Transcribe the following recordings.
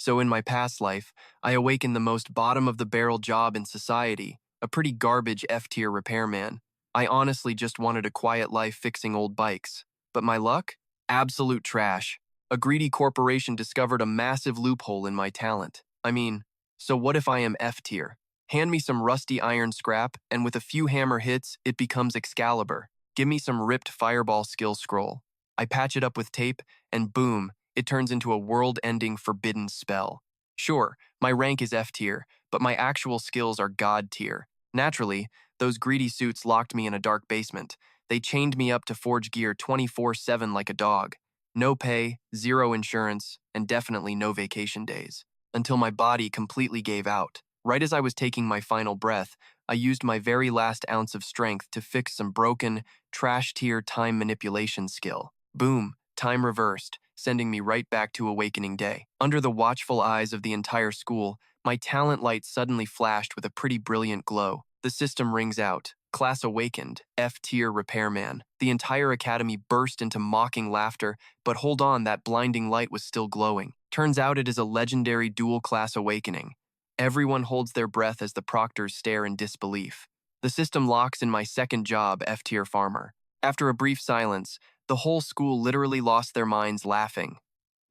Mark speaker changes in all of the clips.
Speaker 1: So in my past life, I awakened the most bottom-of-the-barrel job in society, a pretty garbage F-tier repairman. I honestly just wanted a quiet life fixing old bikes. But my luck? Absolute trash. A greedy corporation discovered a massive loophole in my talent. I mean, so what if I am F-tier? Hand me some rusty iron scrap, and with a few hammer hits, it becomes Excalibur. Give me some ripped fireball skill scroll. I patch it up with tape, and boom, it turns into a world-ending forbidden spell. Sure, my rank is F-tier, but my actual skills are God tier. Naturally, those greedy suits locked me in a dark basement. They chained me up to forge gear 24/7 like a dog. No pay, zero insurance, and definitely no vacation days. Until my body completely gave out. Right as I was taking my final breath, I used my very last ounce of strength to fix some broken, trash-tier time manipulation skill. Boom, time reversed, sending me right back to Awakening Day. Under the watchful eyes of the entire school, my talent light suddenly flashed with a pretty brilliant glow. The system rings out. Class awakened, F-tier repairman. The entire academy burst into mocking laughter, but hold on, that blinding light was still glowing. Turns out it is a legendary dual-class awakening. Everyone holds their breath as the proctors stare in disbelief. The system locks in my second job, F-tier farmer. After a brief silence, the whole school literally lost their minds laughing.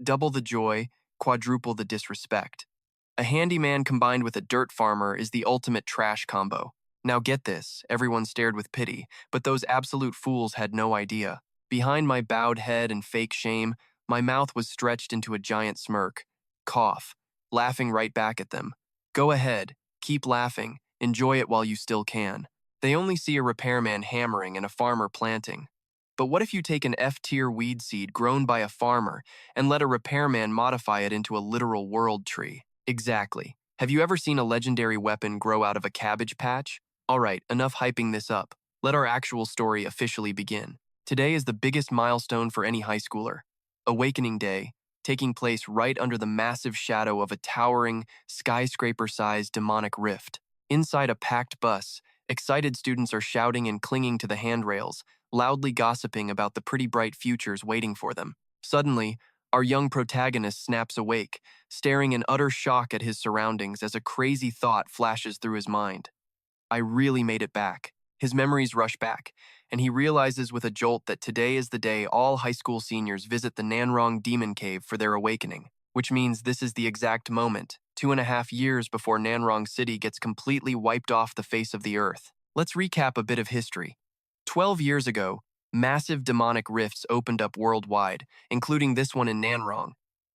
Speaker 1: Double the joy, quadruple the disrespect. A handyman combined with a dirt farmer is the ultimate trash combo. Now get this, everyone stared with pity, but those absolute fools had no idea. Behind my bowed head and fake shame, my mouth was stretched into a giant smirk. Cough, laughing right back at them. Go ahead, keep laughing, enjoy it while you still can. They only see a repairman hammering and a farmer planting. But what if you take an F-tier weed seed grown by a farmer and let a repairman modify it into a literal world tree? Exactly. Have you ever seen a legendary weapon grow out of a cabbage patch? Alright, enough hyping this up. Let our actual story officially begin. Today is the biggest milestone for any high schooler. Awakening Day, taking place right under the massive shadow of a towering, skyscraper-sized demonic rift. Inside a packed bus, excited students are shouting and clinging to the handrails, loudly gossiping about the pretty bright futures waiting for them. Suddenly, our young protagonist snaps awake, staring in utter shock at his surroundings as a crazy thought flashes through his mind. I really made it back. His memories rush back, and he realizes with a jolt that today is the day all high school seniors visit the Nanrong Demon Cave for their awakening, which means this is the exact moment, 2.5 years before Nanrong City gets completely wiped off the face of the earth. Let's recap a bit of history. 12 years ago, massive demonic rifts opened up worldwide, including this one in Nanrong,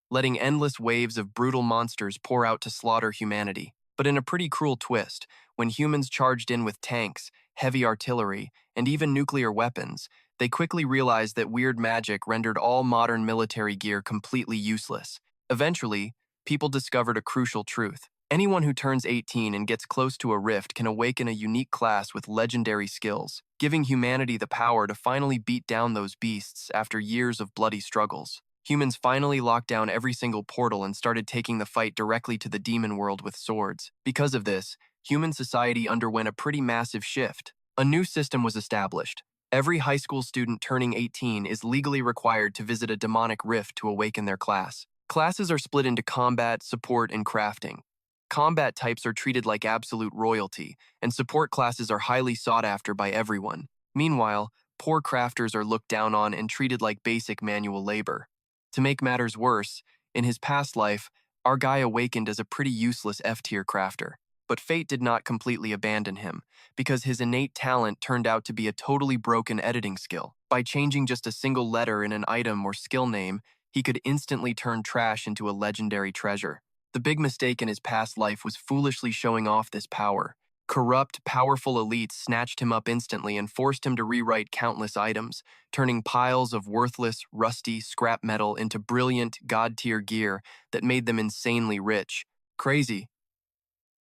Speaker 1: letting endless waves of brutal monsters pour out to slaughter humanity. But in a pretty cruel twist, when humans charged in with tanks, heavy artillery, and even nuclear weapons, they quickly realized that weird magic rendered all modern military gear completely useless. Eventually, people discovered a crucial truth. Anyone who turns 18 and gets close to a rift can awaken a unique class with legendary skills, giving humanity the power to finally beat down those beasts after years of bloody struggles. Humans finally locked down every single portal and started taking the fight directly to the demon world with swords. Because of this, human society underwent a pretty massive shift. A new system was established. Every high school student turning 18 is legally required to visit a demonic rift to awaken their class. Classes are split into combat, support, and crafting. Combat types are treated like absolute royalty, and support classes are highly sought after by everyone. Meanwhile, poor crafters are looked down on and treated like basic manual labor. To make matters worse, in his past life, our guy awakened as a pretty useless F-tier crafter. But fate did not completely abandon him, because his innate talent turned out to be a totally broken editing skill. By changing just a single letter in an item or skill name, he could instantly turn trash into a legendary treasure. The big mistake in his past life was foolishly showing off this power. Corrupt, powerful elites snatched him up instantly and forced him to rewrite countless items, turning piles of worthless, rusty scrap metal into brilliant, god-tier gear that made them insanely rich. Crazy,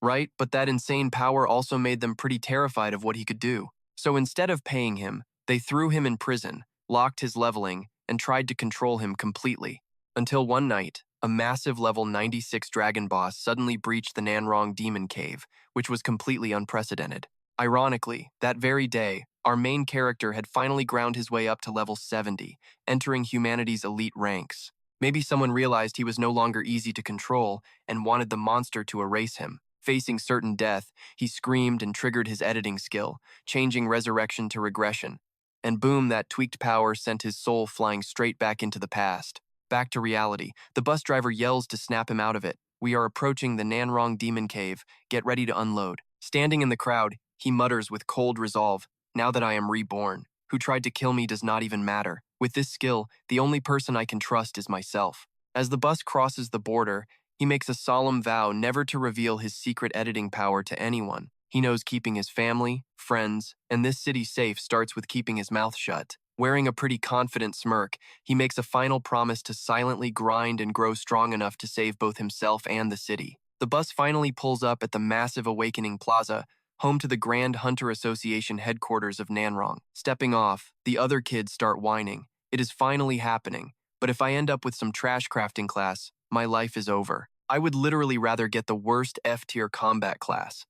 Speaker 1: right? But that insane power also made them pretty terrified of what he could do. So instead of paying him, they threw him in prison, locked his leveling, and tried to control him completely. Until one night, a massive level 96 dragon boss suddenly breached the Nanrong Demon Cave, which was completely unprecedented. Ironically, that very day, our main character had finally ground his way up to level 70, entering humanity's elite ranks. Maybe someone realized he was no longer easy to control and wanted the monster to erase him. Facing certain death, he screamed and triggered his editing skill, changing resurrection to regression. And boom, that tweaked power sent his soul flying straight back into the past. Back to reality. The bus driver yells to snap him out of it. We are approaching the Nanrong Demon Cave. Get ready to unload. Standing in the crowd, he mutters with cold resolve, now that I am reborn. Who tried to kill me does not even matter. With this skill, the only person I can trust is myself. As the bus crosses the border, he makes a solemn vow never to reveal his secret editing power to anyone. He knows keeping his family, friends, and this city safe starts with keeping his mouth shut. Wearing a pretty confident smirk, he makes a final promise to silently grind and grow strong enough to save both himself and the city. The bus finally pulls up at the massive Awakening Plaza, home to the Grand Hunter Association headquarters of Nanrong. Stepping off, the other kids start whining. It is finally happening, but if I end up with some trash crafting class, my life is over. I would literally rather get the worst F-tier combat class.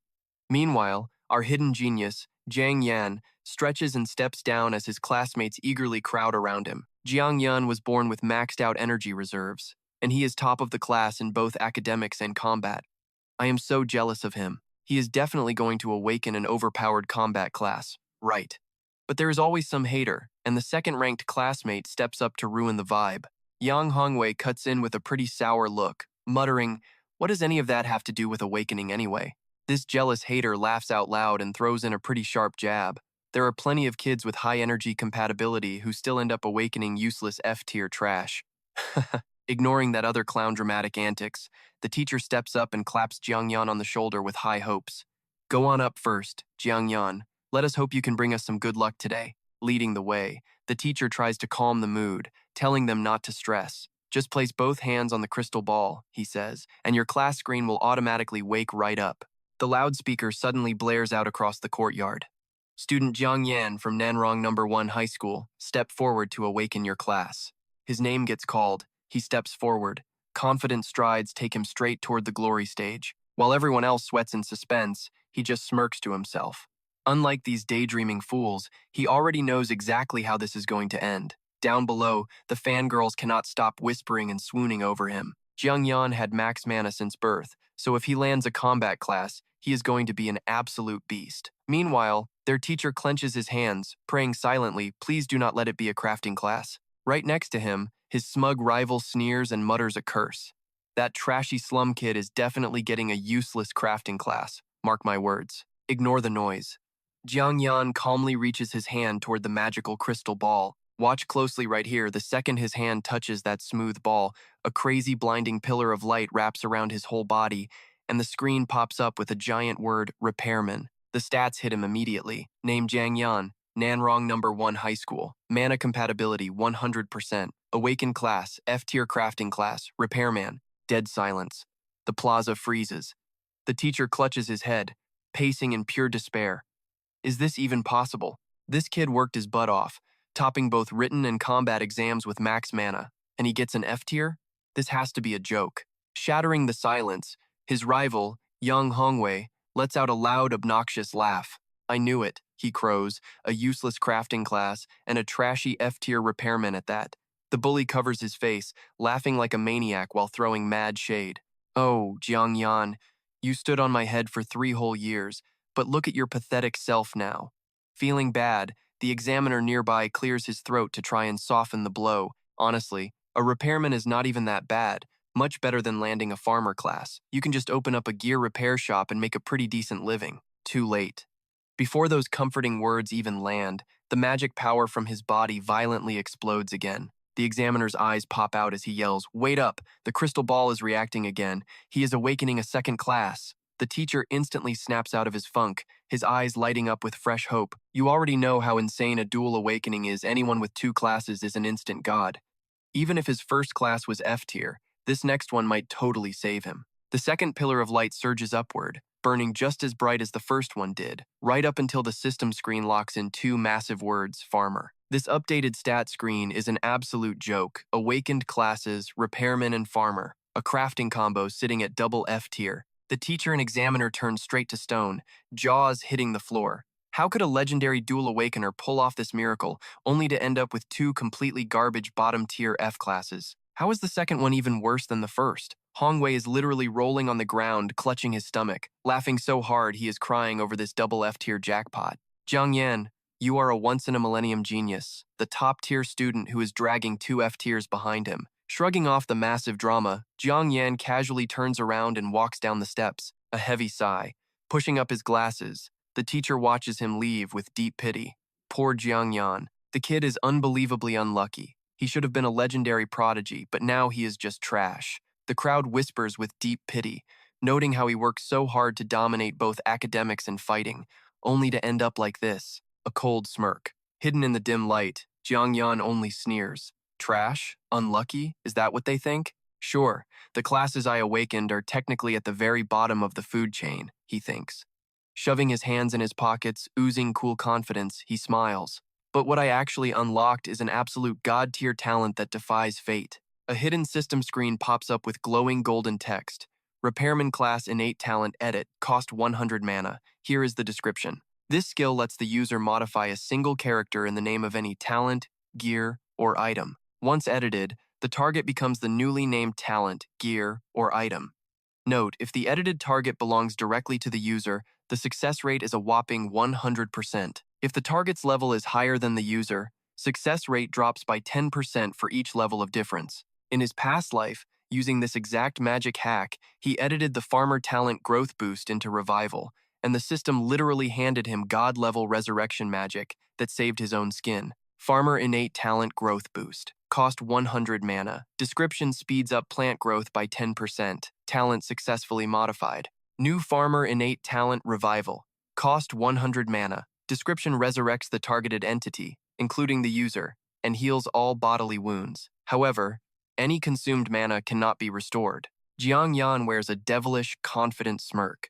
Speaker 1: Meanwhile, our hidden genius, Jiang Yan, stretches and steps down as his classmates eagerly crowd around him. Jiang Yan was born with maxed out energy reserves, and he is top of the class in both academics and combat. I am so jealous of him. He is definitely going to awaken an overpowered combat class. Right. But there is always some hater, and the second-ranked classmate steps up to ruin the vibe. Yang Hongwei cuts in with a pretty sour look, muttering, "What does any of that have to do with awakening anyway?" This jealous hater laughs out loud and throws in a pretty sharp jab. There are plenty of kids with high energy compatibility who still end up awakening useless F-tier trash. Ignoring that other clown dramatic antics, the teacher steps up and claps Jiangyan on the shoulder with high hopes. Go on up first, Jiangyan. Let us hope you can bring us some good luck today. Leading the way, the teacher tries to calm the mood, telling them not to stress. Just place both hands on the crystal ball, he says, and your class screen will automatically wake right up. The loudspeaker suddenly blares out across the courtyard. Student Jiang Yan from Nanrong No. 1 High School, step forward to awaken your class. His name gets called. He steps forward. Confident strides take him straight toward the glory stage. While everyone else sweats in suspense, he just smirks to himself. Unlike these daydreaming fools, he already knows exactly how this is going to end. Down below, the fangirls cannot stop whispering and swooning over him. Jiang Yan had max mana since birth, so if he lands a combat class, he is going to be an absolute beast. Meanwhile, their teacher clenches his hands, praying silently, please do not let it be a crafting class. Right next to him, his smug rival sneers and mutters a curse. That trashy slum kid is definitely getting a useless crafting class, mark my words. Ignore the noise. Jiang Yan calmly reaches his hand toward the magical crystal ball. Watch closely right here. The second his hand touches that smooth ball, a crazy blinding pillar of light wraps around his whole body, and the screen pops up with a giant word, Repairman. The stats hit him immediately. Name Jiang Yan, Nanrong No. 1 High School. Mana compatibility 100%. Awaken class, F-tier crafting class, Repairman. Dead silence. The plaza freezes. The teacher clutches his head, pacing in pure despair. Is this even possible? This kid worked his butt off, topping both written and combat exams with max mana, and he gets an F-tier? This has to be a joke. Shattering the silence, his rival, Yang Hongwei, lets out a loud, obnoxious laugh. I knew it, he crows, a useless crafting class, and a trashy F-tier repairman at that. The bully covers his face, laughing like a maniac while throwing mad shade. Oh, Jiang Yan, you stood on my head for 3 whole years, but look at your pathetic self now. Feeling bad, the examiner nearby clears his throat to try and soften the blow. Honestly, a repairman is not even that bad, much better than landing a farmer class. You can just open up a gear repair shop and make a pretty decent living. Too late. Before those comforting words even land, the magic power from his body violently explodes again. The examiner's eyes pop out as he yells, "Wait up! The crystal ball is reacting again. He is awakening a second class." The teacher instantly snaps out of his funk, his eyes lighting up with fresh hope. You already know how insane a dual awakening is. Anyone with 2 classes is an instant god. Even if his first class was F-tier, this next one might totally save him. The second pillar of light surges upward, burning just as bright as the first one did, right up until the system screen locks in 2 massive words, farmer. This updated stat screen is an absolute joke. Awakened classes, repairman and farmer, a crafting combo sitting at double F-tier. The teacher and examiner turn straight to stone, jaws hitting the floor. How could a legendary dual awakener pull off this miracle, only to end up with 2 completely garbage bottom-tier F classes? How is the second one even worse than the first? Hongwei is literally rolling on the ground, clutching his stomach, laughing so hard he is crying over this double F-tier jackpot. Jiang Yan, you are a once-in-a-millennium genius, the top-tier student who is dragging 2 F-tiers behind him. Shrugging off the massive drama, Jiang Yan casually turns around and walks down the steps, a heavy sigh. Pushing up his glasses, the teacher watches him leave with deep pity. Poor Jiang Yan. The kid is unbelievably unlucky. He should have been a legendary prodigy, but now he is just trash. The crowd whispers with deep pity, noting how he worked so hard to dominate both academics and fighting, only to end up like this, a cold smirk. Hidden in the dim light, Jiang Yan only sneers. Trash? Unlucky? Is that what they think? Sure, the classes I awakened are technically at the very bottom of the food chain, he thinks. Shoving his hands in his pockets, oozing cool confidence, he smiles. But what I actually unlocked is an absolute god-tier talent that defies fate. A hidden system screen pops up with glowing golden text. Repairman class innate talent edit, cost 100 mana. Here is the description. This skill lets the user modify a single character in the name of any talent, gear, or item. Once edited, the target becomes the newly named talent, gear, or item. Note, if the edited target belongs directly to the user, the success rate is a whopping 100%. If the target's level is higher than the user, success rate drops by 10% for each level of difference. In his past life, using this exact magic hack, he edited the farmer talent growth boost into revival, and the system literally handed him god-level resurrection magic that saved his own skin. Farmer innate talent growth boost. Cost 100 mana. Description speeds up plant growth by 10%. Talent successfully modified. New farmer innate talent revival. Cost 100 mana. Description resurrects the targeted entity, including the user, and heals all bodily wounds. However, any consumed mana cannot be restored. Jiang Yan wears a devilish, confident smirk.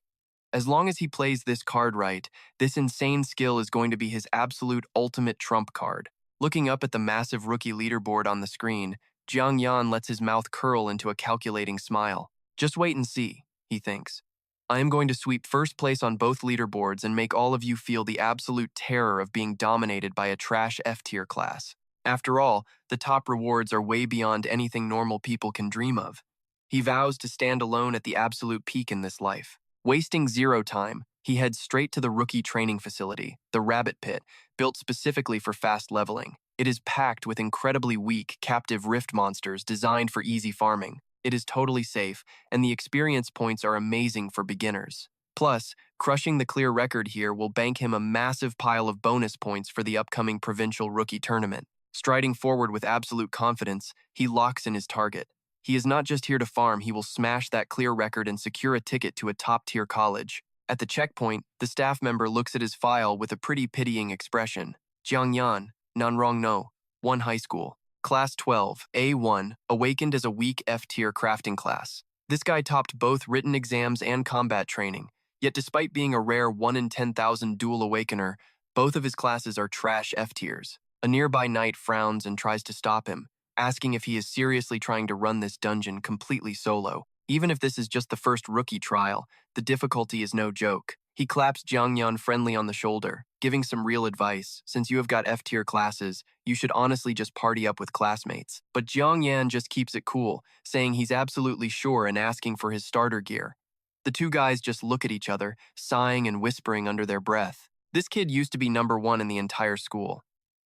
Speaker 1: As long as he plays this card right, this insane skill is going to be his absolute ultimate trump card. Looking up at the massive rookie leaderboard on the screen, Jiang Yan lets his mouth curl into a calculating smile. Just wait and see, he thinks. I am going to sweep first place on both leaderboards and make all of you feel the absolute terror of being dominated by a trash F-tier class. After all, the top rewards are way beyond anything normal people can dream of. He vows to stand alone at the absolute peak in this life. Wasting zero time, he heads straight to the rookie training facility, the Rabbit Pit, built specifically for fast leveling. It is packed with incredibly weak, captive rift monsters designed for easy farming. It is totally safe, and the experience points are amazing for beginners. Plus, crushing the clear record here will bank him a massive pile of bonus points for the upcoming provincial rookie tournament. Striding forward with absolute confidence, he locks in his target. He is not just here to farm, he will smash that clear record and secure a ticket to a top-tier college. At the checkpoint, the staff member looks at his file with a pretty pitying expression. Jiang Yan, Nanrong No, 1 high school. Class 12, A1, awakened as a weak F-tier crafting class. This guy topped both written exams and combat training, yet despite being a rare 1 in 10,000 dual awakener, both of his classes are trash F-tiers. A nearby knight frowns and tries to stop him, asking if he is seriously trying to run this dungeon completely solo. Even if this is just the first rookie trial, the difficulty is no joke. He claps Jiang Yan friendly on the shoulder, giving some real advice. Since you have got F-tier classes, you should honestly just party up with classmates. But Jiang Yan just keeps it cool, saying he's absolutely sure and asking for his starter gear. The two guys just look at each other, sighing and whispering under their breath. This kid used to be number 1 in the entire school.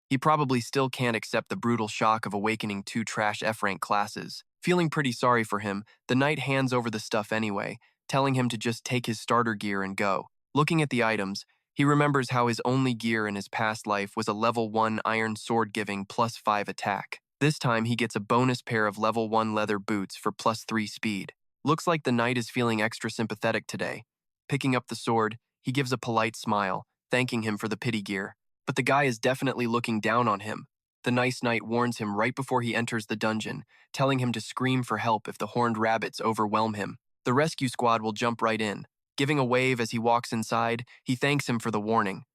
Speaker 1: He probably still can't accept the brutal shock of awakening 2 trash F-rank classes. Feeling pretty sorry for him, the knight hands over the stuff anyway, telling him to just take his starter gear and go. Looking at the items, he remembers how his only gear in his past life was a level 1 iron sword giving +5 attack. This time he gets a bonus pair of level 1 leather boots for +3 speed. Looks like the knight is feeling extra sympathetic today. Picking up the sword, he gives a polite smile, thanking him for the pity gear. But the guy is definitely looking down on him. The nice knight warns him right before he enters the dungeon, telling him to scream for help if the horned rabbits overwhelm him. The rescue squad will jump right in. Giving a wave as he walks inside, he thanks him for the warning.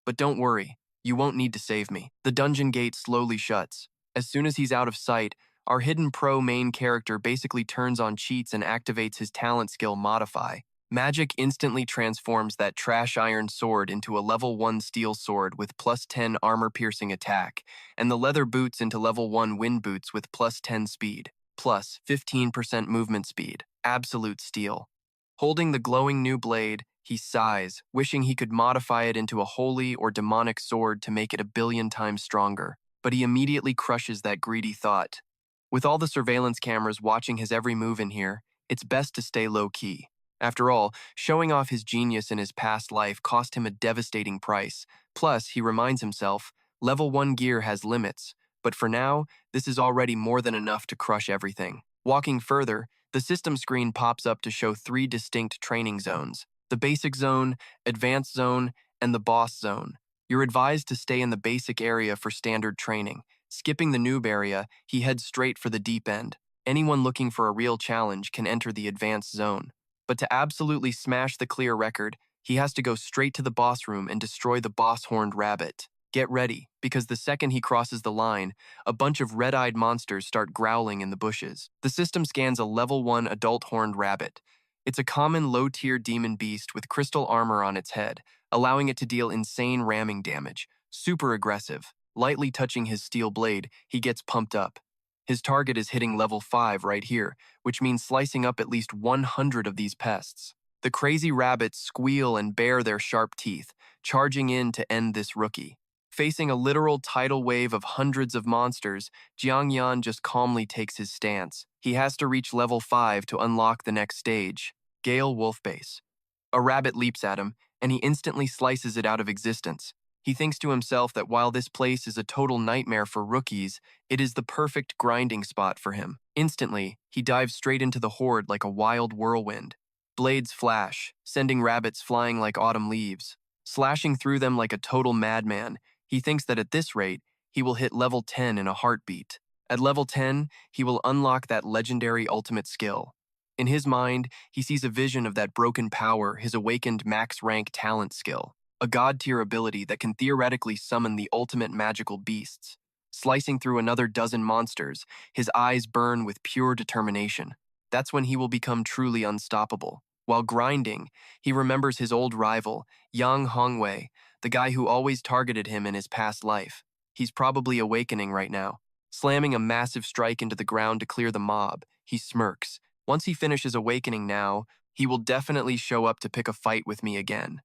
Speaker 1: But don't worry, you won't need to save me. The dungeon gate slowly shuts. As soon as he's out of sight, our hidden pro main character basically turns on cheats and activates his talent skill Modify. Magic instantly transforms that trash iron sword into a level 1 steel sword with +10 armor-piercing attack, and the leather boots into level 1 wind boots with +10 speed. plus 15% movement speed, absolute steel. Holding the glowing new blade, he sighs, wishing he could modify it into a holy or demonic sword to make it 1,000,000,000 times stronger. But he immediately crushes that greedy thought. With all the surveillance cameras watching his every move in here, it's best to stay low-key. After all, showing off his genius in his past life cost him a devastating price. Plus, he reminds himself, level 1 gear has limits, but for now, this is already more than enough to crush everything. Walking further, the system screen pops up to show 3 distinct training zones: the basic zone, advanced zone, and the boss zone. You're advised to stay in the basic area for standard training. Skipping the noob area, he heads straight for the deep end. Anyone looking for a real challenge can enter the advanced zone. But to absolutely smash the clear record, he has to go straight to the boss room and destroy the boss-horned rabbit. Get ready, because the second he crosses the line, a bunch of red-eyed monsters start growling in the bushes. The system scans a level 1 adult horned rabbit. It's a common low-tier demon beast with crystal armor on its head, allowing it to deal insane ramming damage. Super aggressive. Lightly touching his steel blade, he gets pumped up. His target is hitting level 5 right here, which means slicing up at least 100 of these pests. The crazy rabbits squeal and bare their sharp teeth, charging in to end this rookie. Facing a literal tidal wave of hundreds of monsters, Jiangyan just calmly takes his stance. He has to reach level 5 to unlock the next stage, Gale Wolfbase. A rabbit leaps at him, and he instantly slices it out of existence. He thinks to himself that while this place is a total nightmare for rookies, it is the perfect grinding spot for him. Instantly, he dives straight into the horde like a wild whirlwind. Blades flash, sending rabbits flying like autumn leaves. Slashing through them like a total madman, he thinks that at this rate, he will hit level 10 in a heartbeat. At level 10, he will unlock that legendary ultimate skill. In his mind, he sees a vision of that broken power, his awakened max-rank talent skill. A god-tier ability that can theoretically summon the ultimate magical beasts. Slicing through another dozen monsters, his eyes burn with pure determination. That's when he will become truly unstoppable. While grinding, he remembers his old rival, Yang Hongwei, the guy who always targeted him in his past life. He's probably awakening right now. Slamming a massive strike into the ground to clear the mob, he smirks. Once he finishes awakening now, he will definitely show up to pick a fight with me again.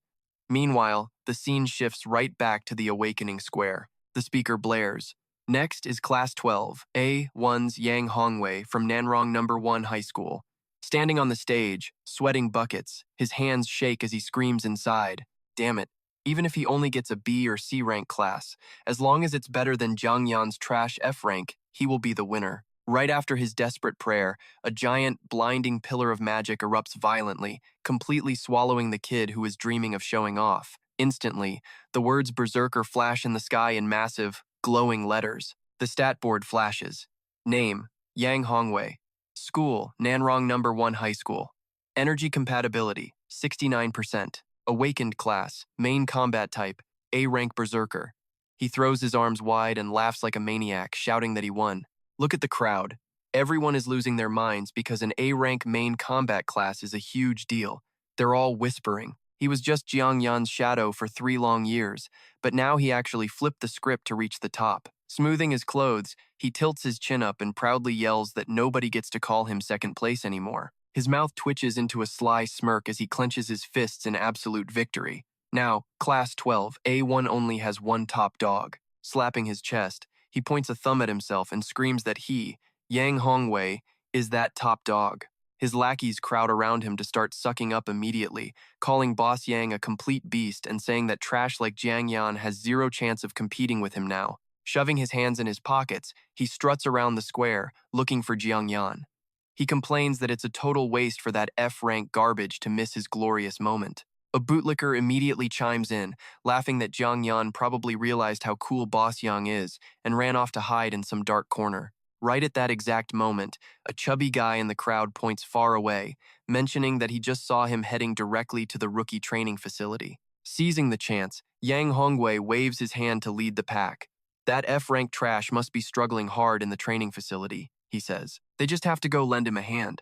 Speaker 1: Meanwhile, the scene shifts right back to the awakening square. The speaker blares. Next is Class 12, A1's Yang Hongwei from Nanrong No. 1 High School. Standing on the stage, sweating buckets, his hands shake as he screams inside. Damn it, even if he only gets a B or C rank class, as long as it's better than Jiang Yan's trash F rank, he will be the winner. Right after his desperate prayer, a giant, blinding pillar of magic erupts violently, completely swallowing the kid who is dreaming of showing off. Instantly, the words Berserker flash in the sky in massive, glowing letters. The stat board flashes. Name, Yang Hongwei. School, Nanrong No. 1 High School. Energy compatibility, 69%. Awakened class, main combat type, A-rank Berserker. He throws his arms wide and laughs like a maniac, shouting that he won. Look at the crowd. Everyone is losing their minds because an A-rank main combat class is a huge deal. They're all whispering. He was just Jiang Yan's shadow for 3 long years, but now he actually flipped the script to reach the top. Smoothing his clothes, he tilts his chin up and proudly yells that nobody gets to call him second place anymore. His mouth twitches into a sly smirk as he clenches his fists in absolute victory. Now, Class 12, A1 only has one top dog. Slapping his chest, he points a thumb at himself and screams that he, Yang Hongwei, is that top dog. His lackeys crowd around him to start sucking up immediately, calling Boss Yang a complete beast and saying that trash like Jiang Yan has zero chance of competing with him now. Shoving his hands in his pockets, he struts around the square, looking for Jiang Yan. He complains that it's a total waste for that F-rank garbage to miss his glorious moment. A bootlicker immediately chimes in, laughing that Jiang Yan probably realized how cool Boss Yang is and ran off to hide in some dark corner. Right at that exact moment, a chubby guy in the crowd points far away, mentioning that he just saw him heading directly to the rookie training facility. Seizing the chance, Yang Hongwei waves his hand to lead the pack. That F-rank trash must be struggling hard in the training facility, he says. They just have to go lend him a hand.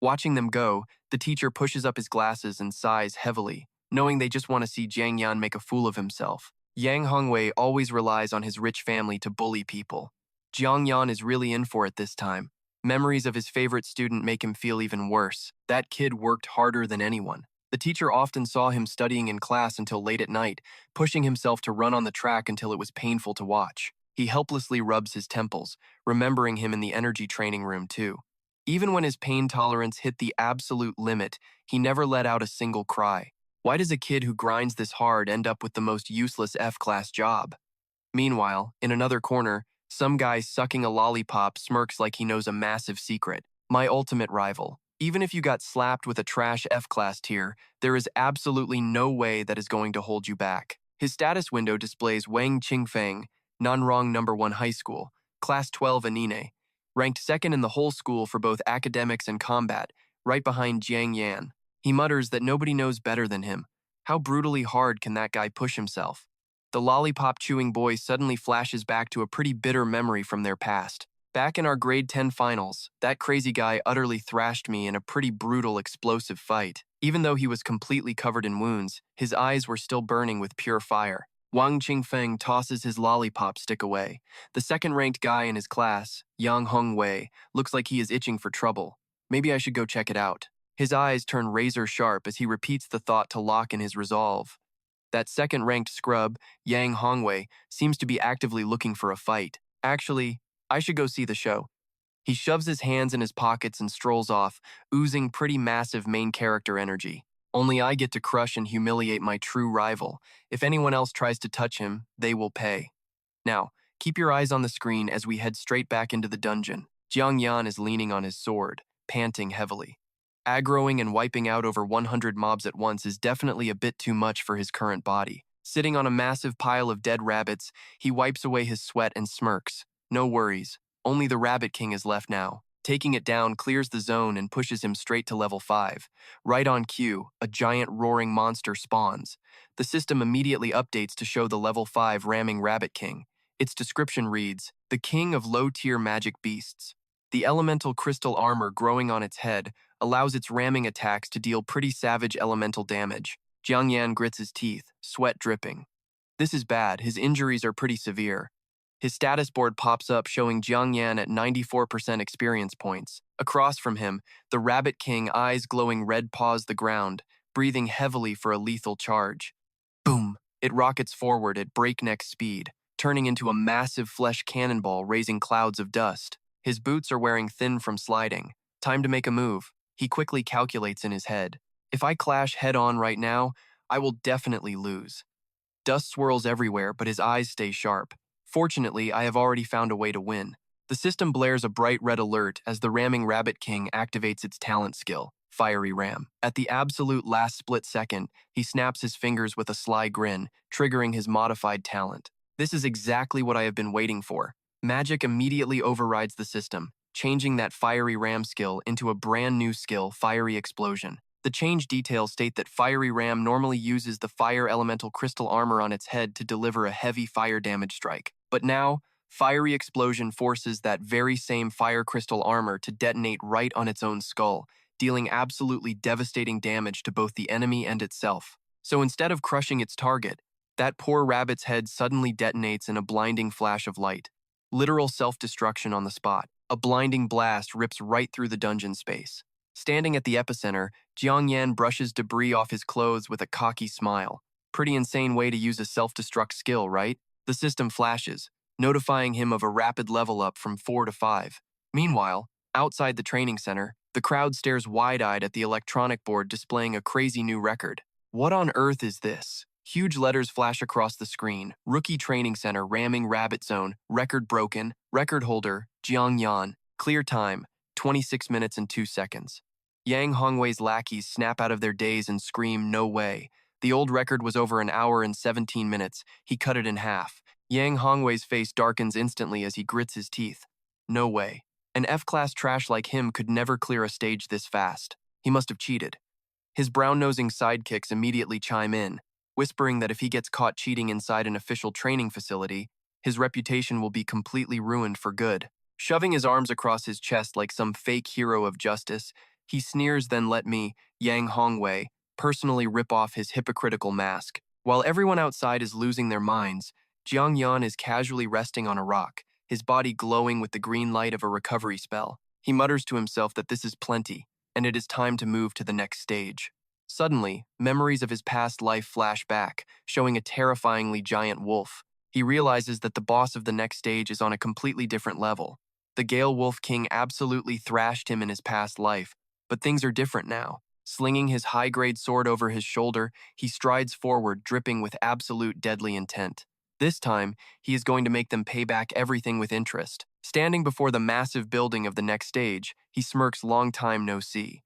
Speaker 1: Watching them go, the teacher pushes up his glasses and sighs heavily, knowing they just want to see Jiang Yan make a fool of himself. Yang Hongwei always relies on his rich family to bully people. Jiang Yan is really in for it this time. Memories of his favorite student make him feel even worse. That kid worked harder than anyone. The teacher often saw him studying in class until late at night, pushing himself to run on the track until it was painful to watch. He helplessly rubs his temples, remembering him in the energy training room too. Even when his pain tolerance hit the absolute limit, he never let out a single cry. Why does a kid who grinds this hard end up with the most useless F-class job? Meanwhile, in another corner, some guy sucking a lollipop smirks like he knows a massive secret. My ultimate rival. Even if you got slapped with a trash F-class tier, there is absolutely no way that is going to hold you back. His status window displays Wang Qingfeng, Nanrong #1 High School, Class 12 Anine, ranked second in the whole school for both academics and combat, right behind Jiang Yan. He mutters that nobody knows better than him. How brutally hard can that guy push himself? The lollipop-chewing boy suddenly flashes back to a pretty bitter memory from their past. Back in our grade 10 finals, that crazy guy utterly thrashed me in a pretty brutal, explosive fight. Even though he was completely covered in wounds, his eyes were still burning with pure fire. Wang Qingfeng tosses his lollipop stick away. The second-ranked guy in his class, Yang Hongwei, looks like he is itching for trouble. Maybe I should go check it out. His eyes turn razor-sharp as he repeats the thought to lock in his resolve. That second-ranked scrub, Yang Hongwei, seems to be actively looking for a fight. Actually, I should go see the show. He shoves his hands in his pockets and strolls off, oozing pretty massive main character energy. Only I get to crush and humiliate my true rival. If anyone else tries to touch him, they will pay. Now, keep your eyes on the screen as we head straight back into the dungeon. Jiang Yan is leaning on his sword, panting heavily. Aggroing and wiping out over 100 mobs at once is definitely a bit too much for his current body. Sitting on a massive pile of dead rabbits, he wipes away his sweat and smirks. No worries, only the Rabbit King is left now. Taking it down clears the zone and pushes him straight to level 5. Right on cue, a giant roaring monster spawns. The system immediately updates to show the level 5 ramming Rabbit King. Its description reads, "The king of low-tier magic beasts." The elemental crystal armor growing on its head allows its ramming attacks to deal pretty savage elemental damage. Jiang Yan grits his teeth, sweat dripping. This is bad, his injuries are pretty severe. His status board pops up showing Jiang Yan at 94% experience points. Across from him, the Rabbit King, eyes glowing red, paws the ground, breathing heavily for a lethal charge. Boom! It rockets forward at breakneck speed, turning into a massive flesh cannonball raising clouds of dust. His boots are wearing thin from sliding. Time to make a move. He quickly calculates in his head. If I clash head-on right now, I will definitely lose. Dust swirls everywhere, but his eyes stay sharp. Fortunately, I have already found a way to win. The system blares a bright red alert as the ramming Rabbit King activates its talent skill, Fiery Ram. At the absolute last split second, he snaps his fingers with a sly grin, triggering his modified talent. This is exactly what I have been waiting for. Magic immediately overrides the system, changing that Fiery Ram skill into a brand new skill, Fiery Explosion. The change details state that Fiery Ram normally uses the fire elemental crystal armor on its head to deliver a heavy fire damage strike. But now, Fiery Explosion forces that very same fire crystal armor to detonate right on its own skull, dealing absolutely devastating damage to both the enemy and itself. So instead of crushing its target, that poor rabbit's head suddenly detonates in a blinding flash of light. Literal self-destruction on the spot. A blinding blast rips right through the dungeon space. Standing at the epicenter, Jiang Yan brushes debris off his clothes with a cocky smile. Pretty insane way to use a self-destruct skill, right? The system flashes, notifying him of a rapid level up from 4 to 5. Meanwhile, outside the training center, the crowd stares wide-eyed at the electronic board displaying a crazy new record. What on earth is this? Huge letters flash across the screen. Rookie Training Center, ramming Rabbit Zone, record broken, record holder, Jiang Yan, clear time, 26 minutes and 2 seconds. Yang Hongwei's lackeys snap out of their daze and scream, "No way." The old record was over an hour and 17 minutes. He cut it in half. Yang Hongwei's face darkens instantly as he grits his teeth. No way. An F-class trash like him could never clear a stage this fast. He must have cheated. His brown-nosing sidekicks immediately chime in, whispering that if he gets caught cheating inside an official training facility, his reputation will be completely ruined for good. Shoving his arms across his chest like some fake hero of justice, he sneers, "Then let me, Yang Hongwei, personally rip off his hypocritical mask." While everyone outside is losing their minds, Jiang Yan is casually resting on a rock, his body glowing with the green light of a recovery spell. He mutters to himself that this is plenty, and it is time to move to the next stage. Suddenly, memories of his past life flash back, showing a terrifyingly giant wolf. He realizes that the boss of the next stage is on a completely different level. The Gale Wolf King absolutely thrashed him in his past life, but things are different now. Slinging his high-grade sword over his shoulder, he strides forward, dripping with absolute deadly intent. This time, he is going to make them pay back everything with interest. Standing before the massive building of the next stage, he smirks long time no see.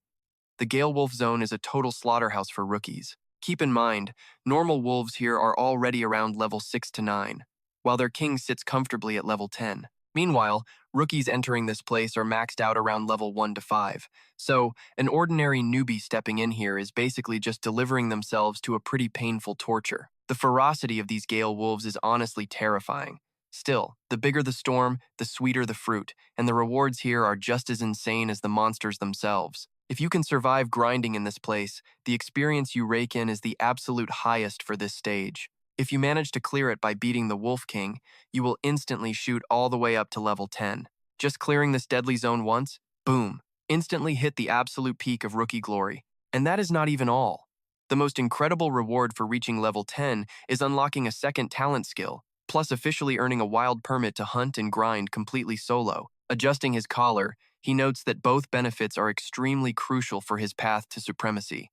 Speaker 1: The Gale Wolf Zone is a total slaughterhouse for rookies. Keep in mind, normal wolves here are already around level 6 to 9, while their king sits comfortably at level 10. Meanwhile, rookies entering this place are maxed out around level 1 to 5, so an ordinary newbie stepping in here is basically just delivering themselves to a pretty painful torture. The ferocity of these Gale Wolves is honestly terrifying. Still, the bigger the storm, the sweeter the fruit, and the rewards here are just as insane as the monsters themselves. If you can survive grinding in this place, the experience you rake in is the absolute highest for this stage. If you manage to clear it by beating the Wolf King, you will instantly shoot all the way up to level 10. Just clearing this deadly zone once, boom, instantly hit the absolute peak of rookie glory. And that is not even all. The most incredible reward for reaching level 10 is unlocking a second talent skill, plus officially earning a wild permit to hunt and grind completely solo. Adjusting his collar, he notes that both benefits are extremely crucial for his path to supremacy.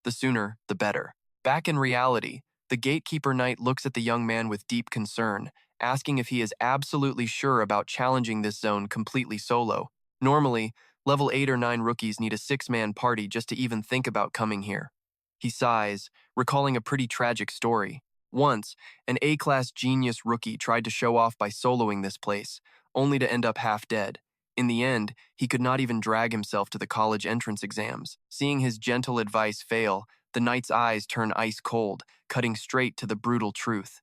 Speaker 1: The sooner, the better. Back in reality, the Gatekeeper Knight looks at the young man with deep concern, asking if he is absolutely sure about challenging this zone completely solo. Normally, level 8 or 9 rookies need a 6-man party just to even think about coming here. He sighs, recalling a pretty tragic story. Once, an A-class genius rookie tried to show off by soloing this place, only to end up half dead. In the end, he could not even drag himself to the college entrance exams. Seeing his gentle advice fail, the knight's eyes turn ice cold, cutting straight to the brutal truth.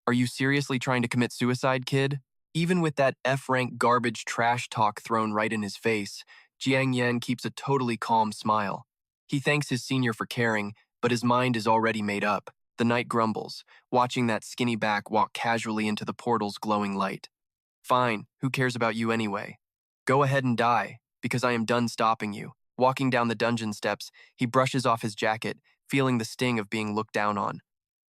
Speaker 1: Are you seriously trying to commit suicide, kid? Even with that F-rank garbage trash talk thrown right in his face, Jiang Yan keeps a totally calm smile. He thanks his senior for caring, but his mind is already made up. The knight grumbles, watching that skinny back walk casually into the portal's glowing light. Fine, who cares about you anyway? Go ahead and die, because I am done stopping you. Walking down the dungeon steps, he brushes off his jacket, feeling the sting of being looked down on.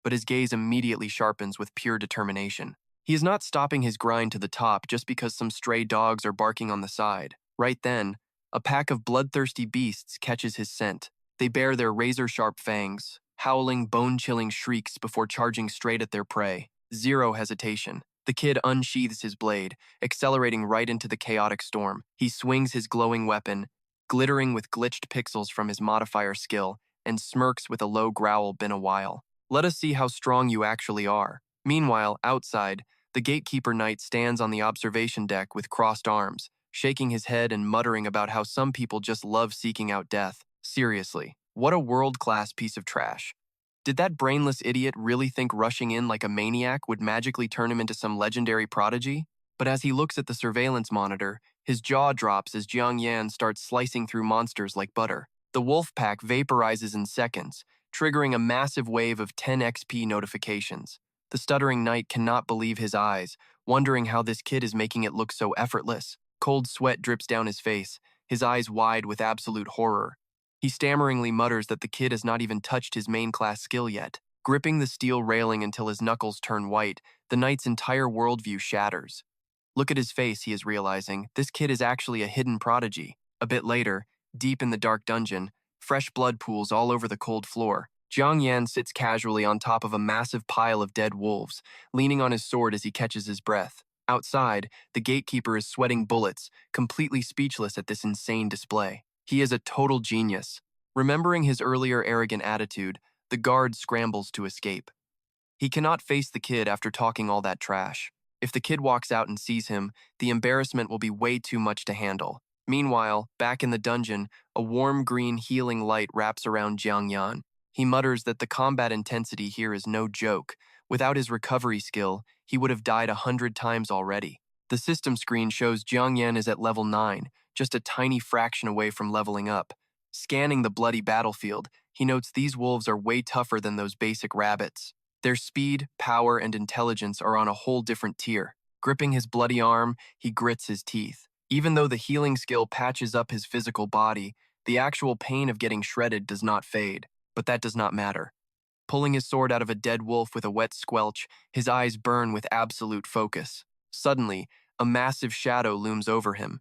Speaker 1: But his gaze immediately sharpens with pure determination. He is not stopping his grind to the top just because some stray dogs are barking on the side. Right then, a pack of bloodthirsty beasts catches his scent. They bare their razor-sharp fangs, howling bone-chilling shrieks before charging straight at their prey. Zero hesitation. The kid unsheathes his blade, accelerating right into the chaotic storm. He swings his glowing weapon, glittering with glitched pixels from his modifier skill, and smirks with a low growl. Been a while. Let us see how strong you actually are. Meanwhile, outside, the Gatekeeper Knight stands on the observation deck with crossed arms, shaking his head and muttering about how some people just love seeking out death. Seriously, what a world-class piece of trash. Did that brainless idiot really think rushing in like a maniac would magically turn him into some legendary prodigy? But as he looks at the surveillance monitor, his jaw drops as Jiang Yan starts slicing through monsters like butter. The wolf pack vaporizes in seconds, triggering a massive wave of 10 XP notifications. The stuttering knight cannot believe his eyes, wondering how this kid is making it look so effortless. Cold sweat drips down his face, his eyes wide with absolute horror. He stammeringly mutters that the kid has not even touched his main class skill yet. Gripping the steel railing until his knuckles turn white, the knight's entire worldview shatters. Look at his face, he is realizing. This kid is actually a hidden prodigy. A bit later, deep in the dark dungeon, fresh blood pools all over the cold floor. Jiang Yan sits casually on top of a massive pile of dead wolves, leaning on his sword as he catches his breath. Outside, the gatekeeper is sweating bullets, completely speechless at this insane display. He is a total genius. Remembering his earlier arrogant attitude, the guard scrambles to escape. He cannot face the kid after talking all that trash. If the kid walks out and sees him, the embarrassment will be way too much to handle. Meanwhile, back in the dungeon, a warm green healing light wraps around Jiang Yan. He mutters that the combat intensity here is no joke. Without his recovery skill, he would have died 100 times already. The system screen shows Jiang Yan is at level 9, just a tiny fraction away from leveling up. Scanning the bloody battlefield, he notes these wolves are way tougher than those basic rabbits. Their speed, power, and intelligence are on a whole different tier. Gripping his bloody arm, he grits his teeth. Even though the healing skill patches up his physical body, the actual pain of getting shredded does not fade, but that does not matter. Pulling his sword out of a dead wolf with a wet squelch, his eyes burn with absolute focus. Suddenly, a massive shadow looms over him.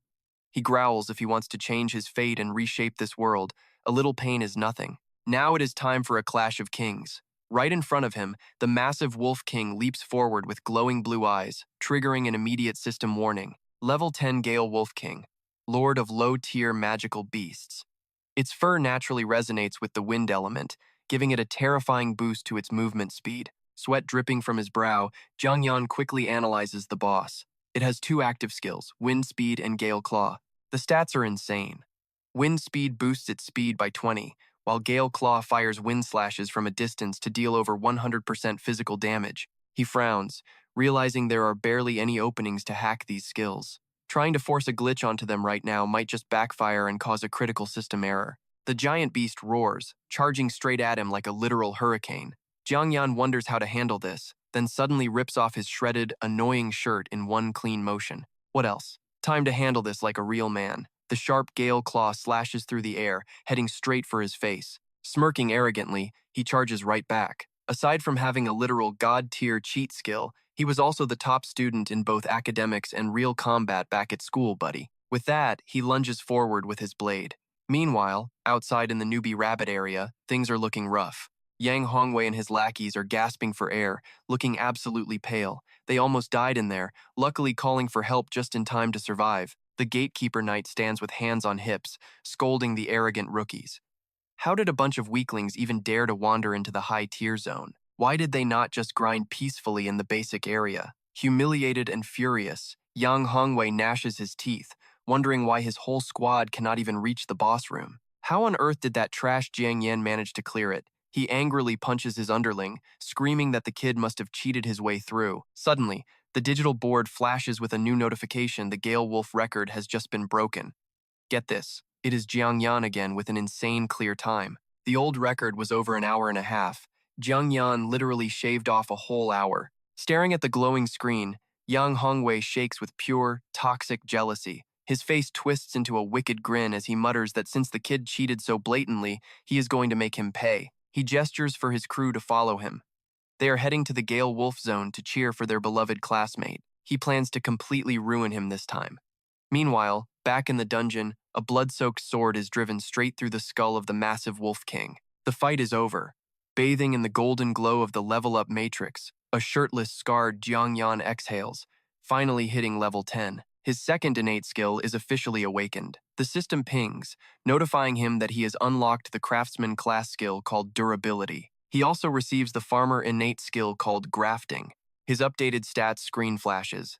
Speaker 1: He growls if he wants to change his fate and reshape this world. A little pain is nothing. Now it is time for a clash of kings. Right in front of him, the massive Wolf King leaps forward with glowing blue eyes, triggering an immediate system warning. Level 10 Gale Wolf King, Lord of low-tier magical beasts. Its fur naturally resonates with the wind element, giving it a terrifying boost to its movement speed. Sweat dripping from his brow, Jiang Yan quickly analyzes the boss. It has two active skills, Wind Speed and Gale Claw. The stats are insane. Wind Speed boosts its speed by 20, while Gale Claw fires wind slashes from a distance to deal over 100% physical damage. He frowns, realizing there are barely any openings to hack these skills. Trying to force a glitch onto them right now might just backfire and cause a critical system error. The giant beast roars, charging straight at him like a literal hurricane. Jiang Yan wonders how to handle this, then suddenly rips off his shredded, annoying shirt in one clean motion. What else? Time to handle this like a real man. The sharp Gale Claw slashes through the air, heading straight for his face. Smirking arrogantly, he charges right back. Aside from having a literal god-tier cheat skill, he was also the top student in both academics and real combat back at school, buddy. With that, he lunges forward with his blade. Meanwhile, outside in the newbie rabbit area, things are looking rough. Yang Hongwei and his lackeys are gasping for air, looking absolutely pale. They almost died in there, luckily calling for help just in time to survive. The gatekeeper knight stands with hands on hips, scolding the arrogant rookies. How did a bunch of weaklings even dare to wander into the high-tier zone? Why did they not just grind peacefully in the basic area? Humiliated and furious, Yang Hongwei gnashes his teeth, wondering why his whole squad cannot even reach the boss room. How on earth did that trash Jiang Yan manage to clear it? He angrily punches his underling, screaming that the kid must have cheated his way through. Suddenly, the digital board flashes with a new notification: the Gale Wolf record has just been broken. Get this, it is Jiang Yan again with an insane clear time. The old record was over an hour and a half. Jiang Yan literally shaved off a whole hour. Staring at the glowing screen, Yang Hongwei shakes with pure, toxic jealousy. His face twists into a wicked grin as he mutters that since the kid cheated so blatantly, he is going to make him pay. He gestures for his crew to follow him. They are heading to the Gale Wolf Zone to cheer for their beloved classmate. He plans to completely ruin him this time. Meanwhile, back in the dungeon, a blood-soaked sword is driven straight through the skull of the massive Wolf King. The fight is over. Bathing in the golden glow of the level-up matrix, a shirtless, scarred Jiang Yan exhales, finally hitting level 10. His second innate skill is officially awakened. The system pings, notifying him that he has unlocked the craftsman class skill called durability. He also receives the farmer innate skill called grafting. His updated stats screen flashes.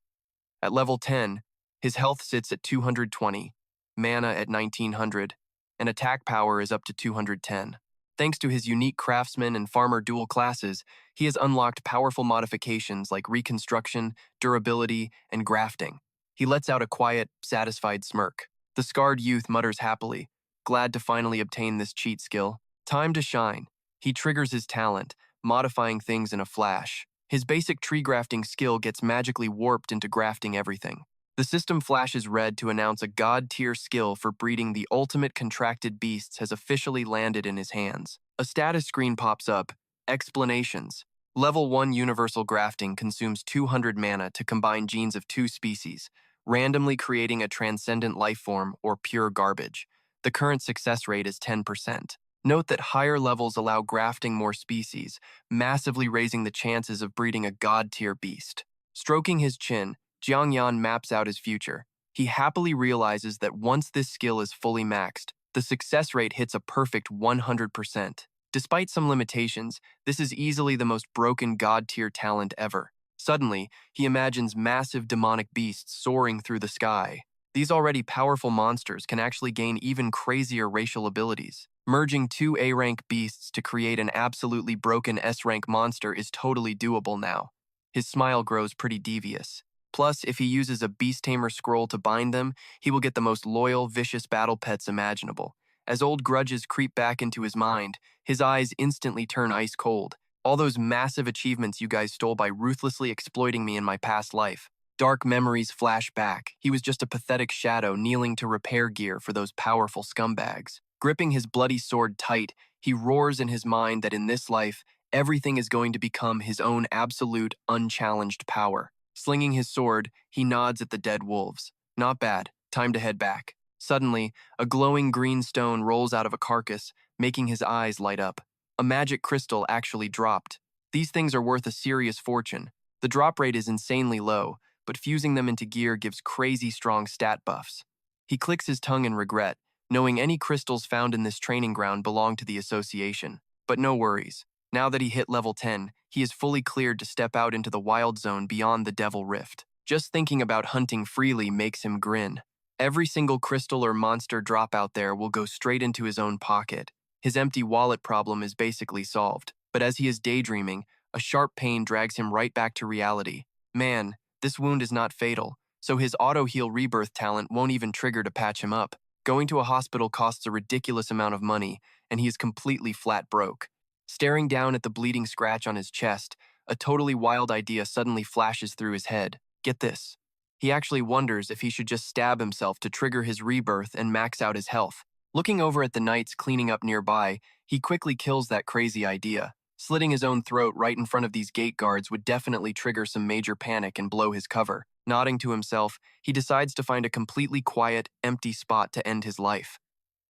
Speaker 1: At level 10, his health sits at 220, mana at 1900, and attack power is up to 210. Thanks to his unique craftsman and farmer dual classes, he has unlocked powerful modifications like reconstruction, durability, and grafting. He lets out a quiet, satisfied smirk. The scarred youth mutters happily, glad to finally obtain this cheat skill. Time to shine. He triggers his talent, modifying things in a flash. His basic tree grafting skill gets magically warped into grafting everything. The system flashes red to announce a god-tier skill for breeding the ultimate contracted beasts has officially landed in his hands. A status screen pops up. Explanations. Level 1 universal grafting consumes 200 mana to combine genes of two species, randomly creating a transcendent life form or pure garbage. The current success rate is 10%. Note that higher levels allow grafting more species, massively raising the chances of breeding a god-tier beast. Stroking his chin, Jiang Yan maps out his future. He happily realizes that once this skill is fully maxed, the success rate hits a perfect 100%. Despite some limitations, this is easily the most broken god-tier talent ever. Suddenly, he imagines massive demonic beasts soaring through the sky. These already powerful monsters can actually gain even crazier racial abilities. Merging two A-rank beasts to create an absolutely broken S-rank monster is totally doable now. His smile grows pretty devious. Plus, if he uses a Beast Tamer scroll to bind them, he will get the most loyal, vicious battle pets imaginable. As old grudges creep back into his mind, his eyes instantly turn ice cold. All those massive achievements you guys stole by ruthlessly exploiting me in my past life. Dark memories flash back. He was just a pathetic shadow kneeling to repair gear for those powerful scumbags. Gripping his bloody sword tight, he roars in his mind that in this life, everything is going to become his own absolute, unchallenged power. Slinging his sword, he nods at the dead wolves. Not bad. Time to head back. Suddenly, a glowing green stone rolls out of a carcass, making his eyes light up. A magic crystal actually dropped. These things are worth a serious fortune. The drop rate is insanely low, but fusing them into gear gives crazy strong stat buffs. He clicks his tongue in regret, knowing any crystals found in this training ground belong to the association. But no worries. Now that he hit level 10, he is fully cleared to step out into the wild zone beyond the Devil Rift. Just thinking about hunting freely makes him grin. Every single crystal or monster drop out there will go straight into his own pocket. His empty wallet problem is basically solved. But as he is daydreaming, a sharp pain drags him right back to reality. Man, this wound is not fatal, so his auto-heal rebirth talent won't even trigger to patch him up. Going to a hospital costs a ridiculous amount of money, and he is completely flat broke. Staring down at the bleeding scratch on his chest, a totally wild idea suddenly flashes through his head. Get this. He actually wonders if he should just stab himself to trigger his rebirth and max out his health. Looking over at the knights cleaning up nearby, he quickly kills that crazy idea. Slitting his own throat right in front of these gate guards would definitely trigger some major panic and blow his cover. Nodding to himself, he decides to find a completely quiet, empty spot to end his life.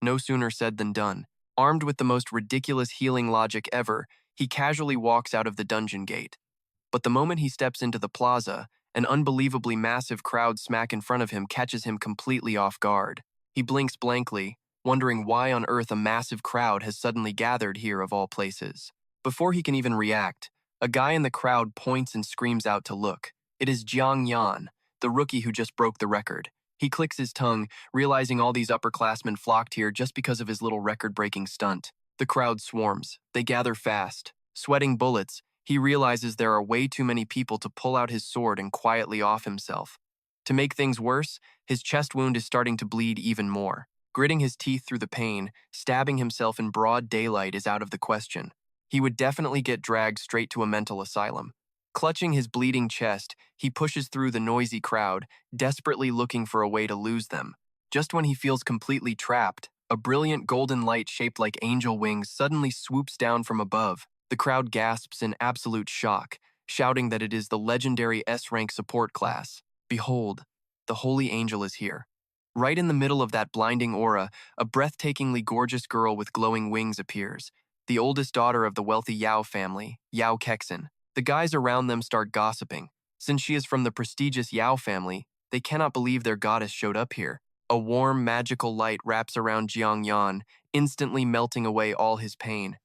Speaker 1: No sooner said than done. Armed with the most ridiculous healing logic ever, he casually walks out of the dungeon gate. But the moment he steps into the plaza, an unbelievably massive crowd smack in front of him catches him completely off guard. He blinks blankly, wondering why on earth a massive crowd has suddenly gathered here of all places. Before he can even react, a guy in the crowd points and screams out to look. It is Jiang Yan, the rookie who just broke the record. He clicks his tongue, realizing all these upperclassmen flocked here just because of his little record-breaking stunt. The crowd swarms. They gather fast. Sweating bullets, he realizes there are way too many people to pull out his sword and quietly off himself. To make things worse, his chest wound is starting to bleed even more. Gritting his teeth through the pain, stabbing himself in broad daylight is out of the question. He would definitely get dragged straight to a mental asylum. Clutching his bleeding chest, he pushes through the noisy crowd, desperately looking for a way to lose them. Just when he feels completely trapped, a brilliant golden light shaped like angel wings suddenly swoops down from above. The crowd gasps in absolute shock, shouting that it is the legendary S-rank support class. Behold, the holy angel is here. Right in the middle of that blinding aura, a breathtakingly gorgeous girl with glowing wings appears. The oldest daughter of the wealthy Yao family, Yao Kexin. The guys around them start gossiping. Since she is from the prestigious Yao family, they cannot believe their goddess showed up here. A warm, magical light wraps around Jiang Yan, instantly melting away all his pain.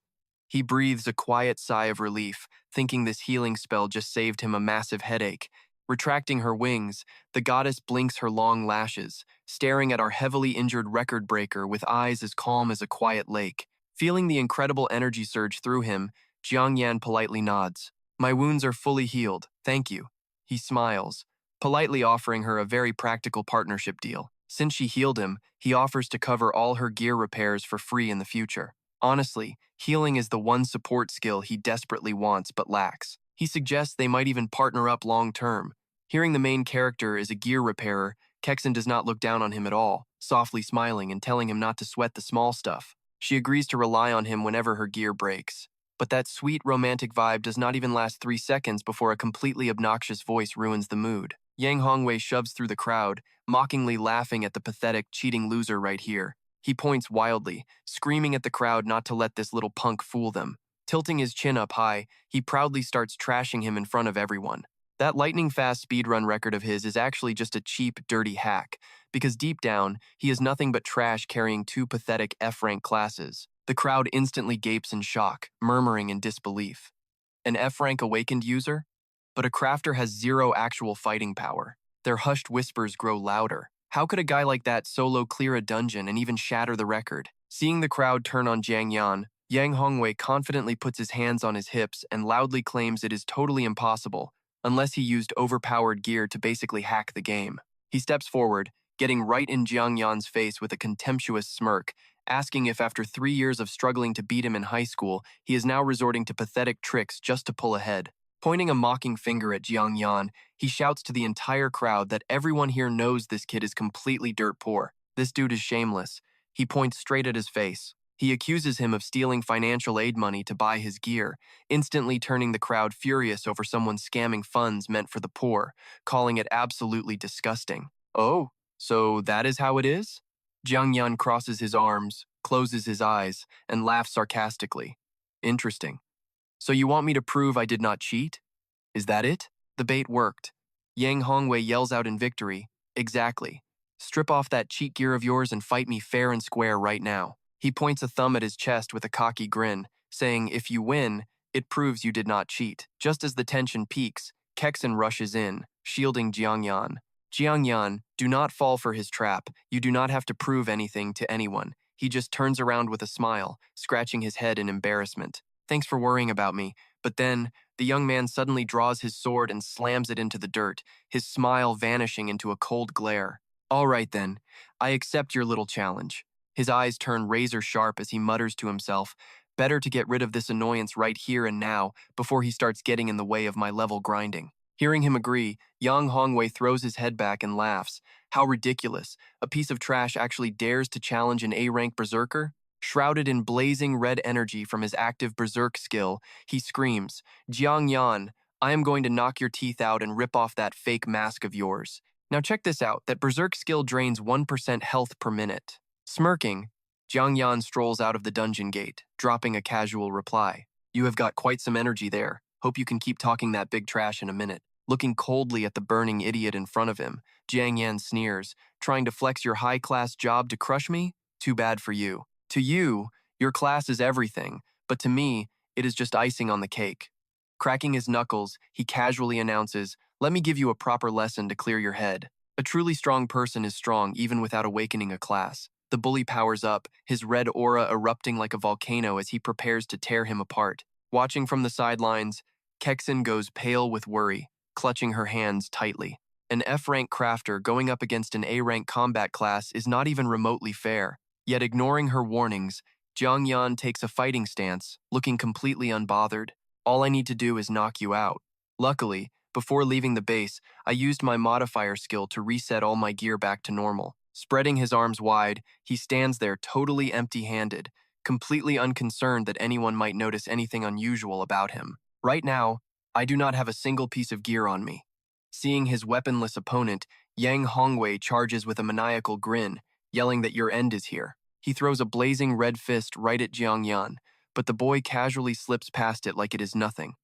Speaker 1: He breathes a quiet sigh of relief, thinking this healing spell just saved him a massive headache. Retracting her wings, the goddess blinks her long lashes, staring at our heavily injured record breaker with eyes as calm as a quiet lake. Feeling the incredible energy surge through him, Jiang Yan politely nods. My wounds are fully healed, thank you. He smiles, politely offering her a very practical partnership deal. Since she healed him, he offers to cover all her gear repairs for free in the future. Honestly, healing is the one support skill he desperately wants but lacks. He suggests they might even partner up long-term. Hearing the main character is a gear repairer, Kexin does not look down on him at all, softly smiling and telling him not to sweat the small stuff. She agrees to rely on him whenever her gear breaks. But that sweet romantic vibe does not even last 3 seconds before a completely obnoxious voice ruins the mood. Yang Hongwei shoves through the crowd, mockingly laughing at the pathetic, cheating loser right here. He points wildly, screaming at the crowd not to let this little punk fool them. Tilting his chin up high, he proudly starts trashing him in front of everyone. That lightning-fast speedrun record of his is actually just a cheap, dirty hack, because deep down, he is nothing but trash carrying 2 pathetic F-rank classes. The crowd instantly gapes in shock, murmuring in disbelief. An F-rank awakened user? But a crafter has 0 actual fighting power. Their hushed whispers grow louder. How could a guy like that solo clear a dungeon and even shatter the record? Seeing the crowd turn on Jiang Yan, Yang Hongwei confidently puts his hands on his hips and loudly claims it is totally impossible, unless he used overpowered gear to basically hack the game. He steps forward, getting right in Jiang Yan's face with a contemptuous smirk, asking if after 3 years of struggling to beat him in high school, he is now resorting to pathetic tricks just to pull ahead. Pointing a mocking finger at Jiang Yan, he shouts to the entire crowd that everyone here knows this kid is completely dirt poor. This dude is shameless. He points straight at his face. He accuses him of stealing financial aid money to buy his gear, instantly turning the crowd furious over someone scamming funds meant for the poor, calling it absolutely disgusting. Oh, so that is how it is? Jiang Yan crosses his arms, closes his eyes, and laughs sarcastically. Interesting. So you want me to prove I did not cheat? Is that it? The bait worked. Yang Hongwei yells out in victory. Exactly. Strip off that cheat gear of yours and fight me fair and square right now. He points a thumb at his chest with a cocky grin, saying if you win, it proves you did not cheat. Just as the tension peaks, Kexen rushes in, shielding Jiangyan. Jiangyan, do not fall for his trap. You do not have to prove anything to anyone. He just turns around with a smile, scratching his head in embarrassment. Thanks for worrying about me. But then, the young man suddenly draws his sword and slams it into the dirt, his smile vanishing into a cold glare. All right then, I accept your little challenge. His eyes turn razor sharp as he mutters to himself, better to get rid of this annoyance right here and now before he starts getting in the way of my level grinding. Hearing him agree, Yang Hongwei throws his head back and laughs. How ridiculous. A piece of trash actually dares to challenge an A-rank berserker? Shrouded in blazing red energy from his active berserk skill, he screams, Jiang Yan, I am going to knock your teeth out and rip off that fake mask of yours. Now check this out, that berserk skill drains 1% health per minute. Smirking, Jiang Yan strolls out of the dungeon gate, dropping a casual reply. You have got quite some energy there. Hope you can keep talking that big trash in a minute. Looking coldly at the burning idiot in front of him, Jiang Yan sneers, trying to flex your high-class job to crush me? Too bad for you. To you, your class is everything, but to me, it is just icing on the cake. Cracking his knuckles, he casually announces, let me give you a proper lesson to clear your head. A truly strong person is strong even without awakening a class. The bully powers up, his red aura erupting like a volcano as he prepares to tear him apart. Watching from the sidelines, Kexen goes pale with worry, clutching her hands tightly. An F-rank crafter going up against an A-rank combat class is not even remotely fair. Yet ignoring her warnings, Jiang Yan takes a fighting stance, looking completely unbothered. All I need to do is knock you out. Luckily, before leaving the base, I used my modifier skill to reset all my gear back to normal. Spreading his arms wide, he stands there totally empty-handed, completely unconcerned that anyone might notice anything unusual about him. Right now, I do not have a single piece of gear on me. Seeing his weaponless opponent, Yang Hongwei charges with a maniacal grin, yelling that your end is here. He throws a blazing red fist right at Jiang Yan, but the boy casually slips past it like it is nothing.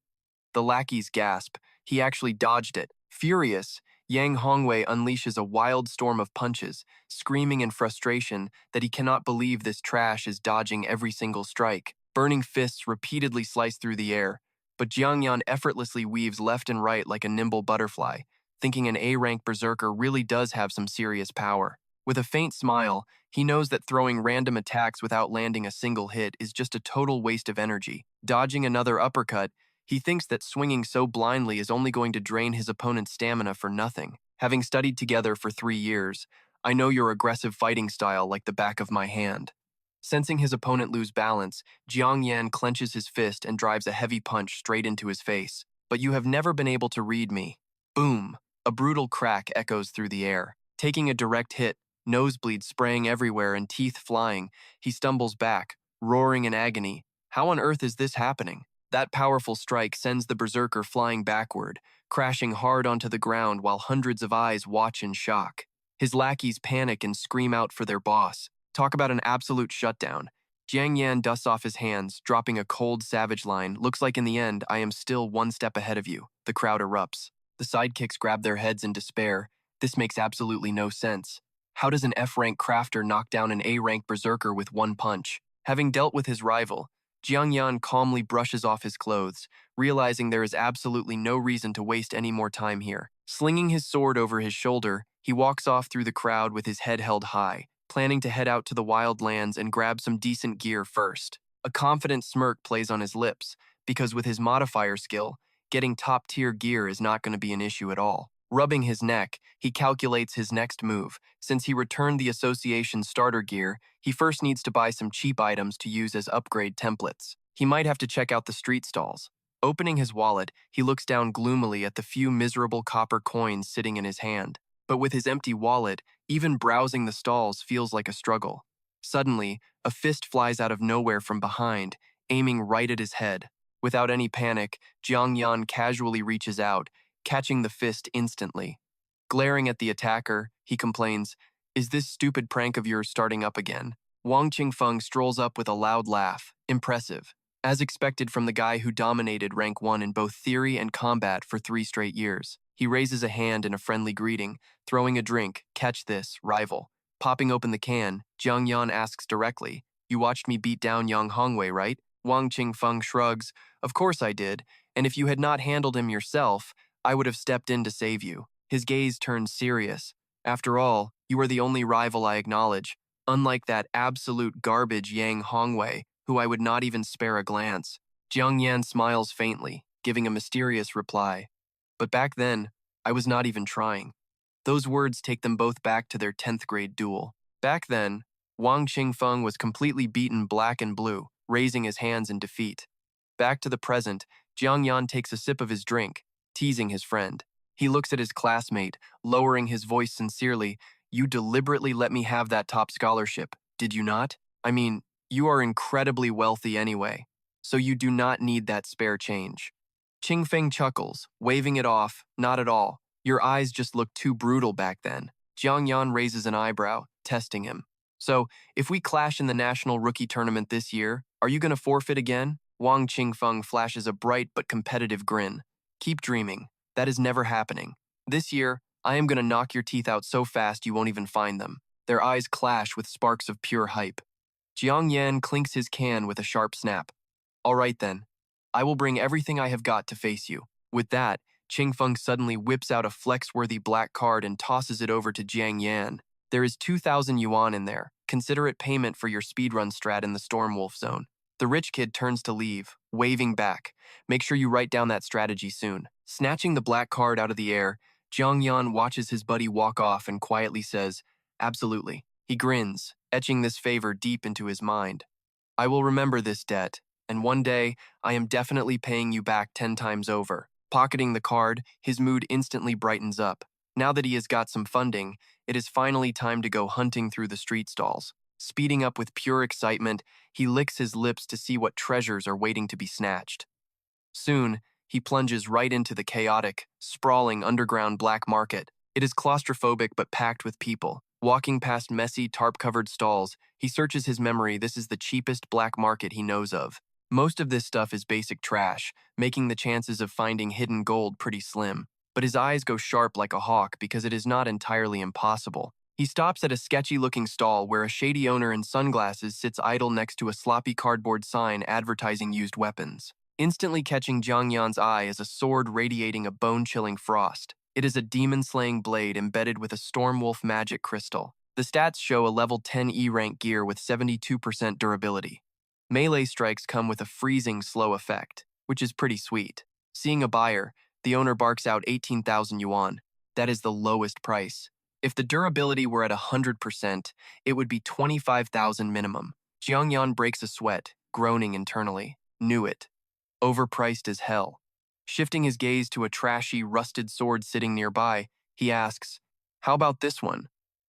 Speaker 1: The lackeys gasp. He actually dodged it. Furious, Yang Hongwei unleashes a wild storm of punches, screaming in frustration that he cannot believe this trash is dodging every single strike. Burning fists repeatedly slice through the air, but Jiang Yan effortlessly weaves left and right like a nimble butterfly, thinking an A-rank berserker really does have some serious power. With a faint smile, he knows that throwing random attacks without landing a single hit is just a total waste of energy. Dodging another uppercut, he thinks that swinging so blindly is only going to drain his opponent's stamina for nothing. Having studied together for 3 years, I know your aggressive fighting style like the back of my hand. Sensing his opponent lose balance, Jiang Yan clenches his fist and drives a heavy punch straight into his face. But you have never been able to read me. Boom! A brutal crack echoes through the air. Taking a direct hit, nosebleeds spraying everywhere and teeth flying, he stumbles back, roaring in agony. How on earth is this happening? That powerful strike sends the berserker flying backward, crashing hard onto the ground while hundreds of eyes watch in shock. His lackeys panic and scream out for their boss. Talk about an absolute shutdown. Jiang Yan dusts off his hands, dropping a cold, savage line. Looks like in the end, I am still one step ahead of you. The crowd erupts. The sidekicks grab their heads in despair. This makes absolutely no sense. How does an F-rank crafter knock down an A-rank berserker with one punch? Having dealt with his rival, Jiang Yan calmly brushes off his clothes, realizing there is absolutely no reason to waste any more time here. Slinging his sword over his shoulder, he walks off through the crowd with his head held high, planning to head out to the wild lands and grab some decent gear first. A confident smirk plays on his lips, because with his modifier skill, getting top-tier gear is not going to be an issue at all. Rubbing his neck, he calculates his next move. Since he returned the association's starter gear, he first needs to buy some cheap items to use as upgrade templates. He might have to check out the street stalls. Opening his wallet, he looks down gloomily at the few miserable copper coins sitting in his hand. But with his empty wallet, even browsing the stalls feels like a struggle. Suddenly, a fist flies out of nowhere from behind, aiming right at his head. Without any panic, Jiang Yan casually reaches out, catching the fist instantly. Glaring at the attacker, he complains, "Is this stupid prank of yours starting up again?" Wang Qingfeng strolls up with a loud laugh. Impressive. As expected from the guy who dominated rank 1 in both theory and combat for 3 straight years. He raises a hand in a friendly greeting, throwing a drink, catch this, rival. Popping open the can, Jiang Yan asks directly, "You watched me beat down Yang Hongwei, right?" Wang Qingfeng shrugs, "Of course I did, and if you had not handled him yourself, I would have stepped in to save you." His gaze turns serious. "After all, you are the only rival I acknowledge, unlike that absolute garbage Yang Hongwei, who I would not even spare a glance." Jiang Yan smiles faintly, giving a mysterious reply. "But back then, I was not even trying." Those words take them both back to their 10th grade duel. Back then, Wang Qingfeng was completely beaten black and blue, raising his hands in defeat. Back to the present, Jiang Yan takes a sip of his drink, teasing his friend. He looks at his classmate, lowering his voice sincerely, "You deliberately let me have that top scholarship, did you not? I mean, you are incredibly wealthy anyway, so you do not need that spare change." Qingfeng chuckles, waving it off, "Not at all. Your eyes just looked too brutal back then." Jiang Yan raises an eyebrow, testing him. "So, if we clash in the national rookie tournament this year, are you going to forfeit again?" Wang Qingfeng flashes a bright but competitive grin. "Keep dreaming. That is never happening. This year, I am going to knock your teeth out so fast you won't even find them." Their eyes clash with sparks of pure hype. Jiang Yan clinks his can with a sharp snap. "All right then. I will bring everything I have got to face you." With that, Qingfeng suddenly whips out a flex-worthy black card and tosses it over to Jiang Yan. "There is 2,000 yuan in there. Consider it payment for your speedrun strat in the Stormwolf zone." The rich kid turns to leave, waving back. "Make sure you write down that strategy soon." Snatching the black card out of the air, Jiang Yan watches his buddy walk off and quietly says, "Absolutely." He grins, etching this favor deep into his mind. "I will remember this debt, and one day I am definitely paying you back 10 times over." Pocketing the card, his mood instantly brightens up. Now that he has got some funding, it is finally time to go hunting through the street stalls. Speeding up with pure excitement, he licks his lips to see what treasures are waiting to be snatched. Soon, he plunges right into the chaotic, sprawling underground black market. It is claustrophobic but packed with people. Walking past messy, tarp-covered stalls, he searches his memory. This is the cheapest black market he knows of. Most of this stuff is basic trash, making the chances of finding hidden gold pretty slim. But his eyes go sharp like a hawk because it is not entirely impossible. He stops at a sketchy-looking stall where a shady owner in sunglasses sits idle next to a sloppy cardboard sign advertising used weapons. Instantly catching Jiang Yan's eye is a sword radiating a bone-chilling frost. It is a demon-slaying blade embedded with a Stormwolf magic crystal. The stats show a level 10 E-rank gear with 72% durability. Melee strikes come with a freezing slow effect, which is pretty sweet. Seeing a buyer, the owner barks out 18,000 yuan. That is the lowest price. If the durability were at 100%, it would be 25,000 minimum. Jiang Yan breaks a sweat, groaning internally. Knew it. Overpriced as hell. Shifting his gaze to a trashy, rusted sword sitting nearby, he asks, "How about this one?"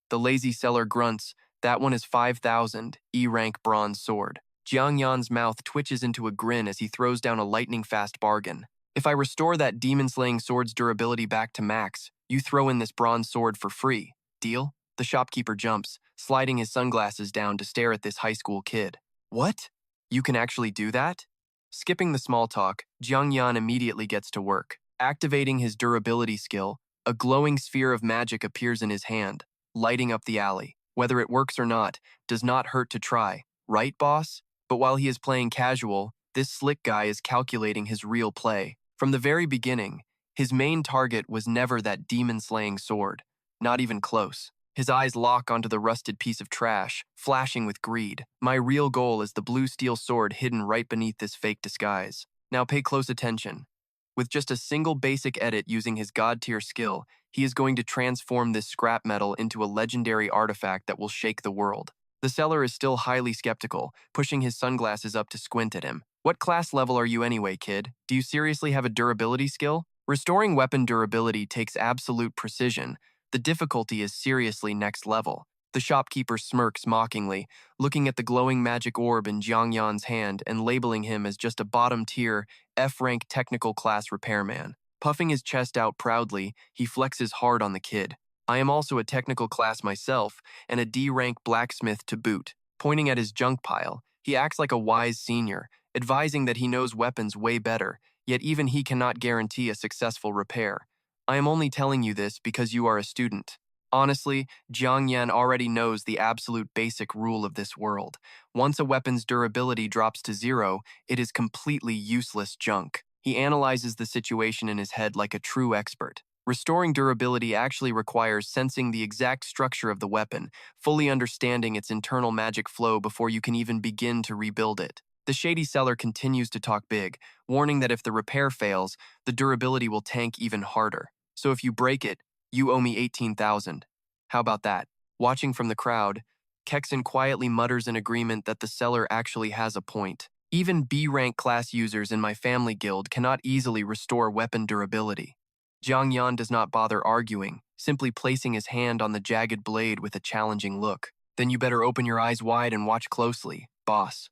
Speaker 1: The lazy seller grunts, "That one is 5,000, E-rank bronze sword." Jiang Yan's mouth twitches into a grin as he throws down a lightning-fast bargain. "If I restore that demon-slaying sword's durability back to max, you throw in this bronze sword for free. Deal?" The shopkeeper jumps, sliding his sunglasses down to stare at this high school kid. "What? You can actually do that?" Skipping the small talk, Jiang Yan immediately gets to work. Activating his durability skill, a glowing sphere of magic appears in his hand, lighting up the alley. Whether it works or not, does not hurt to try. Right, boss? But while he is playing casual, this slick guy is calculating his real play. From the very beginning, his main target was never that demon-slaying sword. Not even close. His eyes lock onto the rusted piece of trash, flashing with greed. "My real goal is the blue steel sword hidden right beneath this fake disguise. Now pay close attention. With just a single basic edit using his god-tier skill, he is going to transform this scrap metal into a legendary artifact that will shake the world." The seller is still highly skeptical, pushing his sunglasses up to squint at him. What class level are you anyway, kid? Do you seriously have a durability skill? Restoring weapon durability takes absolute precision. The difficulty is seriously next level. The shopkeeper smirks mockingly, looking at the glowing magic orb in Jiang Yan's hand and labeling him as just a bottom-tier, F-rank technical class repairman. Puffing his chest out proudly, he flexes hard on the kid. I am also a technical class myself, and a D-rank blacksmith to boot. Pointing at his junk pile, he acts like a wise senior, advising that he knows weapons way better, yet even he cannot guarantee a successful repair. I am only telling you this because you are a student. Honestly, Jiang Yan already knows the absolute basic rule of this world. Once a weapon's durability drops to 0, it is completely useless junk. He analyzes the situation in his head like a true expert. Restoring durability actually requires sensing the exact structure of the weapon, fully understanding its internal magic flow before you can even begin to rebuild it. The shady seller continues to talk big, warning that if the repair fails, the durability will tank even harder. So if you break it, you owe me 18,000. How about that? Watching from the crowd, Kexen quietly mutters in agreement that the seller actually has a point. Even B-rank class users in my family guild cannot easily restore weapon durability. Jiang Yan does not bother arguing, simply placing his hand on the jagged blade with a challenging look. Then you better open your eyes wide and watch closely, boss.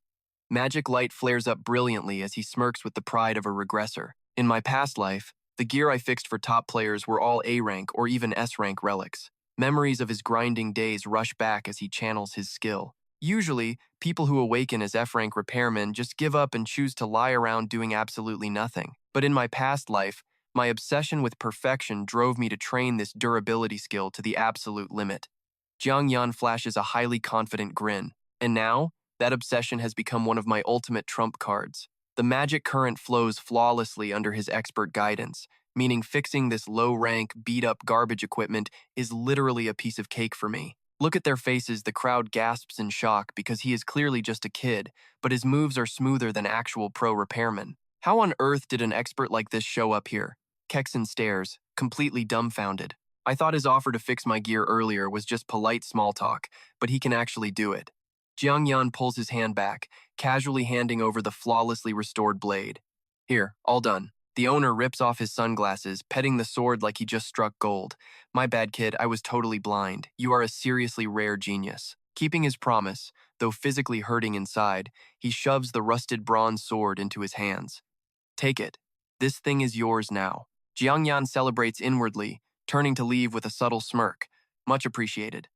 Speaker 1: Magic light flares up brilliantly as he smirks with the pride of a regressor. In my past life, the gear I fixed for top players were all A-rank or even S-rank relics. Memories of his grinding days rush back as he channels his skill. Usually, people who awaken as F-rank repairmen just give up and choose to lie around doing absolutely nothing. But in my past life, my obsession with perfection drove me to train this durability skill to the absolute limit. Jiang Yan flashes a highly confident grin. And now, that obsession has become one of my ultimate trump cards. The magic current flows flawlessly under his expert guidance, meaning fixing this low-rank, beat-up garbage equipment is literally a piece of cake for me. Look at their faces, the crowd gasps in shock because he is clearly just a kid, but his moves are smoother than actual pro repairmen. How on earth did an expert like this show up here? Kexen stares, completely dumbfounded. I thought his offer to fix my gear earlier was just polite small talk, but he can actually do it. Jiang Yan pulls his hand back, casually handing over the flawlessly restored blade. Here, all done. The owner rips off his sunglasses, petting the sword like he just struck gold. My bad, kid, I was totally blind. You are a seriously rare genius. Keeping his promise, though physically hurting inside, he shoves the rusted bronze sword into his hands. Take it. This thing is yours now. Jiang Yan celebrates inwardly, turning to leave with a subtle smirk. Much appreciated.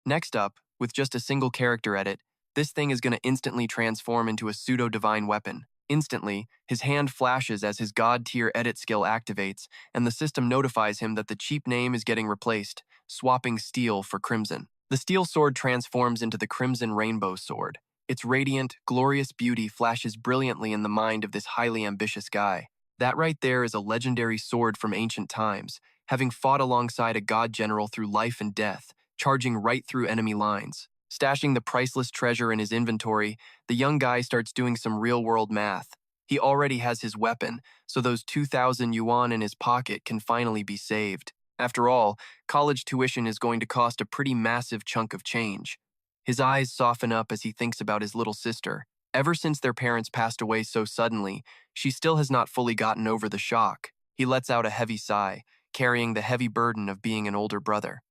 Speaker 1: Next up, with just a single character edit, this thing is going to instantly transform into a pseudo-divine weapon. Instantly, his hand flashes as his god-tier edit skill activates, and the system notifies him that the cheap name is getting replaced, swapping steel for crimson. The steel sword transforms into the crimson rainbow sword. Its radiant, glorious beauty flashes brilliantly in the mind of this highly ambitious guy. That right there is a legendary sword from ancient times, having fought alongside a god general through life and death, charging right through enemy lines. Stashing the priceless treasure in his inventory, the young guy starts doing some real-world math. He already has his weapon, so those 2,000 yuan in his pocket can finally be saved. After all, college tuition is going to cost a pretty massive chunk of change. His eyes soften up as he thinks about his little sister. Ever since their parents passed away so suddenly, she still has not fully gotten over the shock. He lets out a heavy sigh, carrying the heavy burden of being an older brother.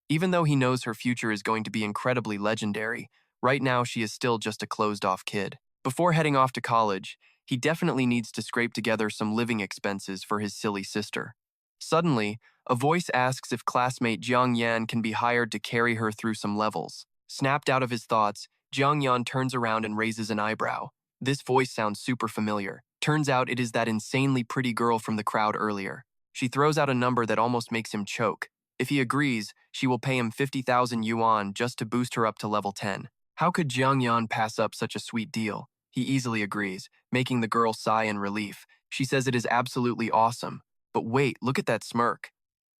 Speaker 1: Even though he knows her future is going to be incredibly legendary, right now she is still just a closed-off kid. Before heading off to college, he definitely needs to scrape together some living expenses for his silly sister. Suddenly, a voice asks if classmate Jiang Yan can be hired to carry her through some levels. Snapped out of his thoughts, Jiang Yan turns around and raises an eyebrow. This voice sounds super familiar. Turns out it is that insanely pretty girl from the crowd earlier. She throws out a number that almost makes him choke. If he agrees, she will pay him 50,000 yuan just to boost her up to level 10. How could Jiang Yan pass up such a sweet deal? He easily agrees, making the girl sigh in relief. She says it is absolutely awesome. But wait, look at that smirk.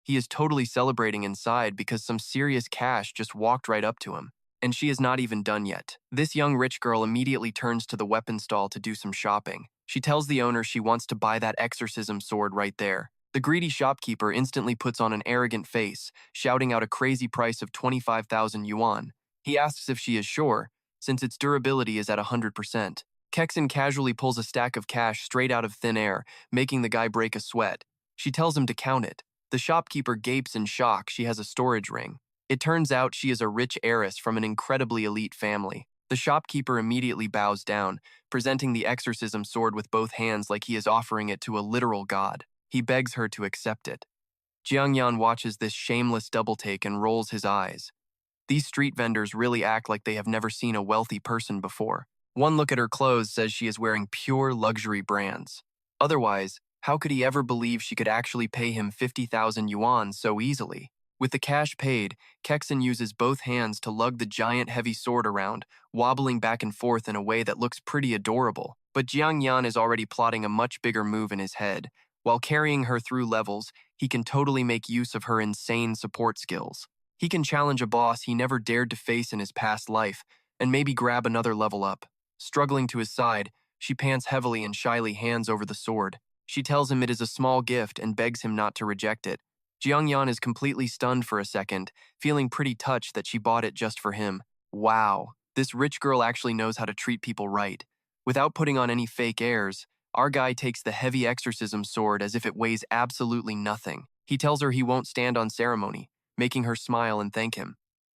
Speaker 1: He is totally celebrating inside because some serious cash just walked right up to him. And she is not even done yet. This young rich girl immediately turns to the weapon stall to do some shopping. She tells the owner she wants to buy that exorcism sword right there. The greedy shopkeeper instantly puts on an arrogant face, shouting out a crazy price of 25,000 yuan. He asks if she is sure, since its durability is at 100%. Kexen casually pulls a stack of cash straight out of thin air, making the guy break a sweat. She tells him to count it. The shopkeeper gapes in shock. She has a storage ring. It turns out she is a rich heiress from an incredibly elite family. The shopkeeper immediately bows down, presenting the exorcism sword with both hands like he is offering it to a literal god. He begs her to accept it. Jiangyan watches this shameless double-take and rolls his eyes. These street vendors really act like they have never seen a wealthy person before. One look at her clothes says she is wearing pure luxury brands. Otherwise, how could he ever believe she could actually pay him 50,000 yuan so easily? With the cash paid, Kexen uses both hands to lug the giant heavy sword around, wobbling back and forth in a way that looks pretty adorable. But Jiang Yan is already plotting a much bigger move in his head. While carrying her through levels, he can totally make use of her insane support skills. He can challenge a boss he never dared to face in his past life, and maybe grab another level up. Struggling to his side, she pants heavily and shyly hands over the sword. She tells him it is a small gift and begs him not to reject it. Jiangyan is completely stunned for a second, feeling pretty touched that she bought it just for him. Wow, this rich girl actually knows how to treat people right. Without putting on any fake airs, our guy takes the heavy exorcism sword as if it weighs absolutely nothing. He tells her he won't stand on ceremony, making her smile and thank him.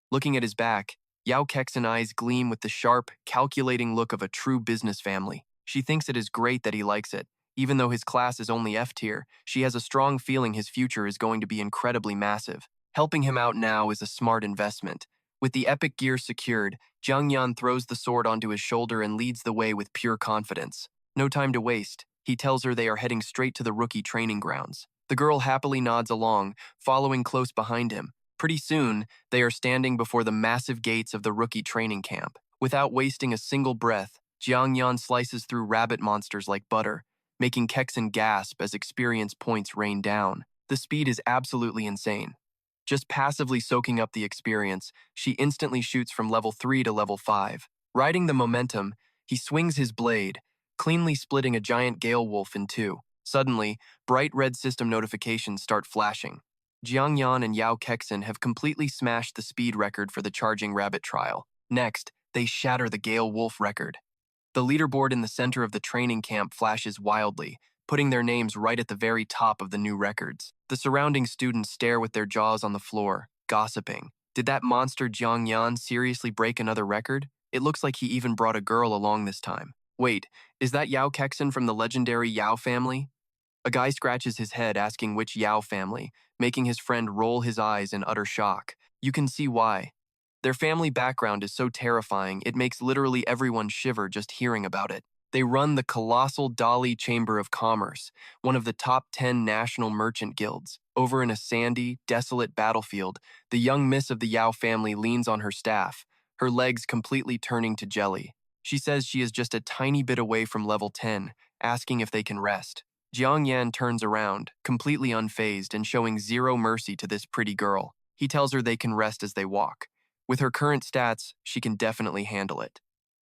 Speaker 1: Looking at his back, Yao Kexen's eyes gleam with the sharp, calculating look of a true business family. She thinks it is great that he likes it. Even though his class is only F tier, she has a strong feeling his future is going to be incredibly massive. Helping him out now is a smart investment. With the epic gear secured, Jiang Yan throws the sword onto his shoulder and leads the way with pure confidence. No time to waste. He tells her they are heading straight to the rookie training grounds. The girl happily nods along, following close behind him. Pretty soon, they are standing before the massive gates of the rookie training camp. Without wasting a single breath, Jiang Yan slices through rabbit monsters like butter, making Kexen gasp as experience points rain down. The speed is absolutely insane. Just passively soaking up the experience, she instantly shoots from level 3 to level 5. Riding the momentum, he swings his blade, cleanly splitting a giant gale wolf in two. Suddenly, bright red system notifications start flashing. Jiang Yan and Yao Kexen have completely smashed the speed record for the charging rabbit trial. Next, they shatter the gale wolf record. The leaderboard in the center of the training camp flashes wildly, putting their names right at the very top of the new records. The surrounding students stare with their jaws on the floor, gossiping. Did that monster Jiang Yan seriously break another record? It looks like he even brought a girl along this time. Wait, is that Yao Kexen from the legendary Yao family? A guy scratches his head asking which Yao family, making his friend roll his eyes in utter shock. You can see why. Their family background is so terrifying, it makes literally everyone shiver just hearing about it. They run the colossal Dali Chamber of Commerce, one of the top 10 national merchant guilds. Over in a sandy, desolate battlefield, the young miss of the Yao family leans on her staff, her legs completely turning to jelly. She says she is just a tiny bit away from level 10, asking if they can rest. Jiang Yan turns around, completely unfazed and showing zero mercy to this pretty girl. He tells her they can rest as they walk. With her current stats, she can definitely handle it.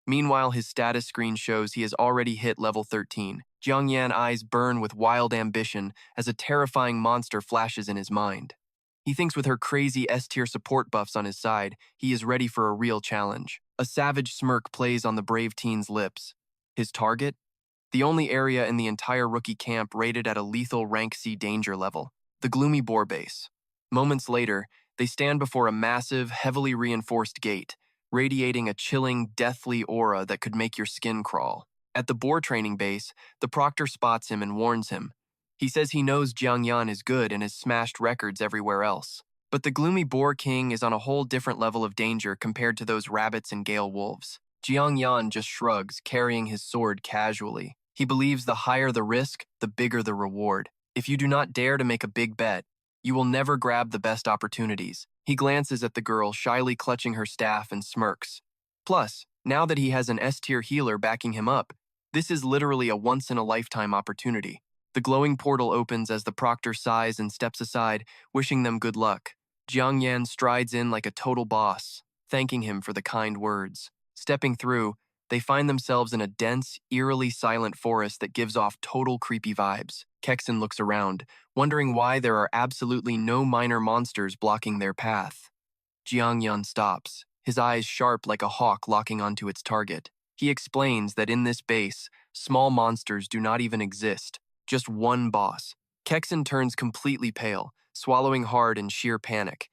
Speaker 1: Meanwhile, his status screen shows he has already hit level 13. Jiang Yan's eyes burn with wild ambition as a terrifying monster flashes in his mind. He thinks with her crazy S-tier support buffs on his side, he is ready for a real challenge. A savage smirk plays on the brave teen's lips. His target? The only area in the entire rookie camp rated at a lethal rank C danger level, the gloomy boar base. Moments later, they stand before a massive, heavily reinforced gate, radiating a chilling, deathly aura that could make your skin crawl. At the boar training base, the proctor spots him and warns him. He says he knows Jiang Yan is good and has smashed records everywhere else. But the gloomy boar king is on a whole different level of danger compared to those rabbits and gale wolves. Jiang Yan just shrugs, carrying his sword casually. He believes the higher the risk, the bigger the reward. If you do not dare to make a big bet, you will never grab the best opportunities. He glances at the girl, shyly clutching her staff, and smirks. Plus, now that he has an S-tier healer backing him up, this is literally a once-in-a-lifetime opportunity. The glowing portal opens as the proctor sighs and steps aside, wishing them good luck. Jiang Yan strides in like a total boss, thanking him for the kind words. Stepping through, they find themselves in a dense, eerily silent forest that gives off total creepy vibes. Kexen looks around, wondering why there are absolutely no minor monsters blocking their path. Jiang Yan stops, his eyes sharp like a hawk locking onto its target. He explains that in this base, small monsters do not even exist, just one boss. Kexen turns completely pale, swallowing hard in sheer panic.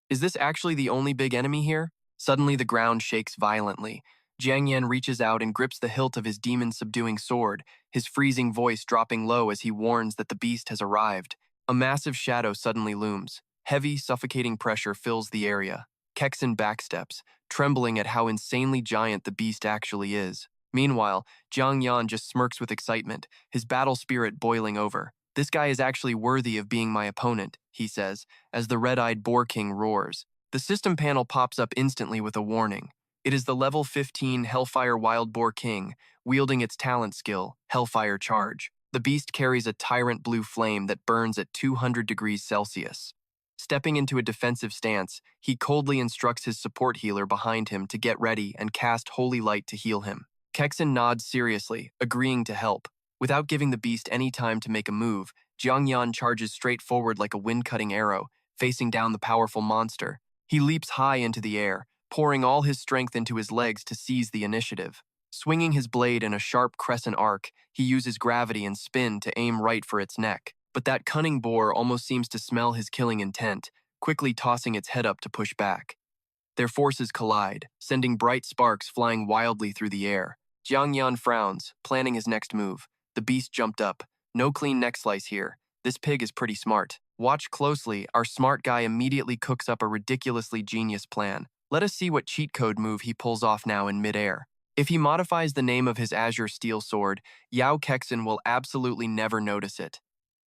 Speaker 1: Is this actually the only big enemy here? Suddenly the ground shakes violently. Jiang Yan reaches out and grips the hilt of his demon-subduing sword, his freezing voice dropping low as he warns that the beast has arrived. A massive shadow suddenly looms. Heavy, suffocating pressure fills the area. Kexen backsteps, trembling at how insanely giant the beast actually is. Meanwhile, Jiang Yan just smirks with excitement, his battle spirit boiling over. This guy is actually worthy of being my opponent, he says, as the red-eyed Boar King roars. The system panel pops up instantly with a warning. It is the level 15 Hellfire Wild Boar King, wielding its talent skill, Hellfire Charge. The beast carries a tyrant blue flame that burns at 200 degrees Celsius. Stepping into a defensive stance, he coldly instructs his support healer behind him to get ready and cast Holy Light to heal him. Kexen nods seriously, agreeing to help. Without giving the beast any time to make a move, Jiang Yan charges straight forward like a wind-cutting arrow, facing down the powerful monster. He leaps high into the air, pouring all his strength into his legs to seize the initiative. Swinging his blade in a sharp crescent arc, he uses gravity and spin to aim right for its neck. But that cunning boar almost seems to smell his killing intent, quickly tossing its head up to push back. Their forces collide, sending bright sparks flying wildly through the air. Jiang Yan frowns, planning his next move. The beast jumped up. No clean neck slice here. This pig is pretty smart. Watch closely, our smart guy immediately cooks up a ridiculously genius plan. Let us see what cheat code move he pulls off now in midair. If he modifies the name of his Azure Steel Sword, Yao Kexen will absolutely never notice it.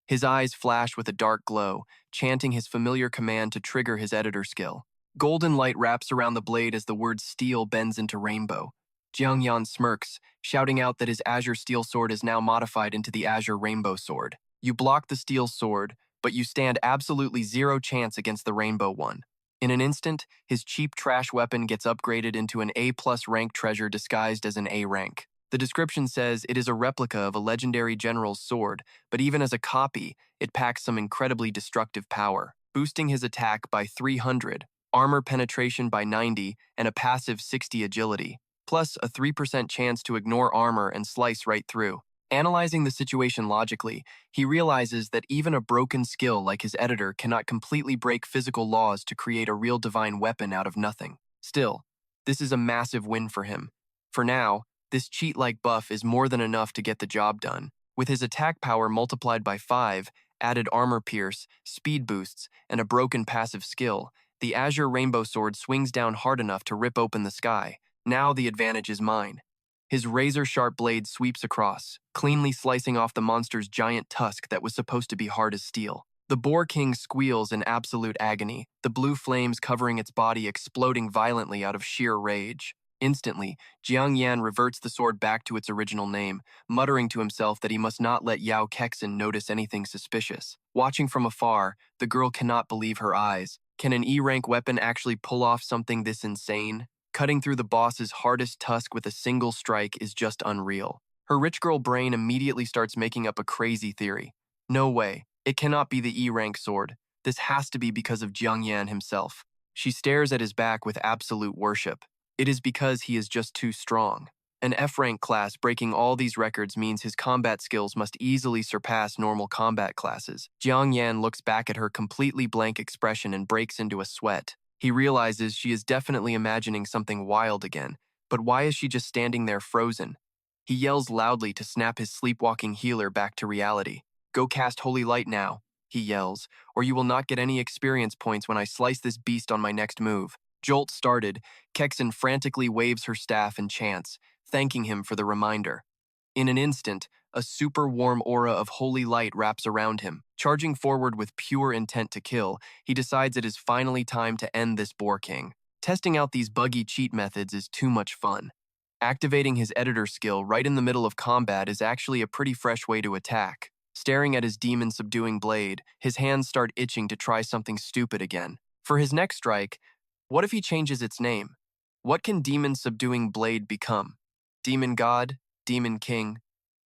Speaker 1: His eyes flash with a dark glow, chanting his familiar command to trigger his editor skill. Golden light wraps around the blade as the word steel bends into rainbow. Jiang Yan smirks, shouting out that his Azure Steel Sword is now modified into the Azure Rainbow Sword. You block the steel sword, but you stand absolutely zero chance against the rainbow one. In an instant, his cheap trash weapon gets upgraded into an A+ rank treasure disguised as an A rank. The description says it is a replica of a legendary general's sword, but even as a copy, it packs some incredibly destructive power, boosting his attack by 300, armor penetration by 90, and a passive 60 agility, plus a 3% chance to ignore armor and slice right through. Analyzing the situation logically, he realizes that even a broken skill like his editor cannot completely break physical laws to create a real divine weapon out of nothing. Still, this is a massive win for him. For now, this cheat-like buff is more than enough to get the job done. With his attack power multiplied by 5, added armor pierce, speed boosts, and a broken passive skill, the Azure Rainbow Sword swings down hard enough to rip open the sky. Now the advantage is mine. His razor-sharp blade sweeps across, cleanly slicing off the monster's giant tusk that was supposed to be hard as steel. The Boar King squeals in absolute agony, the blue flames covering its body exploding violently out of sheer rage. Instantly, Jiang Yan reverts the sword back to its original name, muttering to himself that he must not let Yao Kexen notice anything suspicious. Watching from afar, the girl cannot believe her eyes. Can an E-rank weapon actually pull off something this insane? Cutting through the boss's hardest tusk with a single strike is just unreal. Her rich girl brain immediately starts making up a crazy theory. No way. It cannot be the E-rank sword. This has to be because of Jiang Yan himself. She stares at his back with absolute worship. It is because he is just too strong. An F-rank class breaking all these records means his combat skills must easily surpass normal combat classes. Jiang Yan looks back at her completely blank expression and breaks into a sweat. He realizes she is definitely imagining something wild again, but why is she just standing there frozen? He yells loudly to snap his sleepwalking healer back to reality. Go cast Holy Light now, he yells, or you will not get any experience points when I slice this beast on my next move. Jolt started, Kexen frantically waves her staff and chants, thanking him for the reminder. In an instant, a super warm aura of holy light wraps around him. Charging forward with pure intent to kill, he decides it is finally time to end this Boar King. Testing out these buggy cheat methods is too much fun. Activating his editor skill right in the middle of combat is actually a pretty fresh way to attack. Staring at his demon-subduing blade, his hands start itching to try something stupid again. For his next strike, what if he changes its name? What can demon-subduing blade become? Demon God? Demon King?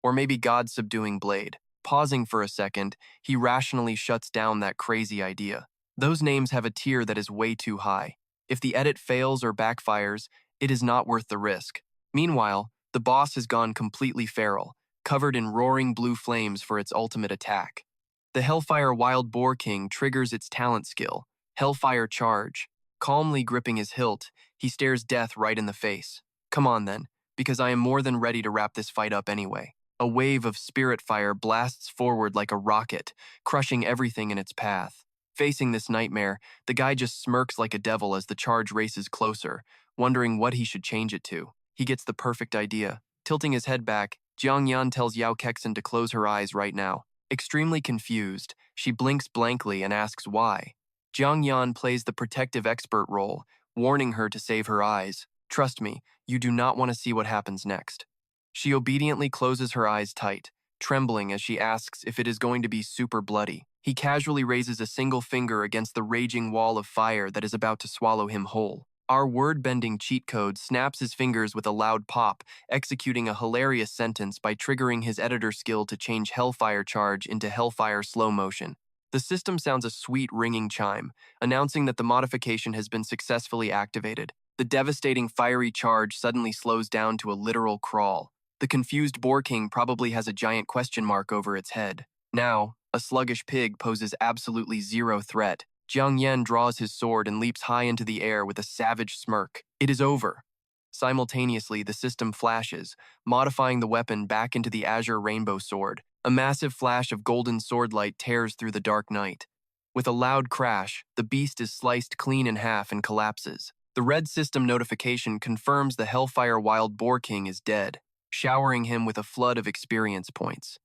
Speaker 1: Or maybe God-subduing blade? Pausing for a second, he rationally shuts down that crazy idea. Those names have a tier that is way too high. If the edit fails or backfires, it is not worth the risk. Meanwhile, the boss has gone completely feral, covered in roaring blue flames for its ultimate attack. The Hellfire Wild Boar King triggers its talent skill, Hellfire Charge. Calmly gripping his hilt, he stares death right in the face. Come on then, because I am more than ready to wrap this fight up anyway. A wave of spirit fire blasts forward like a rocket, crushing everything in its path. Facing this nightmare, the guy just smirks like a devil as the charge races closer, wondering what he should change it to. He gets the perfect idea. Tilting his head back, Jiang Yan tells Yao Kexin to close her eyes right now. Extremely confused, she blinks blankly and asks why. Jiang Yan plays the protective expert role, warning her to save her eyes. Trust me, you do not want to see what happens next. She obediently closes her eyes tight, trembling as she asks if it is going to be super bloody. He casually raises a single finger against the raging wall of fire that is about to swallow him whole. Our word-bending cheat code snaps his fingers with a loud pop, executing a hilarious sentence by triggering his editor skill to change Hellfire Charge into Hellfire Slow Motion. The system sounds a sweet ringing chime, announcing that the modification has been successfully activated. The devastating fiery charge suddenly slows down to a literal crawl. The confused Boar King probably has a giant question mark over its head. Now, a sluggish pig poses absolutely zero threat. Jiang Yan draws his sword and leaps high into the air with a savage smirk. It is over. Simultaneously, the system flashes, modifying the weapon back into the Azure Rainbow Sword. A massive flash of golden sword light tears through the dark night. With a loud crash, the beast is sliced clean in half and collapses. The red system notification confirms the Hellfire Wild Boar King is dead, showering him with a flood of experience points.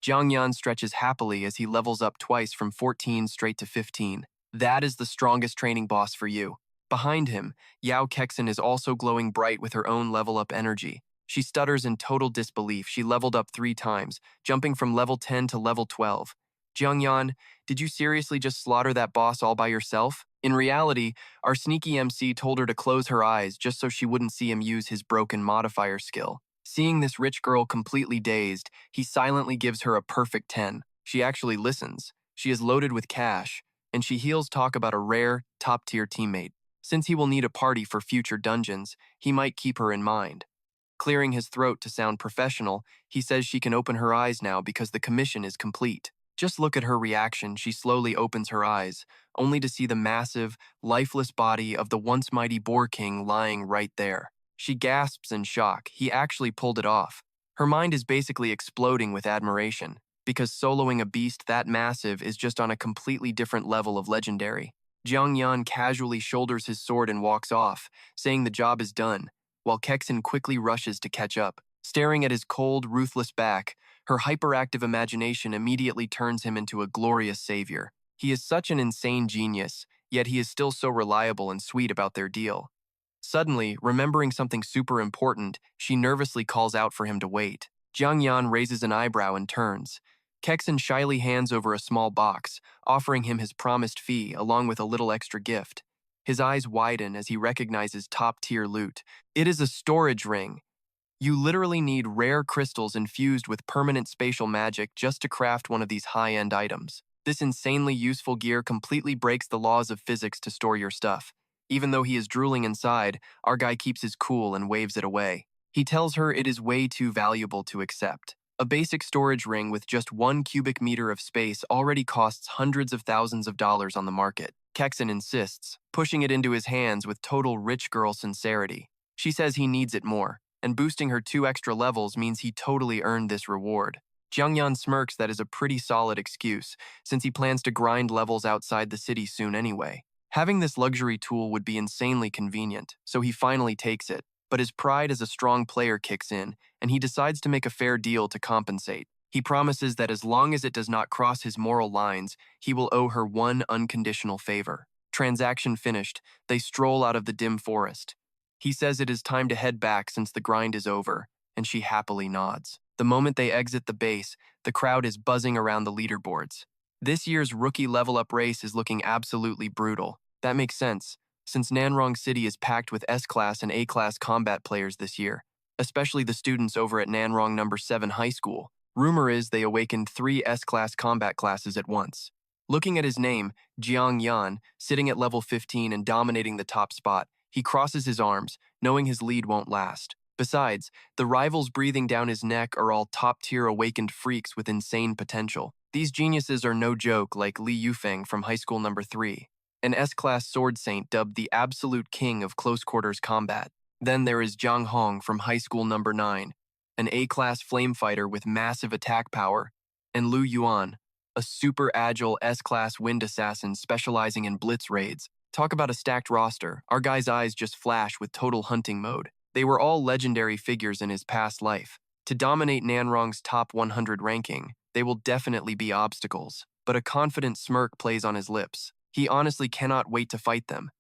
Speaker 1: Jiang Yan stretches happily as he levels up twice from 14 straight to 15. That is the strongest training boss for you. Behind him, Yao Kexin is also glowing bright with her own level-up energy. She stutters in total disbelief. She leveled up 3 times, jumping from level 10 to level 12. Jiang Yan, did you seriously just slaughter that boss all by yourself? In reality, our sneaky MC told her to close her eyes just so she wouldn't see him use his broken modifier skill. Seeing this rich girl completely dazed, he silently gives her a perfect 10. She actually listens. She is loaded with cash, and she hears talk about a rare, top-tier teammate. Since he will need a party for future dungeons, he might keep her in mind. Clearing his throat to sound professional, he says she can open her eyes now because the commission is complete. Just look at her reaction. She slowly opens her eyes, only to see the massive, lifeless body of the once mighty Boar King lying right there. She gasps in shock. He actually pulled it off. Her mind is basically exploding with admiration, because soloing a beast that massive is just on a completely different level of legendary. Jiang Yan casually shoulders his sword and walks off, saying the job is done, while Kexin quickly rushes to catch up. Staring at his cold, ruthless back, her hyperactive imagination immediately turns him into a glorious savior. He is such an insane genius, yet he is still so reliable and sweet about their deal. Suddenly, remembering something super important, she nervously calls out for him to wait. Jiang Yan raises an eyebrow and turns. Kexin shyly hands over a small box, offering him his promised fee along with a little extra gift. His eyes widen as he recognizes top-tier loot. It is a storage ring. You literally need rare crystals infused with permanent spatial magic just to craft one of these high-end items. This insanely useful gear completely breaks the laws of physics to store your stuff. Even though he is drooling inside, our guy keeps his cool and waves it away. He tells her it is way too valuable to accept. A basic storage ring with just 1 cubic meter of space already costs hundreds of thousands of dollars on the market. Kexin insists, pushing it into his hands with total rich girl sincerity. She says he needs it more, and boosting her 2 extra levels means he totally earned this reward. Jiang Yan smirks that is a pretty solid excuse, since he plans to grind levels outside the city soon anyway. Having this luxury tool would be insanely convenient, so he finally takes it. But his pride as a strong player kicks in, and he decides to make a fair deal to compensate. He promises that as long as it does not cross his moral lines, he will owe her one unconditional favor. Transaction finished, they stroll out of the dim forest. He says it is time to head back since the grind is over, and she happily nods. The moment they exit the base, the crowd is buzzing around the leaderboards. This year's rookie level-up race is looking absolutely brutal. That makes sense, since Nanrong City is packed with S-Class and A-Class combat players this year, especially the students over at Nanrong No. 7 High School. Rumor is they awakened 3 S-Class combat classes at once. Looking at his name, Jiang Yan, sitting at level 15 and dominating the top spot, he crosses his arms, knowing his lead won't last. Besides, the rivals breathing down his neck are all top-tier awakened freaks with insane potential. These geniuses are no joke, like Li Yufeng from High School Number 3, an S-class sword saint dubbed the absolute king of close-quarters combat. Then there is Jiang Hong from High School Number 9, an A-class flame fighter with massive attack power, and Lu Yuan, a super-agile S-class wind assassin specializing in blitz raids. Talk about a stacked roster. Our guy's eyes just flash with total hunting mode. They were all legendary figures in his past life. To dominate Nanrong's top 100 ranking, they will definitely be obstacles, but a confident smirk plays on his lips. He honestly cannot wait to fight them.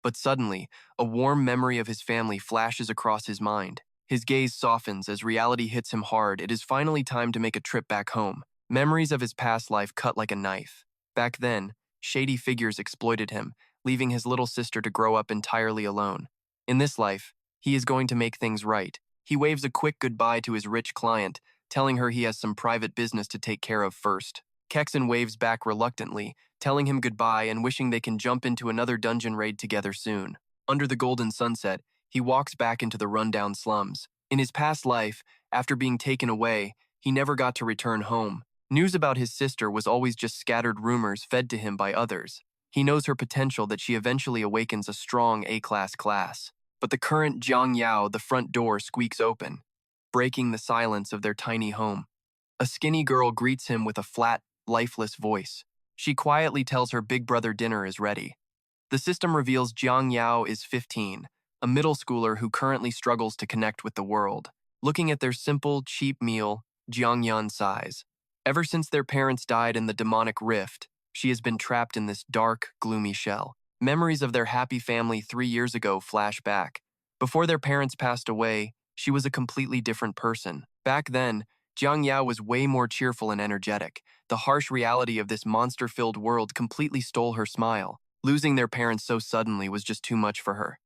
Speaker 1: But suddenly, a warm memory of his family flashes across his mind. His gaze softens as reality hits him hard. It is finally time to make a trip back home. Memories of his past life cut like a knife. Back then, shady figures exploited him, leaving his little sister to grow up entirely alone. In this life, he is going to make things right. He waves a quick goodbye to his rich client, telling her he has some private business to take care of first. Kexen waves back reluctantly, telling him goodbye and wishing they can jump into another dungeon raid together soon. Under the golden sunset, he walks back into the rundown slums. In his past life, after being taken away, he never got to return home. News about his sister was always just scattered rumors fed to him by others. He knows her potential that she eventually awakens a strong A-class class. But the current Jiang Yao, the front door squeaks open, breaking the silence of their tiny home. A skinny girl greets him with a flat, lifeless voice. She quietly tells her big brother dinner is ready. The system reveals Jiang Yao is 15, a middle schooler who currently struggles to connect with the world. Looking at their simple, cheap meal, Jiang Yan sighs. Ever since their parents died in the demonic rift, she has been trapped in this dark, gloomy shell. Memories of their happy family 3 years ago flash back. Before their parents passed away, she was a completely different person. Back then, Jiang Yao was way more cheerful and energetic. The harsh reality of this monster-filled world completely stole her smile. Losing their parents so suddenly was just too much for her.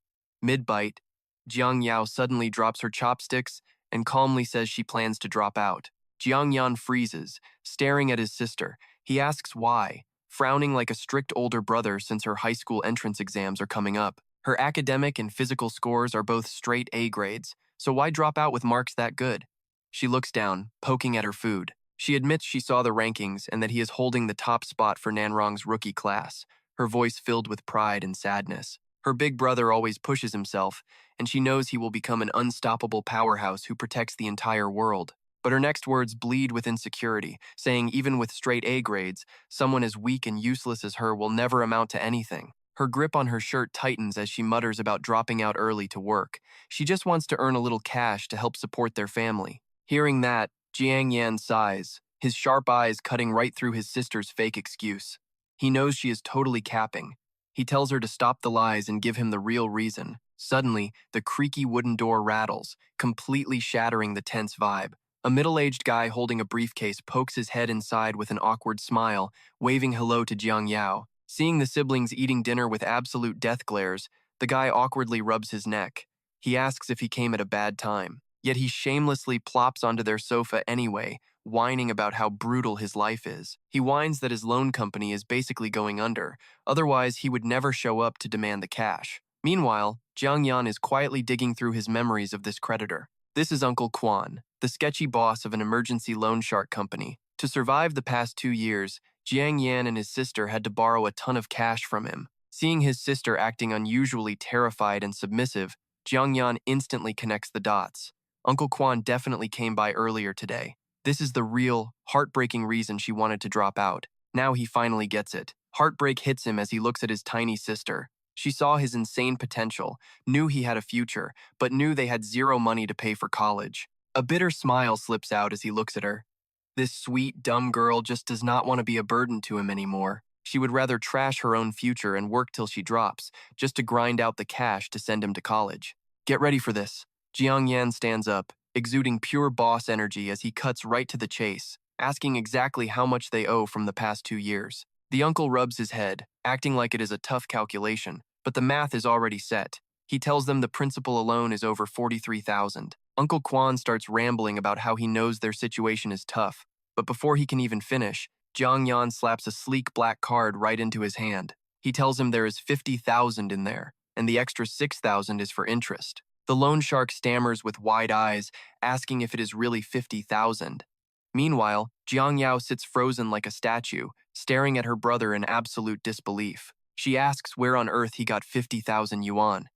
Speaker 1: Mid-bite, Jiang Yao suddenly drops her chopsticks and calmly says she plans to drop out. Jiang Yan freezes, staring at his sister. He asks why, frowning like a strict older brother since her high school entrance exams are coming up. Her academic and physical scores are both straight A grades, so why drop out with marks that good? She looks down, poking at her food. She admits she saw the rankings and that he is holding the top spot for Nanrong's rookie class, her voice filled with pride and sadness. Her big brother always pushes himself, and she knows he will become an unstoppable powerhouse who protects the entire world. But her next words bleed with insecurity, saying even with straight A grades, someone as weak and useless as her will never amount to anything. Her grip on her shirt tightens as she mutters about dropping out early to work. She just wants to earn a little cash to help support their family. Hearing that, Jiang Yan sighs, his sharp eyes cutting right through his sister's fake excuse. He knows she is totally capping. He tells her to stop the lies and give him the real reason. Suddenly, the creaky wooden door rattles, completely shattering the tense vibe. A middle-aged guy holding a briefcase pokes his head inside with an awkward smile, waving hello to Jiang Yao. Seeing the siblings eating dinner with absolute death glares, the guy awkwardly rubs his neck. He asks if he came at a bad time. Yet he shamelessly plops onto their sofa anyway, whining about how brutal his life is. He whines that his loan company is basically going under, otherwise he would never show up to demand the cash. Meanwhile, Jiang Yan is quietly digging through his memories of this creditor. This is Uncle Quan, the sketchy boss of an emergency loan shark company. To survive the past 2 years, Jiang Yan and his sister had to borrow a ton of cash from him. Seeing his sister acting unusually terrified and submissive, Jiang Yan instantly connects the dots. Uncle Quan definitely came by earlier today. This is the real, heartbreaking reason she wanted to drop out. Now he finally gets it. Heartbreak hits him as he looks at his tiny sister. She saw his insane potential, knew he had a future, but knew they had zero money to pay for college. A bitter smile slips out as he looks at her. This sweet, dumb girl just does not want to be a burden to him anymore. She would rather trash her own future and work till she drops, just to grind out the cash to send him to college. Get ready for this. Jiang Yan stands up, exuding pure boss energy as he cuts right to the chase, asking exactly how much they owe from the past 2 years. The uncle rubs his head, acting like it is a tough calculation, but the math is already set. He tells them the principal alone is over 43,000. Uncle Quan starts rambling about how he knows their situation is tough, but before he can even finish, Jiang Yan slaps a sleek black card right into his hand. He tells him there is 50,000 in there, and the extra 6,000 is for interest. The loan shark stammers with wide eyes, asking if it is really 50,000. Meanwhile, Jiang Yao sits frozen like a statue, staring at her brother in absolute disbelief. She asks where on earth he got 50,000 yuan.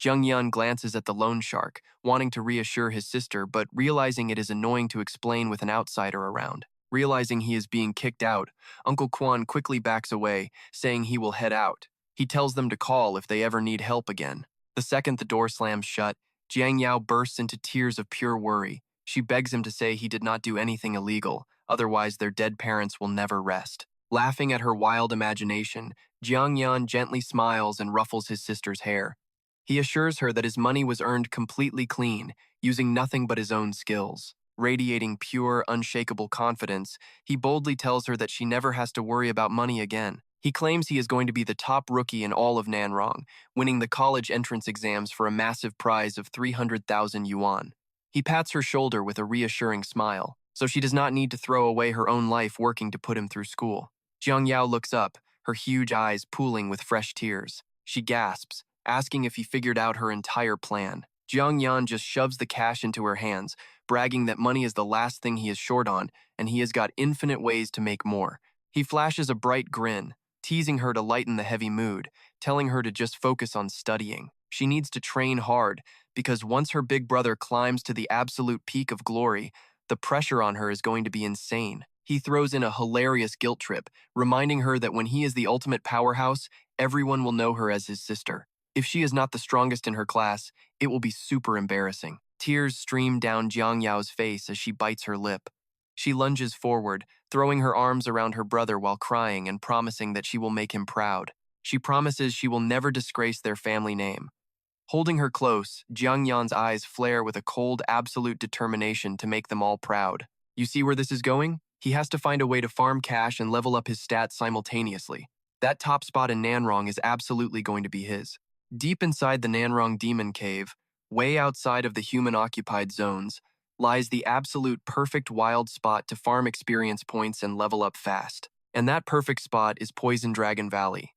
Speaker 1: Jiang Yan glances at the loan shark, wanting to reassure his sister, but realizing it is annoying to explain with an outsider around. Realizing he is being kicked out, Uncle Quan quickly backs away, saying he will head out. He tells them to call if they ever need help again. The second the door slams shut, Jiang Yao bursts into tears of pure worry. She begs him to say he did not do anything illegal, otherwise their dead parents will never rest. Laughing at her wild imagination, Jiang Yan gently smiles and ruffles his sister's hair. He assures her that his money was earned completely clean, using nothing but his own skills. Radiating pure, unshakable confidence, he boldly tells her that she never has to worry about money again. He claims he is going to be the top rookie in all of Nanrong, winning the college entrance exams for a massive prize of 300,000 yuan. He pats her shoulder with a reassuring smile, so she does not need to throw away her own life working to put him through school. Jiang Yao looks up, her huge eyes pooling with fresh tears. She gasps, asking if he figured out her entire plan. Jiang Yan just shoves the cash into her hands, bragging that money is the last thing he is short on, and he has got infinite ways to make more. He flashes a bright grin, teasing her to lighten the heavy mood, telling her to just focus on studying. She needs to train hard, because once her big brother climbs to the absolute peak of glory, the pressure on her is going to be insane. He throws in a hilarious guilt trip, reminding her that when he is the ultimate powerhouse, everyone will know her as his sister. If she is not the strongest in her class, it will be super embarrassing. Tears stream down Jiang Yao's face as she bites her lip. She lunges forward, throwing her arms around her brother while crying and promising that she will make him proud. She promises she will never disgrace their family name. Holding her close, Jiang Yan's eyes flare with a cold, absolute determination to make them all proud. You see where this is going? He has to find a way to farm cash and level up his stats simultaneously. That top spot in Nanrong is absolutely going to be his. Deep inside the Nanrong Demon Cave, way outside of the human-occupied zones, lies the absolute perfect wild spot to farm experience points and level up fast. And that perfect spot is Poison Dragon Valley.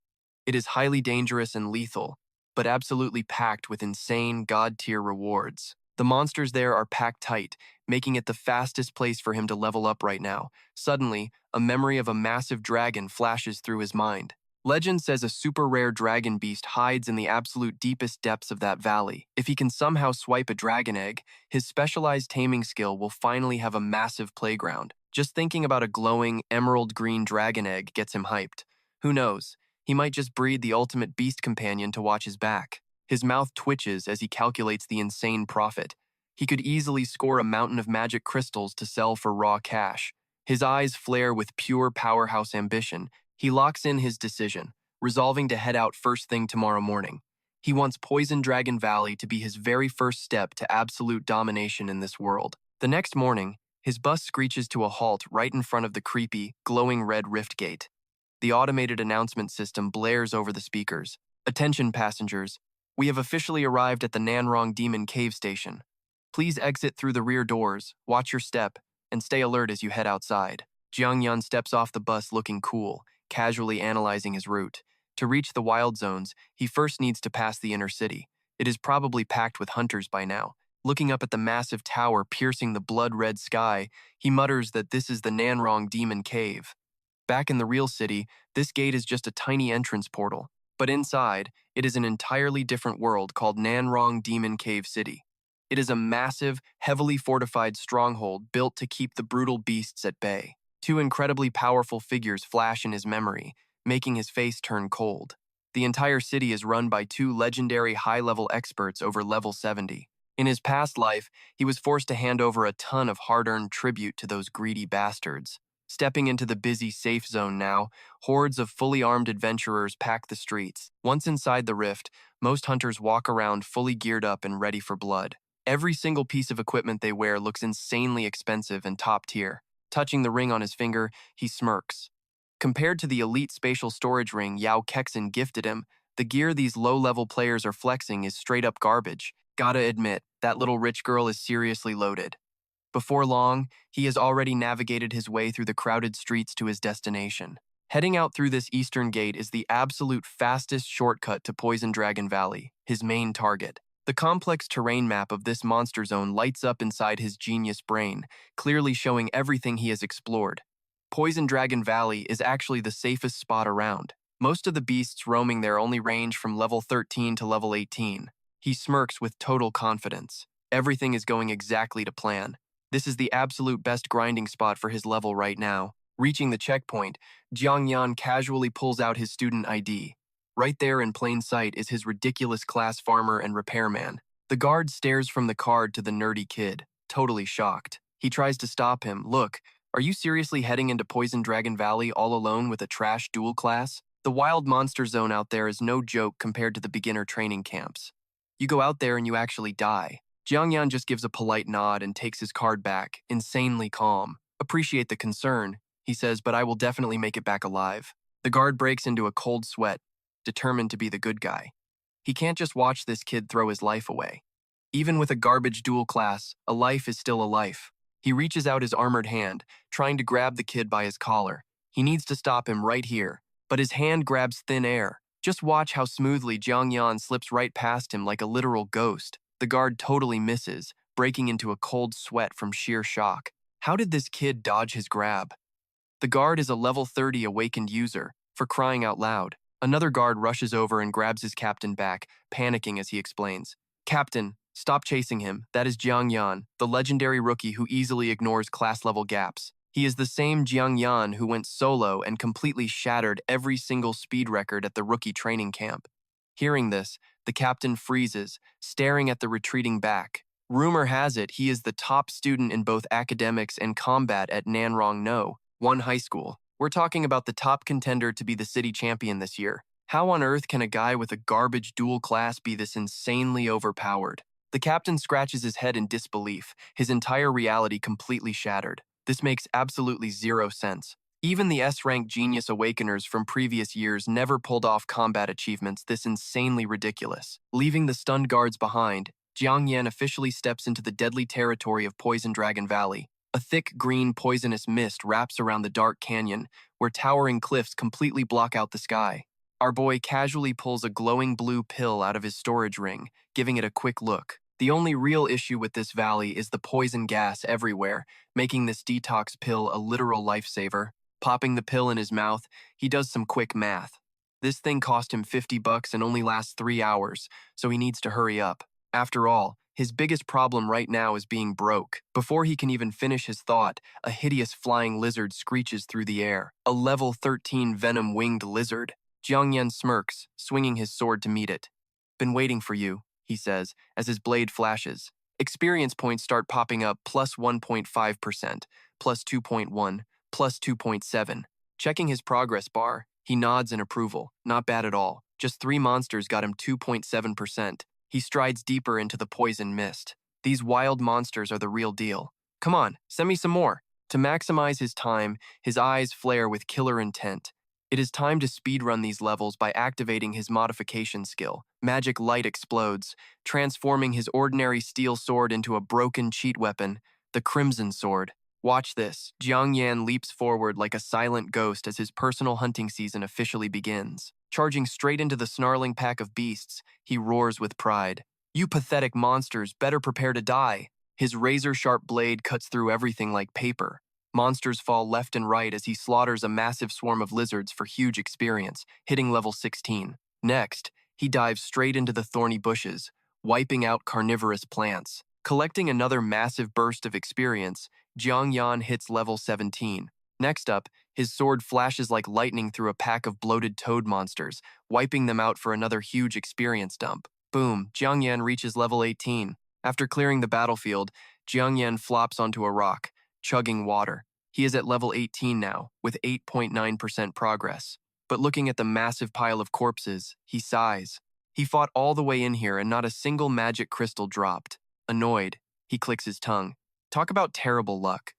Speaker 1: It is highly dangerous and lethal, but absolutely packed with insane god-tier rewards. The monsters there are packed tight, making it the fastest place for him to level up right now. Suddenly, a memory of a massive dragon flashes through his mind. Legend says a super rare dragon beast hides in the absolute deepest depths of that valley. If he can somehow swipe a dragon egg, his specialized taming skill will finally have a massive playground. Just thinking about a glowing, emerald green dragon egg gets him hyped. Who knows? He might just breed the ultimate beast companion to watch his back. His mouth twitches as he calculates the insane profit. He could easily score a mountain of magic crystals to sell for raw cash. His eyes flare with pure powerhouse ambition. He locks in his decision, resolving to head out first thing tomorrow morning. He wants Poison Dragon Valley to be his very first step to absolute domination in this world. The next morning, his bus screeches to a halt right in front of the creepy, glowing red rift gate. The automated announcement system blares over the speakers. Attention passengers, we have officially arrived at the Nanrong Demon Cave Station. Please exit through the rear doors, watch your step, and stay alert as you head outside. Jiang Yan steps off the bus looking cool, casually analyzing his route. To reach the wild zones, he first needs to pass the inner city. It is probably packed with hunters by now. Looking up at the massive tower piercing the blood-red sky, he mutters that this is the Nanrong Demon Cave. Back in the real city, this gate is just a tiny entrance portal. But inside, it is an entirely different world called Nanrong Demon Cave City. It is a massive, heavily fortified stronghold built to keep the brutal beasts at bay. Two incredibly powerful figures flash in his memory, making his face turn cold. The entire city is run by two legendary high-level experts over level 70. In his past life, he was forced to hand over a ton of hard-earned tribute to those greedy bastards. Stepping into the busy safe zone now, hordes of fully armed adventurers pack the streets. Once inside the rift, most hunters walk around fully geared up and ready for blood. Every single piece of equipment they wear looks insanely expensive and top tier. Touching the ring on his finger, he smirks. Compared to the elite spatial storage ring Yao Kexin gifted him, the gear these low-level players are flexing is straight-up garbage. Gotta admit, that little rich girl is seriously loaded. Before long, he has already navigated his way through the crowded streets to his destination. Heading out through this eastern gate is the absolute fastest shortcut to Poison Dragon Valley, his main target. The complex terrain map of this monster zone lights up inside his genius brain, clearly showing everything he has explored. Poison Dragon Valley is actually the safest spot around. Most of the beasts roaming there only range from level 13 to level 18. He smirks with total confidence. Everything is going exactly to plan. This is the absolute best grinding spot for his level right now. Reaching the checkpoint, Jiang Yan casually pulls out his student ID. Right there in plain sight is his ridiculous class farmer and repairman. The guard stares from the card to the nerdy kid, totally shocked. He tries to stop him. Look, are you seriously heading into Poison Dragon Valley all alone with a trash dual class? The wild monster zone out there is no joke compared to the beginner training camps. You go out there and you actually die. Jiang Yan just gives a polite nod and takes his card back, insanely calm. Appreciate the concern, he says, but I will definitely make it back alive. The guard breaks into a cold sweat, determined to be the good guy. He can't just watch this kid throw his life away. Even with a garbage dual class, a life is still a life. He reaches out his armored hand, trying to grab the kid by his collar. He needs to stop him right here, but his hand grabs thin air. Just watch how smoothly Jiang Yan slips right past him like a literal ghost. The guard totally misses, breaking into a cold sweat from sheer shock. How did this kid dodge his grab? The guard is a level 30 awakened user, for crying out loud. Another guard rushes over and grabs his captain back, panicking as he explains. Captain, stop chasing him. That is Jiang Yan, the legendary rookie who easily ignores class-level gaps. He is the same Jiang Yan who went solo and completely shattered every single speed record at the rookie training camp. Hearing this, the captain freezes, staring at the retreating back. Rumor has it he is the top student in both academics and combat at Nanrong No, one high school. We're talking about the top contender to be the city champion this year. How on earth can a guy with a garbage dual class be this insanely overpowered? The captain scratches his head in disbelief, his entire reality completely shattered. This makes absolutely zero sense. Even the S-rank genius awakeners from previous years never pulled off combat achievements this insanely ridiculous. Leaving the stunned guards behind, Jiang Yan officially steps into the deadly territory of Poison Dragon Valley. A thick green poisonous mist wraps around the dark canyon, where towering cliffs completely block out the sky. Our boy casually pulls a glowing blue pill out of his storage ring, giving it a quick look. The only real issue with this valley is the poison gas everywhere, making this detox pill a literal lifesaver. Popping the pill in his mouth, he does some quick math. This thing cost him $50 and only lasts 3 hours, so he needs to hurry up. After all, his biggest problem right now is being broke. Before he can even finish his thought, a hideous flying lizard screeches through the air. A level 13 venom-winged lizard. Jiang Yan smirks, swinging his sword to meet it. Been waiting for you, he says, as his blade flashes. Experience points start popping up plus 1.5%, plus 2.1, plus 2.7. Checking his progress bar, he nods in approval. Not bad at all. Just 3 monsters got him 2.7%. He strides deeper into the poison mist. These wild monsters are the real deal. Come on, send me some more. To maximize his time, his eyes flare with killer intent. It is time to speedrun these levels by activating his modification skill. Magic light explodes, transforming his ordinary steel sword into a broken cheat weapon, the Crimson Sword. Watch this. Jiang Yan leaps forward like a silent ghost as his personal hunting season officially begins. Charging straight into the snarling pack of beasts, he roars with pride. You pathetic monsters, better prepare to die. His razor-sharp blade cuts through everything like paper. Monsters fall left and right as he slaughters a massive swarm of lizards for huge experience, hitting level 16. Next, he dives straight into the thorny bushes, wiping out carnivorous plants. Collecting another massive burst of experience, Jiang Yan hits level 17. Next up, his sword flashes like lightning through a pack of bloated toad monsters, wiping them out for another huge experience dump. Boom, Jiang Yan reaches level 18. After clearing the battlefield, Jiang Yan flops onto a rock, chugging water. He is at level 18 now, with 8.9% progress. But looking at the massive pile of corpses, he sighs. He fought all the way in here and not a single magic crystal dropped. Annoyed, he clicks his tongue. Talk about terrible luck.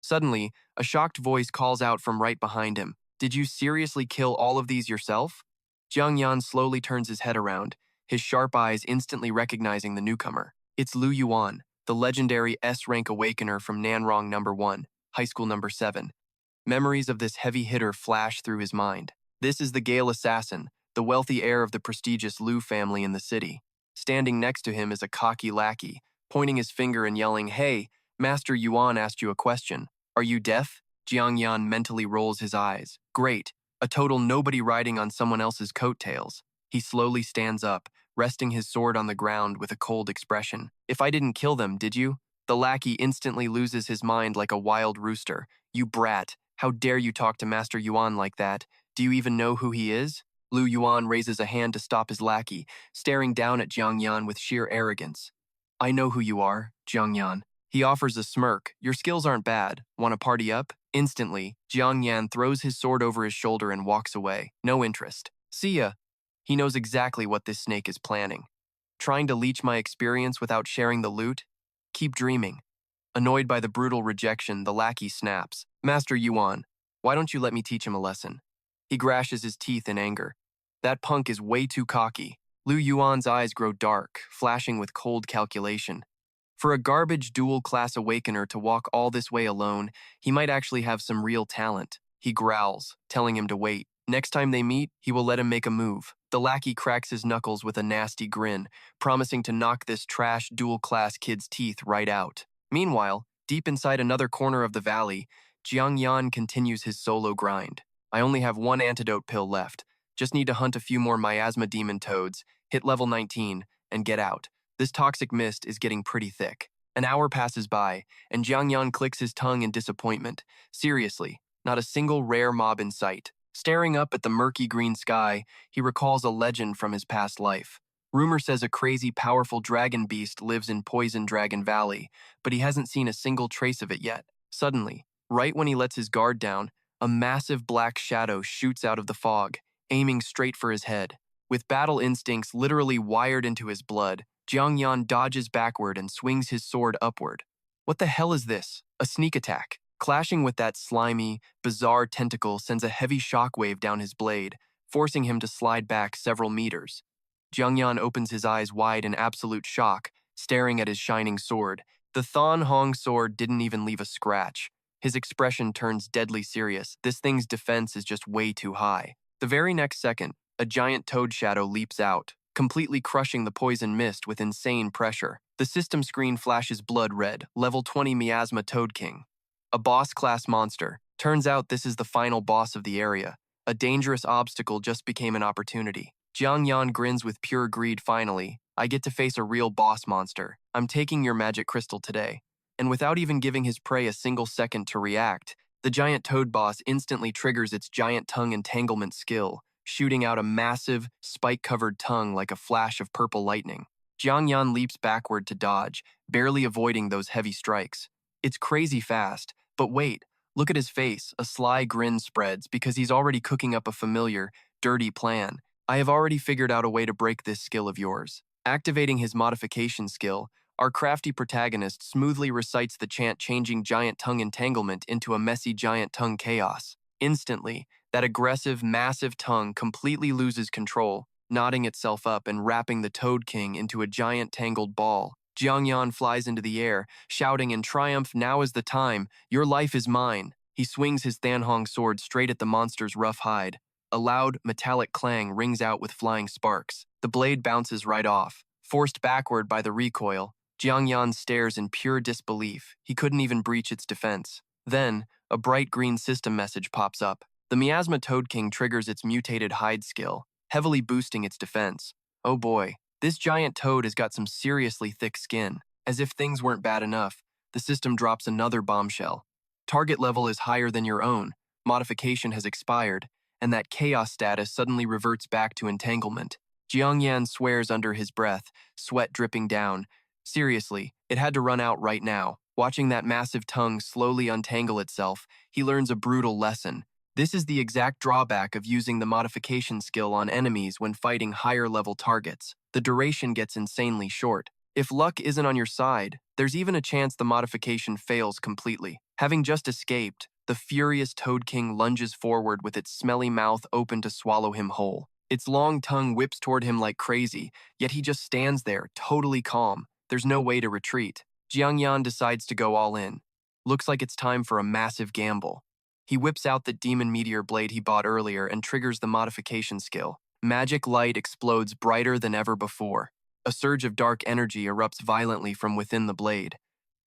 Speaker 1: Suddenly, a shocked voice calls out from right behind him. Did you seriously kill all of these yourself? Jiang Yan slowly turns his head around, his sharp eyes instantly recognizing the newcomer. It's Lu Yuan, the legendary S-rank awakener from Nanrong No. 1, High School No. 7. Memories of this heavy hitter flash through his mind. This is the Gale assassin, the wealthy heir of the prestigious Lu family in the city. Standing next to him is a cocky lackey, pointing his finger and yelling, "Hey, Master Yuan asked you a question. Are you deaf?" Jiangyan mentally rolls his eyes. Great, a total nobody riding on someone else's coattails. He slowly stands up, resting his sword on the ground with a cold expression. "If I didn't kill them, did you?" The lackey instantly loses his mind like a wild rooster. "You brat, how dare you talk to Master Yuan like that? Do you even know who he is?" Lu Yuan raises a hand to stop his lackey, staring down at Jiangyan with sheer arrogance. "I know who you are, Jiangyan." He offers a smirk. "Your skills aren't bad. Want to party up?" Instantly, Jiangyan throws his sword over his shoulder and walks away. No interest. "See ya." He knows exactly what this snake is planning. Trying to leech my experience without sharing the loot? Keep dreaming. Annoyed by the brutal rejection, the lackey snaps. "Master Yuan, why don't you let me teach him a lesson?" He grashes his teeth in anger. That punk is way too cocky. Lu Yuan's eyes grow dark, flashing with cold calculation. For a garbage dual-class awakener to walk all this way alone, he might actually have some real talent. He growls, telling him to wait. Next time they meet, he will let him make a move. The lackey cracks his knuckles with a nasty grin, promising to knock this trash dual-class kid's teeth right out. Meanwhile, deep inside another corner of the valley, Jiangyan continues his solo grind. "I only have one antidote pill left. Just need to hunt a few more miasma demon toads, hit level 19, and get out. This toxic mist is getting pretty thick." An hour passes by, and Jiangyan clicks his tongue in disappointment. Seriously, not a single rare mob in sight. Staring up at the murky green sky, he recalls a legend from his past life. Rumor says a crazy, powerful dragon beast lives in Poison Dragon Valley, but he hasn't seen a single trace of it yet. Suddenly, right when he lets his guard down, a massive black shadow shoots out of the fog, aiming straight for his head. With battle instincts literally wired into his blood, Jiangyan dodges backward and swings his sword upward. What the hell is this? A sneak attack. Clashing with that slimy, bizarre tentacle sends a heavy shockwave down his blade, forcing him to slide back several meters. Jiangyan opens his eyes wide in absolute shock, staring at his shining sword. The Thon Hong sword didn't even leave a scratch. His expression turns deadly serious. This thing's defense is just way too high. The very next second, a giant toad shadow leaps out, completely crushing the poison mist with insane pressure. The system screen flashes blood red, level 20 Miasma Toad King. A boss-class monster. Turns out this is the final boss of the area. A dangerous obstacle just became an opportunity. Jiangyan grins with pure greed finally. "I get to face a real boss monster. I'm taking your magic crystal today." And without even giving his prey a single second to react, the giant toad boss instantly triggers its giant tongue entanglement skill, shooting out a massive, spike-covered tongue like a flash of purple lightning. Jiangyan leaps backward to dodge, barely avoiding those heavy strikes. It's crazy fast, but wait, look at his face. A sly grin spreads because he's already cooking up a familiar, dirty plan. "I have already figured out a way to break this skill of yours." Activating his modification skill, our crafty protagonist smoothly recites the chant, changing giant tongue entanglement into a messy giant tongue chaos. Instantly, that aggressive, massive tongue completely loses control, knotting itself up and wrapping the Toad King into a giant tangled ball. Jiangyan flies into the air, shouting in triumph, "Now is the time. Your life is mine." He swings his Thanhong sword straight at the monster's rough hide. A loud, metallic clang rings out with flying sparks. The blade bounces right off. Forced backward by the recoil, Jiangyan stares in pure disbelief. He couldn't even breach its defense. Then, a bright green system message pops up. The Miasma Toad King triggers its mutated hide skill, heavily boosting its defense. Oh boy, this giant toad has got some seriously thick skin. As if things weren't bad enough, the system drops another bombshell. Target level is higher than your own, modification has expired, and that chaos status suddenly reverts back to entanglement. Jiangyan swears under his breath, sweat dripping down. Seriously, it had to run out right now. Watching that massive tongue slowly untangle itself, he learns a brutal lesson. This is the exact drawback of using the modification skill on enemies when fighting higher-level targets. The duration gets insanely short. If luck isn't on your side, there's even a chance the modification fails completely. Having just escaped, the furious Toad King lunges forward with its smelly mouth open to swallow him whole. Its long tongue whips toward him like crazy, yet he just stands there, totally calm. There's no way to retreat. Jiangyan decides to go all in. Looks like it's time for a massive gamble. He whips out the demon meteor blade he bought earlier and triggers the modification skill. Magic light explodes brighter than ever before. A surge of dark energy erupts violently from within the blade.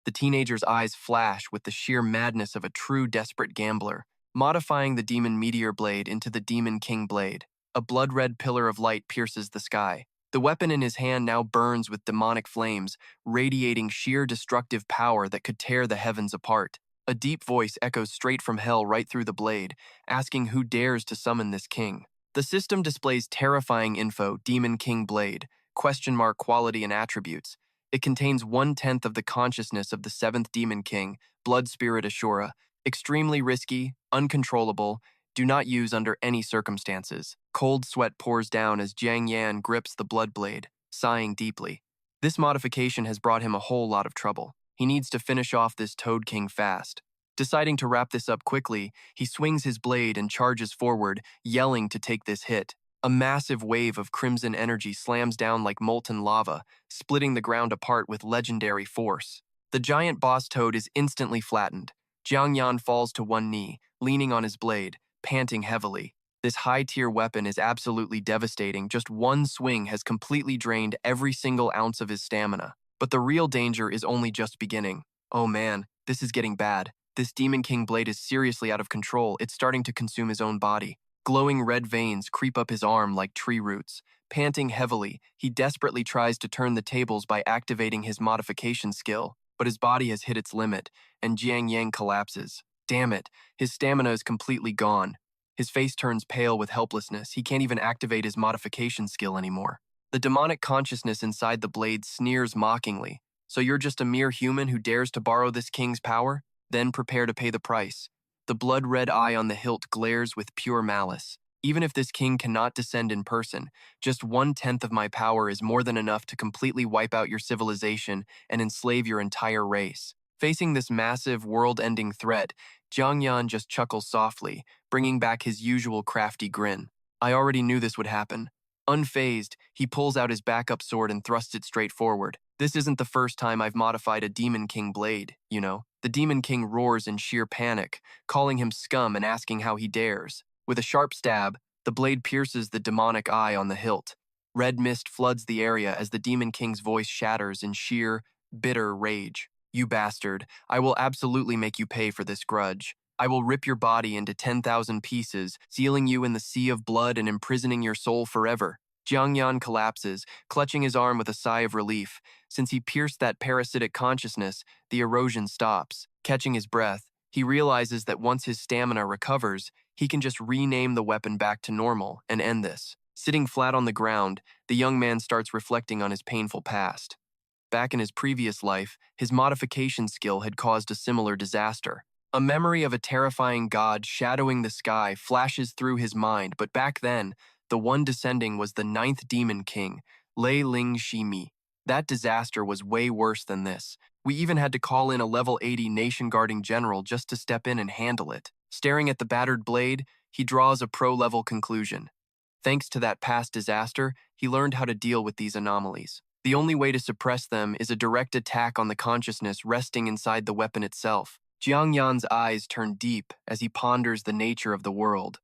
Speaker 1: The teenager's eyes flash with the sheer madness of a true desperate gambler, modifying the Demon Meteor Blade into the Demon King Blade. A blood-red pillar of light pierces the sky. The weapon in his hand now burns with demonic flames, radiating sheer destructive power that could tear the heavens apart. A deep voice echoes straight from hell right through the blade, asking who dares to summon this king. The system displays terrifying info: Demon King Blade, quality and attributes. It contains 1/10 of the consciousness of the 7th Demon King, Blood Spirit Ashura. Extremely risky, uncontrollable, do not use under any circumstances. Cold sweat pours down as Jiang Yan grips the blood blade, sighing deeply. This modification has brought him a whole lot of trouble. He needs to finish off this Toad King fast. Deciding to wrap this up quickly, he swings his blade and charges forward, yelling to take this hit. A massive wave of crimson energy slams down like molten lava, splitting the ground apart with legendary force. The giant boss toad is instantly flattened. Jiang Yan falls to one knee, leaning on his blade, panting heavily. This high-tier weapon is absolutely devastating. Just one swing has completely drained every single ounce of his stamina. But the real danger is only just beginning. Oh man, this is getting bad. This Demon King blade is seriously out of control. It's starting to consume his own body. Glowing red veins creep up his arm like tree roots. Panting heavily, he desperately tries to turn the tables by activating his modification skill, but his body has hit its limit, and Jiang Yang collapses. Damn it, his stamina is completely gone. His face turns pale with helplessness. He can't even activate his modification skill anymore. The demonic consciousness inside the blade sneers mockingly. So you're just a mere human who dares to borrow this king's power? Then prepare to pay the price. The blood-red eye on the hilt glares with pure malice. Even if this king cannot descend in person, just 1/10 of my power is more than enough to completely wipe out your civilization and enslave your entire race. Facing this massive, world-ending threat, Jiang Yan just chuckles softly, bringing back his usual crafty grin. I already knew this would happen. Unfazed, he pulls out his backup sword and thrusts it straight forward. This isn't the first time I've modified a Demon King blade, you know. The Demon King roars in sheer panic, calling him scum and asking how he dares. With a sharp stab, the blade pierces the demonic eye on the hilt. Red mist floods the area as the Demon King's voice shatters in sheer, bitter rage. You bastard, I will absolutely make you pay for this grudge. I will rip your body into 10,000 pieces, sealing you in the sea of blood and imprisoning your soul forever. Jiang Yan collapses, clutching his arm with a sigh of relief. Since he pierced that parasitic consciousness, the erosion stops. Catching his breath, he realizes that once his stamina recovers, he can just rename the weapon back to normal and end this. Sitting flat on the ground, the young man starts reflecting on his painful past. Back in his previous life, his modification skill had caused a similar disaster. A memory of a terrifying god shadowing the sky flashes through his mind, but back then, the one descending was the 9th Demon King, Lei Ling Shimi. That disaster was way worse than this. We even had to call in a level 80 nation-guarding general just to step in and handle it. Staring at the battered blade, he draws a pro-level conclusion. Thanks to that past disaster, he learned how to deal with these anomalies. The only way to suppress them is a direct attack on the consciousness resting inside the weapon itself. Jiang Yan's eyes turn deep as he ponders the nature of the world.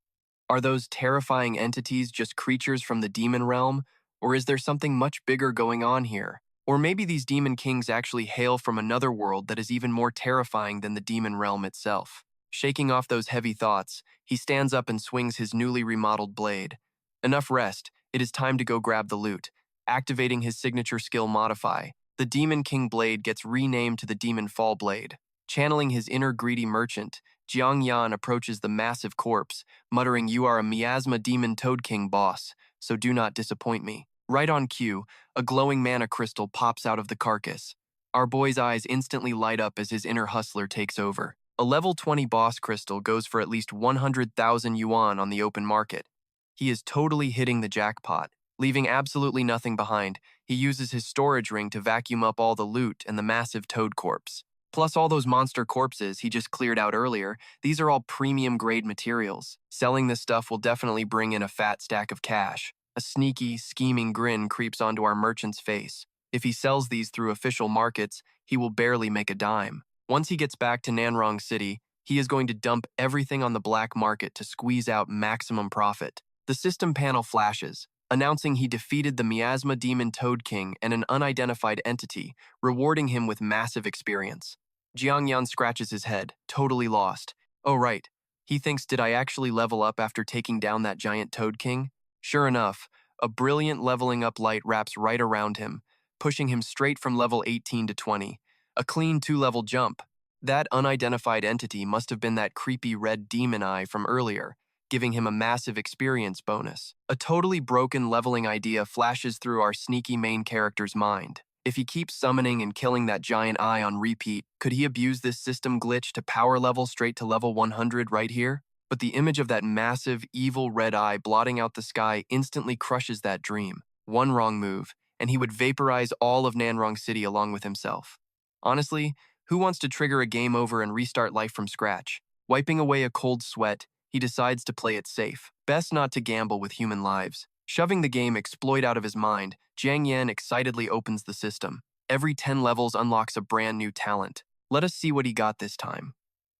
Speaker 1: Are those terrifying entities just creatures from the demon realm, or is there something much bigger going on here? Or maybe these demon kings actually hail from another world that is even more terrifying than the demon realm itself. Shaking off those heavy thoughts, he stands up and swings his newly remodeled blade. Enough rest, it is time to go grab the loot. Activating his signature skill Modify, the Demon King blade gets renamed to the Demon Fall Blade. Channeling his inner greedy merchant, Jiang Yan approaches the massive corpse, muttering, "You are a miasma demon Toad King boss, so do not disappoint me." Right on cue, a glowing mana crystal pops out of the carcass. Our boy's eyes instantly light up as his inner hustler takes over. A level 20 boss crystal goes for at least 100,000 yuan on the open market. He is totally hitting the jackpot. Leaving absolutely nothing behind, he uses his storage ring to vacuum up all the loot and the massive toad corpse. Plus all those monster corpses he just cleared out earlier, these are all premium grade materials. Selling this stuff will definitely bring in a fat stack of cash. A sneaky, scheming grin creeps onto our merchant's face. If he sells these through official markets, he will barely make a dime. Once he gets back to Nanrong City, he is going to dump everything on the black market to squeeze out maximum profit. The system panel flashes. announcing he defeated the Miasma Demon Toad King and an unidentified entity, rewarding him with massive experience. Jiangyan scratches his head, totally lost. Oh right, he thinks, did I actually level up after taking down that giant Toad King? Sure enough, a brilliant leveling up light wraps right around him, pushing him straight from level 18 to 20. A clean 2-level jump. That unidentified entity must have been that creepy red demon eye from earlier, giving him a massive experience bonus. A totally broken leveling idea flashes through our sneaky main character's mind. If he keeps summoning and killing that giant eye on repeat, could he abuse this system glitch to power level straight to level 100 right here? But the image of that massive, evil red eye blotting out the sky instantly crushes that dream. One wrong move, and he would vaporize all of Nanrong City along with himself. Honestly, who wants to trigger a game over and restart life from scratch? Wiping away a cold sweat, he decides to play it safe. Best not to gamble with human lives. Shoving the game exploit out of his mind, Jiang Yan excitedly opens the system. Every 10 levels unlocks a brand new talent. Let us see what he got this time.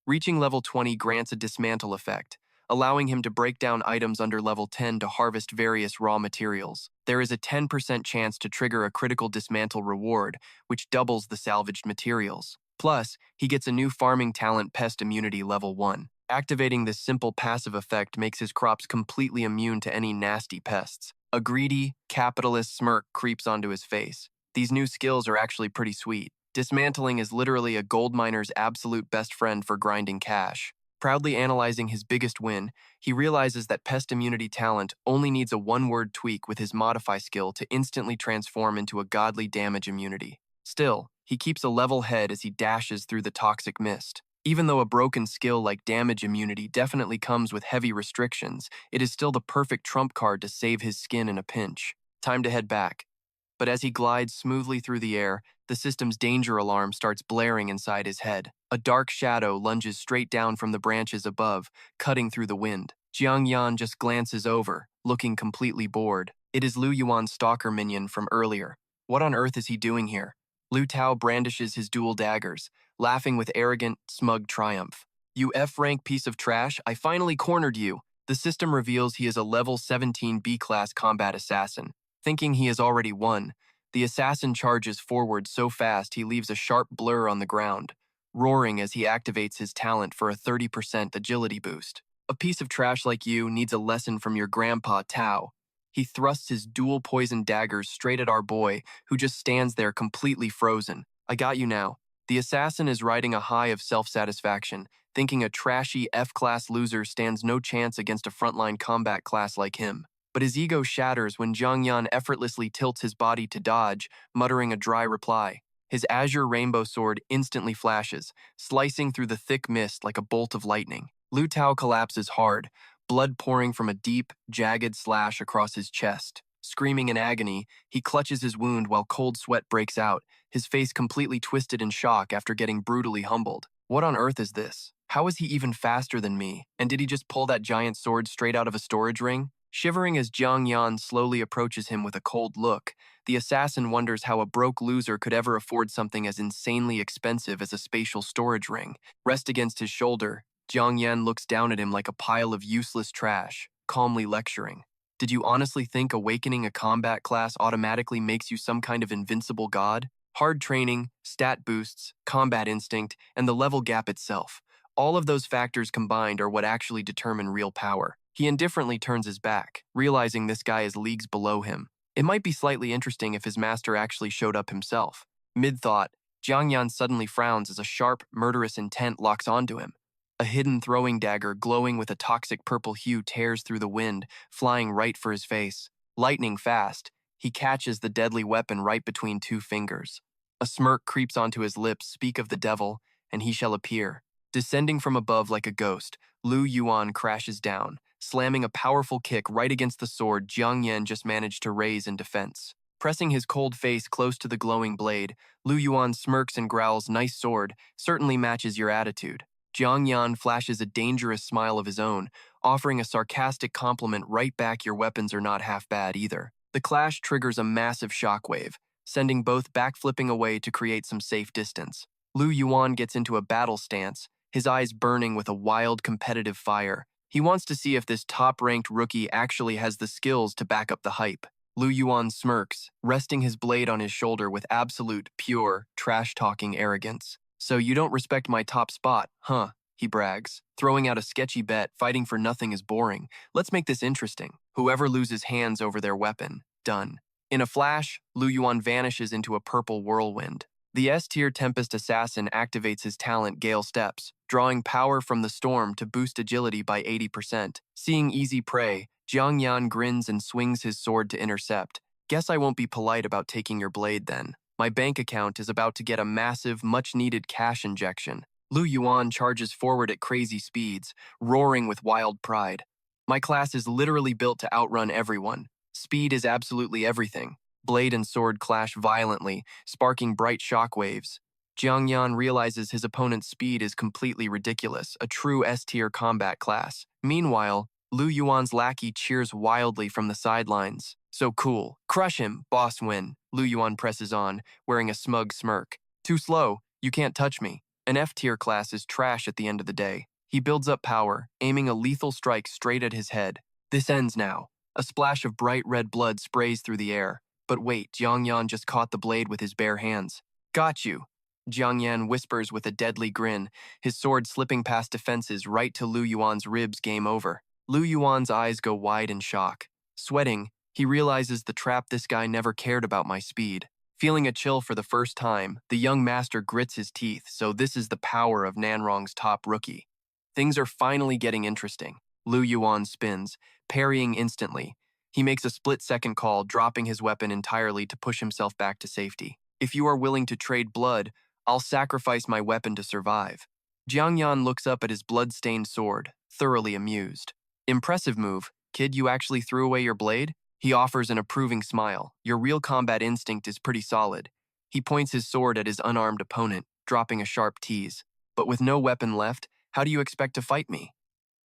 Speaker 1: Reaching level 20 grants a dismantle effect, allowing him to break down items under level 10 to harvest various raw materials. There is a 10% chance to trigger a critical dismantle reward, which doubles the salvaged materials. Plus, he gets a new farming talent, Pest Immunity level 1. Activating this simple passive effect makes his crops completely immune to any nasty pests. A greedy, capitalist smirk creeps onto his face. These new skills are actually pretty sweet. Dismantling is literally a gold miner's absolute best friend for grinding cash. Proudly analyzing his biggest win, he realizes that Pest Immunity talent only needs a one-word tweak with his Modify skill to instantly transform into a godly damage immunity. Still, he keeps a level head as he dashes through the toxic mist. Even though a broken skill like damage immunity definitely comes with heavy restrictions, it is still the perfect trump card to save his skin in a pinch. Time to head back. But as he glides smoothly through the air, the system's danger alarm starts blaring inside his head. A dark shadow lunges straight down from the branches above, cutting through the wind. Jiang Yan just glances over, looking completely bored. It is Lu Yuan's stalker minion from earlier. What on earth is he doing here? Lu Tao brandishes his dual daggers, laughing with arrogant, smug triumph. You F-rank piece of trash, I finally cornered you. The system reveals he is a level 17 B-class combat assassin. Thinking he has already won, the assassin charges forward so fast he leaves a sharp blur on the ground, roaring as he activates his talent for a 30% agility boost. A piece of trash like you needs a lesson from your grandpa, Tao. He thrusts his dual poison daggers straight at our boy, who just stands there completely frozen. I got you now. The assassin is riding a high of self-satisfaction, thinking a trashy F-class loser stands no chance against a frontline combat class like him. But his ego shatters when Jiang Yan effortlessly tilts his body to dodge, muttering a dry reply. His azure rainbow sword instantly flashes, slicing through the thick mist like a bolt of lightning. Lu Tao collapses hard, blood pouring from a deep, jagged slash across his chest. Screaming in agony, he clutches his wound while cold sweat breaks out, his face completely twisted in shock after getting brutally humbled. What on earth is this? How is he even faster than me? And did he just pull that giant sword straight out of a storage ring? Shivering as Jiang Yan slowly approaches him with a cold look, the assassin wonders how a broke loser could ever afford something as insanely expensive as a spatial storage ring. Rest against his shoulder, Jiang Yan looks down at him like a pile of useless trash, calmly lecturing. Did you honestly think awakening a combat class automatically makes you some kind of invincible god? Hard training, stat boosts, combat instinct, and the level gap itself. All of those factors combined are what actually determine real power. He indifferently turns his back, realizing this guy is leagues below him. It might be slightly interesting if his master actually showed up himself. Mid-thought, Jiang Yan suddenly frowns as a sharp, murderous intent locks onto him. A hidden throwing dagger glowing with a toxic purple hue tears through the wind, flying right for his face. Lightning fast, he catches the deadly weapon right between two fingers. A smirk creeps onto his lips, speak of the devil, and he shall appear. Descending from above like a ghost, Lu Yuan crashes down, slamming a powerful kick right against the sword Jiang Yan just managed to raise in defense. Pressing his cold face close to the glowing blade, Lu Yuan smirks and growls, "Nice sword, certainly matches your attitude." Jiang Yan flashes a dangerous smile of his own, offering a sarcastic compliment right back, "Your weapons are not half bad either." The clash triggers a massive shockwave, sending both backflipping away to create some safe distance. Lu Yuan gets into a battle stance, his eyes burning with a wild competitive fire, He wants to see if this top-ranked rookie actually has the skills to back up the hype. Lu Yuan smirks, resting his blade on his shoulder with absolute, pure, trash-talking arrogance. So you don't respect my top spot, huh? He brags, throwing out a sketchy bet. Fighting for nothing is boring. Let's make this interesting. Whoever loses hands over their weapon, done. In a flash, Lu Yuan vanishes into a purple whirlwind. The S-tier Tempest Assassin activates his talent Gale Steps, drawing power from the storm to boost agility by 80%. Seeing easy prey, Jiang Yan grins and swings his sword to intercept. Guess I won't be polite about taking your blade then. My bank account is about to get a massive, much-needed cash injection. Lu Yuan charges forward at crazy speeds, roaring with wild pride. My class is literally built to outrun everyone. Speed is absolutely everything. Blade and sword clash violently, sparking bright shockwaves. Jiang Yan realizes his opponent's speed is completely ridiculous, a true S-tier combat class. Meanwhile, Lu Yuan's lackey cheers wildly from the sidelines. So cool. Crush him, boss win. Lu Yuan presses on, wearing a smug smirk. Too slow, you can't touch me. An F-tier class is trash at the end of the day. He builds up power, aiming a lethal strike straight at his head. This ends now. A splash of bright red blood sprays through the air. But wait, Jiang Yan just caught the blade with his bare hands. Got you. Jiang Yan whispers with a deadly grin, his sword slipping past defenses right to Lu Yuan's ribs. Game over. Lu Yuan's eyes go wide in shock. Sweating, he realizes the trap. This guy never cared about my speed. Feeling a chill for the first time, the young master grits his teeth. So this is the power of Nanrong's top rookie. Things are finally getting interesting. Lu Yuan spins, parrying instantly. He makes a split-second call, dropping his weapon entirely to push himself back to safety. If you are willing to trade blood, I'll sacrifice my weapon to survive. Jiang Yan looks up at his blood-stained sword, thoroughly amused. Impressive move. Kid, you actually threw away your blade? He offers an approving smile. Your real combat instinct is pretty solid. He points his sword at his unarmed opponent, dropping a sharp tease. But with no weapon left, how do you expect to fight me?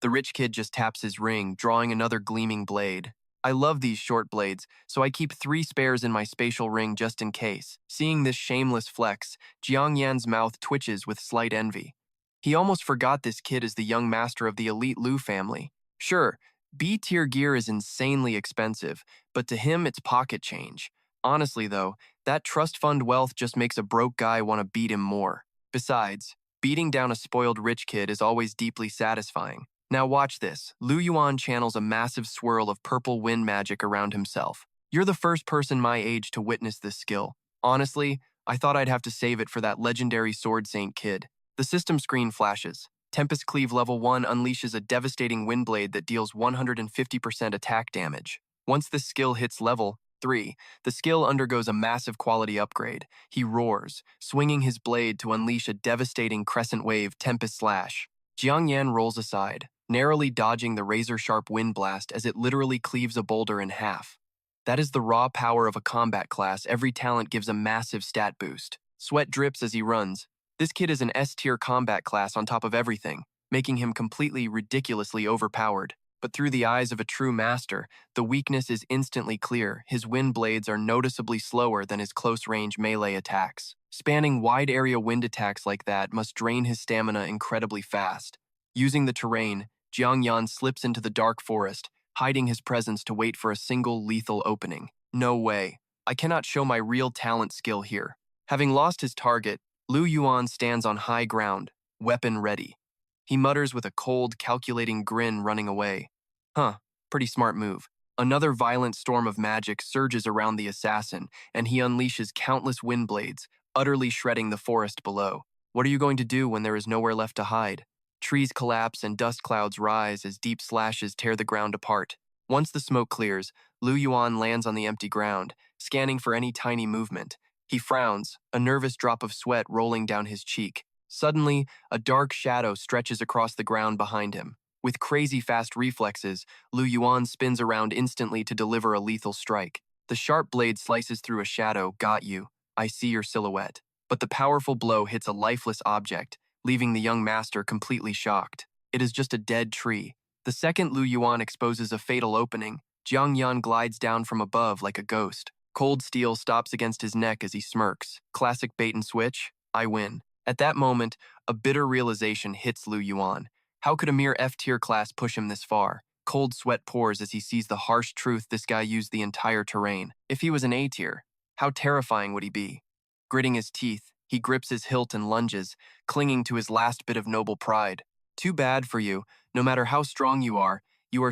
Speaker 1: The rich kid just taps his ring, drawing another gleaming blade. I love these short blades, so I keep 3 spares in my spatial ring just in case. Seeing this shameless flex, Jiang Yan's mouth twitches with slight envy. He almost forgot this kid is the young master of the elite Lu family. Sure, B-tier gear is insanely expensive, but to him it's pocket change. Honestly though, that trust fund wealth just makes a broke guy want to beat him more. Besides, beating down a spoiled rich kid is always deeply satisfying. Now watch this. Lu Yuan channels a massive swirl of purple wind magic around himself. You're the first person my age to witness this skill. Honestly, I thought I'd have to save it for that legendary Sword Saint kid. The system screen flashes. Tempest Cleave Level 1 unleashes a devastating wind blade that deals 150% attack damage. Once this skill hits Level 3, the skill undergoes a massive quality upgrade. He roars, swinging his blade to unleash a devastating crescent wave Tempest Slash. Jiang Yan rolls aside, narrowly dodging the razor-sharp wind blast as it literally cleaves a boulder in half. That is the raw power of a combat class. Every talent gives a massive stat boost. Sweat drips as he runs. This kid is an S-tier combat class on top of everything, making him completely ridiculously overpowered. But through the eyes of a true master, the weakness is instantly clear. His wind blades are noticeably slower than his close-range melee attacks. Spanning wide-area wind attacks like that must drain his stamina incredibly fast. Using the terrain, Jiang Yan slips into the dark forest, hiding his presence to wait for a single lethal opening. No way. I cannot show my real talent skill here. Having lost his target, Lu Yuan stands on high ground, weapon ready. He mutters with a cold, calculating grin, running away. Pretty smart move. Another violent storm of magic surges around the assassin, and he unleashes countless wind blades, utterly shredding the forest below. What are you going to do when there is nowhere left to hide? Trees collapse and dust clouds rise as deep slashes tear the ground apart. Once the smoke clears, Lu Yuan lands on the empty ground, scanning for any tiny movement. He frowns, a nervous drop of sweat rolling down his cheek. Suddenly, a dark shadow stretches across the ground behind him. With crazy fast reflexes, Lu Yuan spins around instantly to deliver a lethal strike. The sharp blade slices through a shadow. Got you. I see your silhouette. But the powerful blow hits a lifeless object, leaving the young master completely shocked. It is just a dead tree. The second Lu Yuan exposes a fatal opening, Jiang Yan glides down from above like a ghost. Cold steel stops against his neck as he smirks. Classic bait and switch. I win. At that moment, a bitter realization hits Lu Yuan. How could a mere F-tier class push him this far? Cold sweat pours as he sees the harsh truth this guy used the entire terrain. If he was an A-tier, how terrifying would he be? Gritting his teeth, he grips his hilt and lunges, clinging to his last bit of noble pride. Too bad for you. No matter how strong you are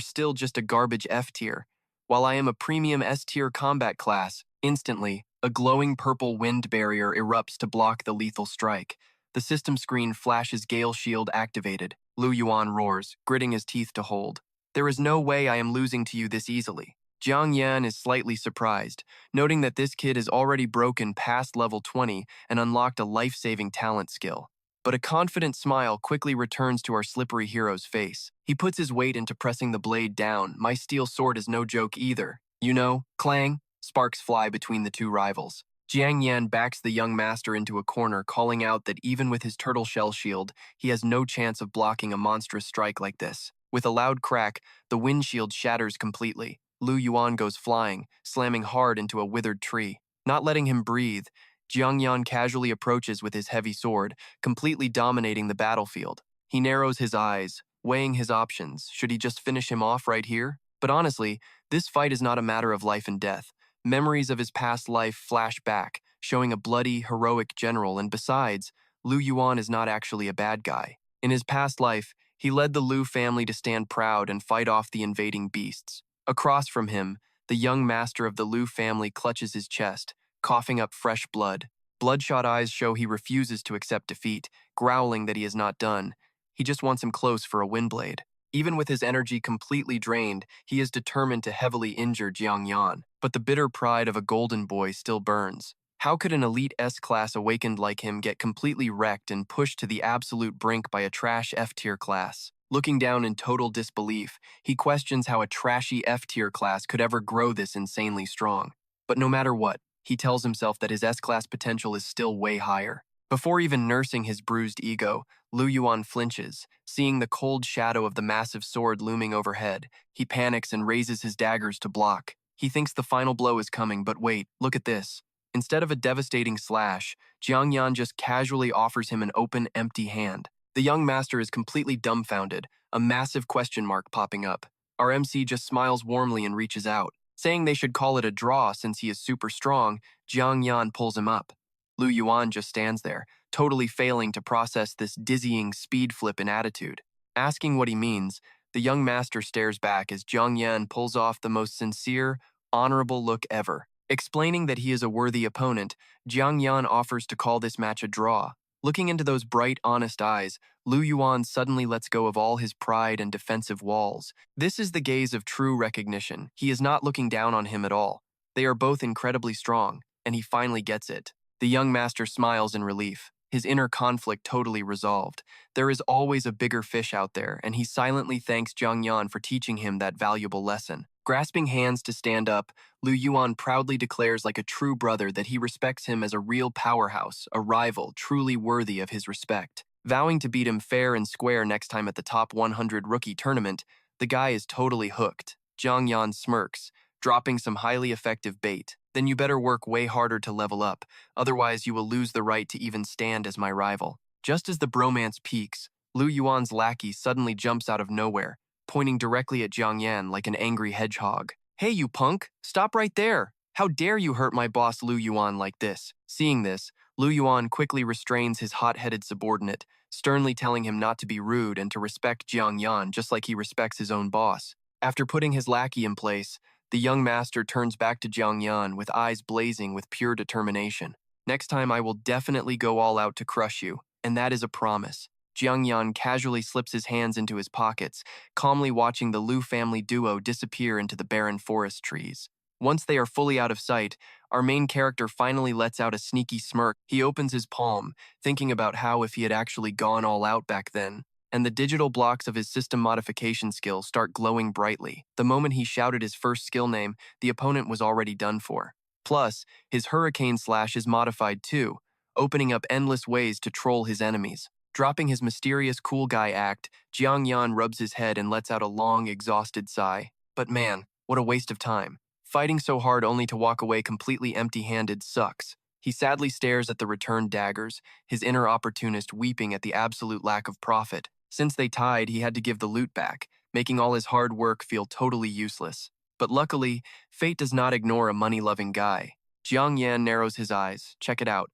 Speaker 1: still just a garbage F-tier. While I am a premium S-tier combat class, instantly, a glowing purple wind barrier erupts to block the lethal strike. The system screen flashes Gale Shield activated. Lu Yuan roars, gritting his teeth to hold. There is no way I am losing to you this easily. Jiang Yan is slightly surprised, noting that this kid has already broken past level 20 and unlocked a life-saving talent skill. But a confident smile quickly returns to our slippery hero's face. He puts his weight into pressing the blade down. My steel sword is no joke either. You know, clang, sparks fly between the two rivals. Jiang Yan backs the young master into a corner, calling out that even with his turtle shell shield, he has no chance of blocking a monstrous strike like this. With a loud crack, the windshield shatters completely. Lu Yuan goes flying, slamming hard into a withered tree. Not letting him breathe, Jiang Yan casually approaches with his heavy sword, completely dominating the battlefield. He narrows his eyes, weighing his options. Should he just finish him off right here? But honestly, this fight is not a matter of life and death. Memories of his past life flash back, showing a bloody, heroic general, and besides, Lu Yuan is not actually a bad guy. In his past life, he led the Lu family to stand proud and fight off the invading beasts. Across from him, the young master of the Lu family clutches his chest, coughing up fresh blood. Bloodshot eyes show he refuses to accept defeat, growling that he is not done. He just wants him close for a windblade. Even with his energy completely drained, he is determined to heavily injure Jiang Yan. But the bitter pride of a golden boy still burns. How could an elite S-class awakened like him get completely wrecked and pushed to the absolute brink by a trash F-tier class? Looking down in total disbelief, he questions how a trashy F-tier class could ever grow this insanely strong. But no matter what, he tells himself that his S-class potential is still way higher. Before even nursing his bruised ego, Lu Yuan flinches, seeing the cold shadow of the massive sword looming overhead. He panics and raises his daggers to block. He thinks the final blow is coming, but wait, look at this. Instead of a devastating slash, Jiang Yan just casually offers him an open, empty hand. The young master is completely dumbfounded, a massive question mark popping up. Our MC just smiles warmly and reaches out. Saying they should call it a draw since he is super strong, Jiang Yan pulls him up. Lu Yuan just stands there, totally failing to process this dizzying speed flip in attitude. Asking what he means, the young master stares back as Jiang Yan pulls off the most sincere, honorable look ever. Explaining that he is a worthy opponent, Jiang Yan offers to call this match a draw. Looking into those bright, honest eyes, Lu Yuan suddenly lets go of all his pride and defensive walls. This is the gaze of true recognition. He is not looking down on him at all. They are both incredibly strong, and he finally gets it. The young master smiles in relief, his inner conflict totally resolved. There is always a bigger fish out there, and he silently thanks Jiang Yan for teaching him that valuable lesson. Grasping hands to stand up, Lu Yuan proudly declares like a true brother that he respects him as a real powerhouse, a rival truly worthy of his respect. Vowing to beat him fair and square next time at the top 100 rookie tournament, the guy is totally hooked. Jiang Yan smirks, dropping some highly effective bait. Then you better work way harder to level up, otherwise you will lose the right to even stand as my rival. Just as the bromance peaks, Lu Yuan's lackey suddenly jumps out of nowhere, pointing directly at Jiang Yan like an angry hedgehog. Hey, you punk! Stop right there! How dare you hurt my boss Lu Yuan like this? Seeing this, Lu Yuan quickly restrains his hot-headed subordinate, sternly telling him not to be rude and to respect Jiang Yan just like he respects his own boss. After putting his lackey in place, the young master turns back to Jiang Yan with eyes blazing with pure determination. Next time I will definitely go all out to crush you, and that is a promise. Jiang Yan casually slips his hands into his pockets, calmly watching the Lu family duo disappear into the barren forest trees. Once they are fully out of sight, our main character finally lets out a sneaky smirk. He opens his palm, thinking about how if he had actually gone all out back then, and the digital blocks of his system modification skill start glowing brightly. The moment he shouted his first skill name, the opponent was already done for. Plus, his hurricane slash is modified too, opening up endless ways to troll his enemies. Dropping his mysterious cool guy act, Jiang Yan rubs his head and lets out a long, exhausted sigh. But man, what a waste of time. Fighting so hard only to walk away completely empty-handed sucks. He sadly stares at the returned daggers, his inner opportunist weeping at the absolute lack of profit. Since they tied, he had to give the loot back, making all his hard work feel totally useless. But luckily, fate does not ignore a money-loving guy. Jiang Yan narrows his eyes. Check it out.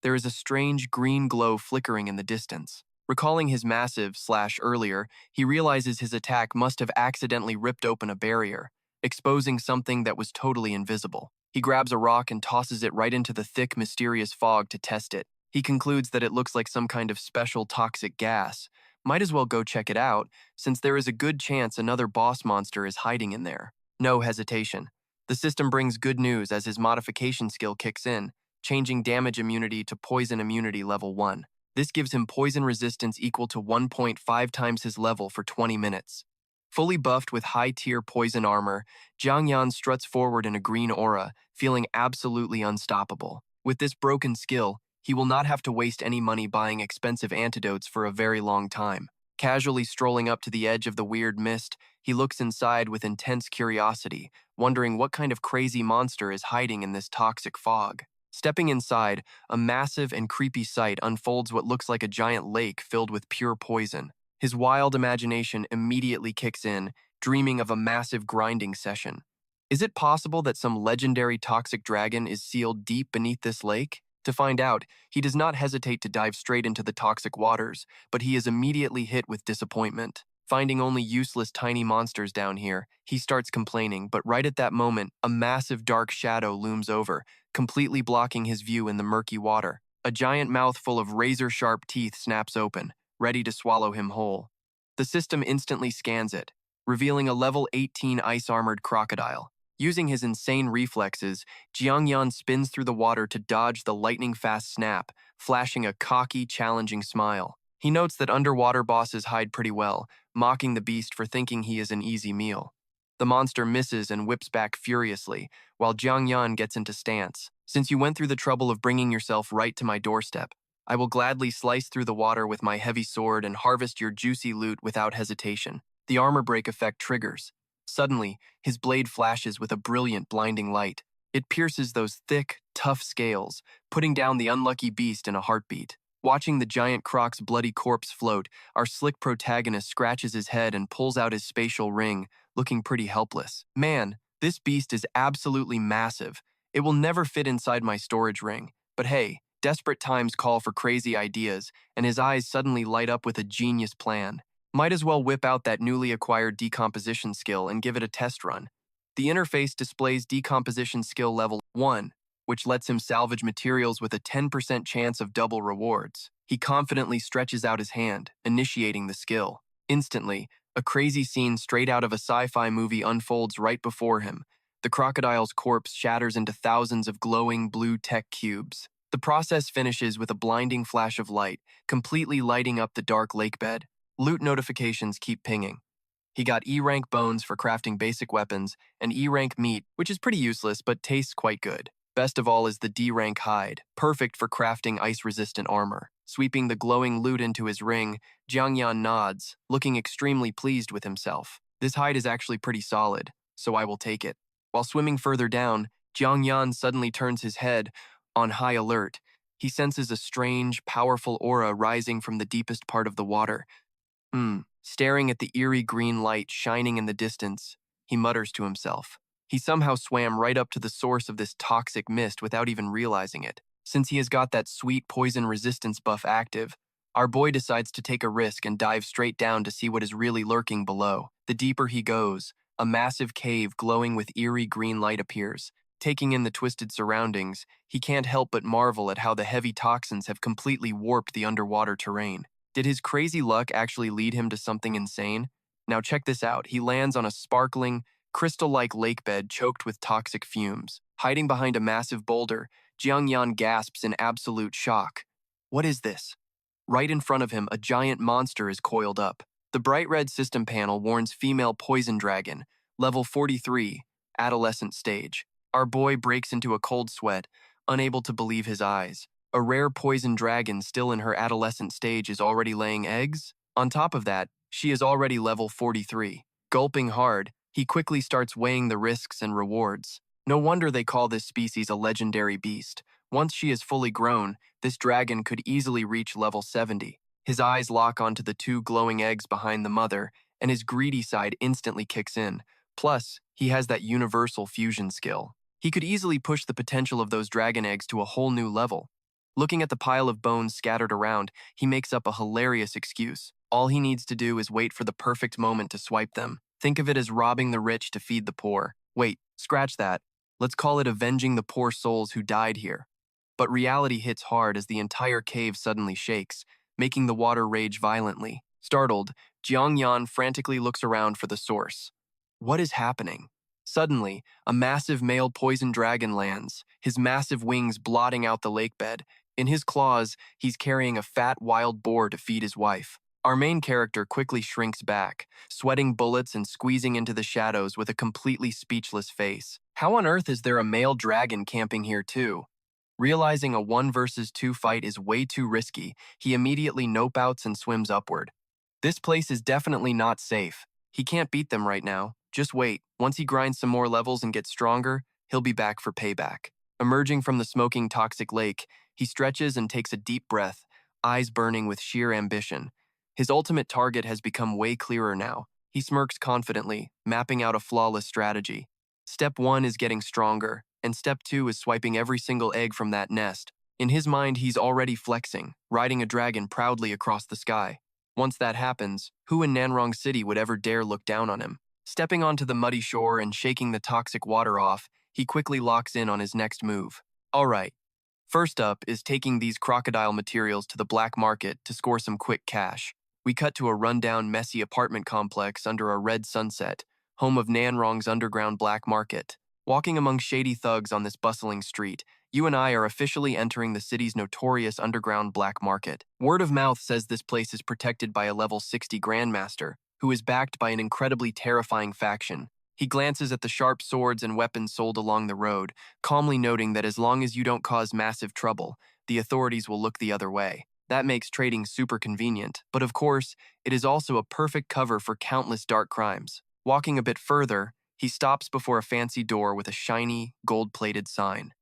Speaker 1: There is a strange green glow flickering in the distance. Recalling his massive/earlier, he realizes his attack must have accidentally ripped open a barrier, exposing something that was totally invisible. He grabs a rock and tosses it right into the thick, mysterious fog to test it. He concludes that it looks like some kind of special toxic gas. Might as well go check it out, since there is a good chance another boss monster is hiding in there. No hesitation. The system brings good news as his modification skill kicks in, changing damage immunity to poison immunity level 1. This gives him poison resistance equal to 1.5 times his level for 20 minutes. Fully buffed with high-tier poison armor, Jiang Yan struts forward in a green aura, feeling absolutely unstoppable. With this broken skill, he will not have to waste any money buying expensive antidotes for a very long time. Casually strolling up to the edge of the weird mist, he looks inside with intense curiosity, wondering what kind of crazy monster is hiding in this toxic fog. Stepping inside, a massive and creepy sight unfolds what looks like a giant lake filled with pure poison. His wild imagination immediately kicks in, dreaming of a massive grinding session. Is it possible that some legendary toxic dragon is sealed deep beneath this lake? To find out, he does not hesitate to dive straight into the toxic waters, but he is immediately hit with disappointment. Finding only useless tiny monsters down here, he starts complaining, but right at that moment, a massive dark shadow looms over, completely blocking his view in the murky water. A giant mouth full of razor-sharp teeth snaps open, ready to swallow him whole. The system instantly scans it, revealing a level 18 ice-armored crocodile. Using his insane reflexes, Jiang Yan spins through the water to dodge the lightning-fast snap, flashing a cocky, challenging smile. He notes that underwater bosses hide pretty well, mocking the beast for thinking he is an easy meal. The monster misses and whips back furiously, while Jiang Yan gets into stance. Since you went through the trouble of bringing yourself right to my doorstep, I will gladly slice through the water with my heavy sword and harvest your juicy loot without hesitation. The armor break effect triggers. Suddenly, his blade flashes with a brilliant, blinding light. It pierces those thick, tough scales, putting down the unlucky beast in a heartbeat. Watching the giant croc's bloody corpse float, our slick protagonist scratches his head and pulls out his spatial ring, looking pretty helpless. Man, this beast is absolutely massive. It will never fit inside my storage ring. But hey, desperate times call for crazy ideas, and his eyes suddenly light up with a genius plan. Might as well whip out that newly acquired decomposition skill and give it a test run. The interface displays decomposition skill level 1, which lets him salvage materials with a 10% chance of double rewards. He confidently stretches out his hand, initiating the skill. Instantly, a crazy scene straight out of a sci-fi movie unfolds right before him. The crocodile's corpse shatters into thousands of glowing blue tech cubes. The process finishes with a blinding flash of light, completely lighting up the dark lake bed. Loot notifications keep pinging. He got E-rank bones for crafting basic weapons, and E-rank meat, which is pretty useless but tastes quite good. Best of all is the D-rank hide, perfect for crafting ice-resistant armor. Sweeping the glowing loot into his ring, Jiang Yan nods, looking extremely pleased with himself. This hide is actually pretty solid, so I will take it. While swimming further down, Jiang Yan suddenly turns his head, on high alert. He senses a strange, powerful aura rising from the deepest part of the water. Staring at the eerie green light shining in the distance, he mutters to himself. He somehow swam right up to the source of this toxic mist without even realizing it. Since he has got that sweet poison resistance buff active, our boy decides to take a risk and dive straight down to see what is really lurking below. The deeper he goes, a massive cave glowing with eerie green light appears. Taking in the twisted surroundings, he can't help but marvel at how the heavy toxins have completely warped the underwater terrain. Did his crazy luck actually lead him to something insane? Now check this out. He lands on a sparkling, crystal-like lake bed choked with toxic fumes. Hiding behind a massive boulder, Jiang Yan gasps in absolute shock. What is this? Right in front of him, a giant monster is coiled up. The bright red system panel warns female poison dragon, level 43, adolescent stage. Our boy breaks into a cold sweat, unable to believe his eyes. A rare poison dragon still in her adolescent stage is already laying eggs? On top of that, she is already level 43. Gulping hard, he quickly starts weighing the risks and rewards. No wonder they call this species a legendary beast. Once she is fully grown, this dragon could easily reach level 70. His eyes lock onto the two glowing eggs behind the mother, and his greedy side instantly kicks in. Plus, he has that universal fusion skill. He could easily push the potential of those dragon eggs to a whole new level. Looking at the pile of bones scattered around, he makes up a hilarious excuse. All he needs to do is wait for the perfect moment to swipe them. Think of it as robbing the rich to feed the poor. Wait, scratch that. Let's call it avenging the poor souls who died here. But reality hits hard as the entire cave suddenly shakes, making the water rage violently. Startled, Jiangyan frantically looks around for the source. What is happening? Suddenly, a massive male poison dragon lands, his massive wings blotting out the lake bed. In his claws, he's carrying a fat wild boar to feed his wife. Our main character quickly shrinks back, sweating bullets and squeezing into the shadows with a completely speechless face. How on earth is there a male dragon camping here too? Realizing a 1 versus 2 fight is way too risky, he immediately nope outs and swims upward. This place is definitely not safe. He can't beat them right now. Just wait. Once he grinds some more levels and gets stronger, he'll be back for payback. Emerging from the smoking toxic lake, he stretches and takes a deep breath, eyes burning with sheer ambition. His ultimate target has become way clearer now. He smirks confidently, mapping out a flawless strategy. Step 1 is getting stronger, and Step 2 is swiping every single egg from that nest. In his mind, he's already flexing, riding a dragon proudly across the sky. Once that happens, who in Nanrong City would ever dare look down on him? Stepping onto the muddy shore and shaking the toxic water off, he quickly locks in on his next move. Alright, first up is taking these crocodile materials to the black market to score some quick cash. We cut to a rundown, messy apartment complex under a red sunset, home of Nanrong's underground black market. Walking among shady thugs on this bustling street, you and I are officially entering the city's notorious underground black market. Word of mouth says this place is protected by a level 60 Grandmaster, who is backed by an incredibly terrifying faction. He glances at the sharp swords and weapons sold along the road, calmly noting that as long as you don't cause massive trouble, the authorities will look the other way. That makes trading super convenient, but of course, it is also a perfect cover for countless dark crimes. Walking a bit further, he stops before a fancy door with a shiny, gold-plated sign.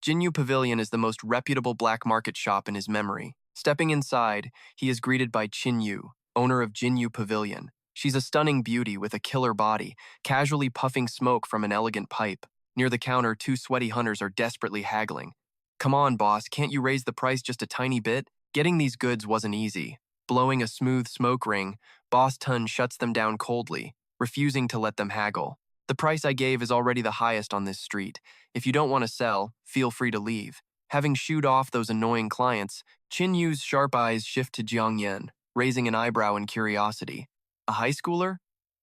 Speaker 1: Jinyu Pavilion is the most reputable black market shop in his memory. Stepping inside, he is greeted by Yu, owner of Jinyu Pavilion. She's a stunning beauty with a killer body, casually puffing smoke from an elegant pipe. Near the counter, 2 sweaty hunters are desperately haggling. Come on, boss, can't you raise the price just a tiny bit? Getting these goods wasn't easy. Blowing a smooth smoke ring, Boss Tun shuts them down coldly, refusing to let them haggle. The price I gave is already the highest on this street. If you don't want to sell, feel free to leave. Having shooed off those annoying clients, Qin Yu's sharp eyes shift to Jiang Yan, raising an eyebrow in curiosity. A high schooler?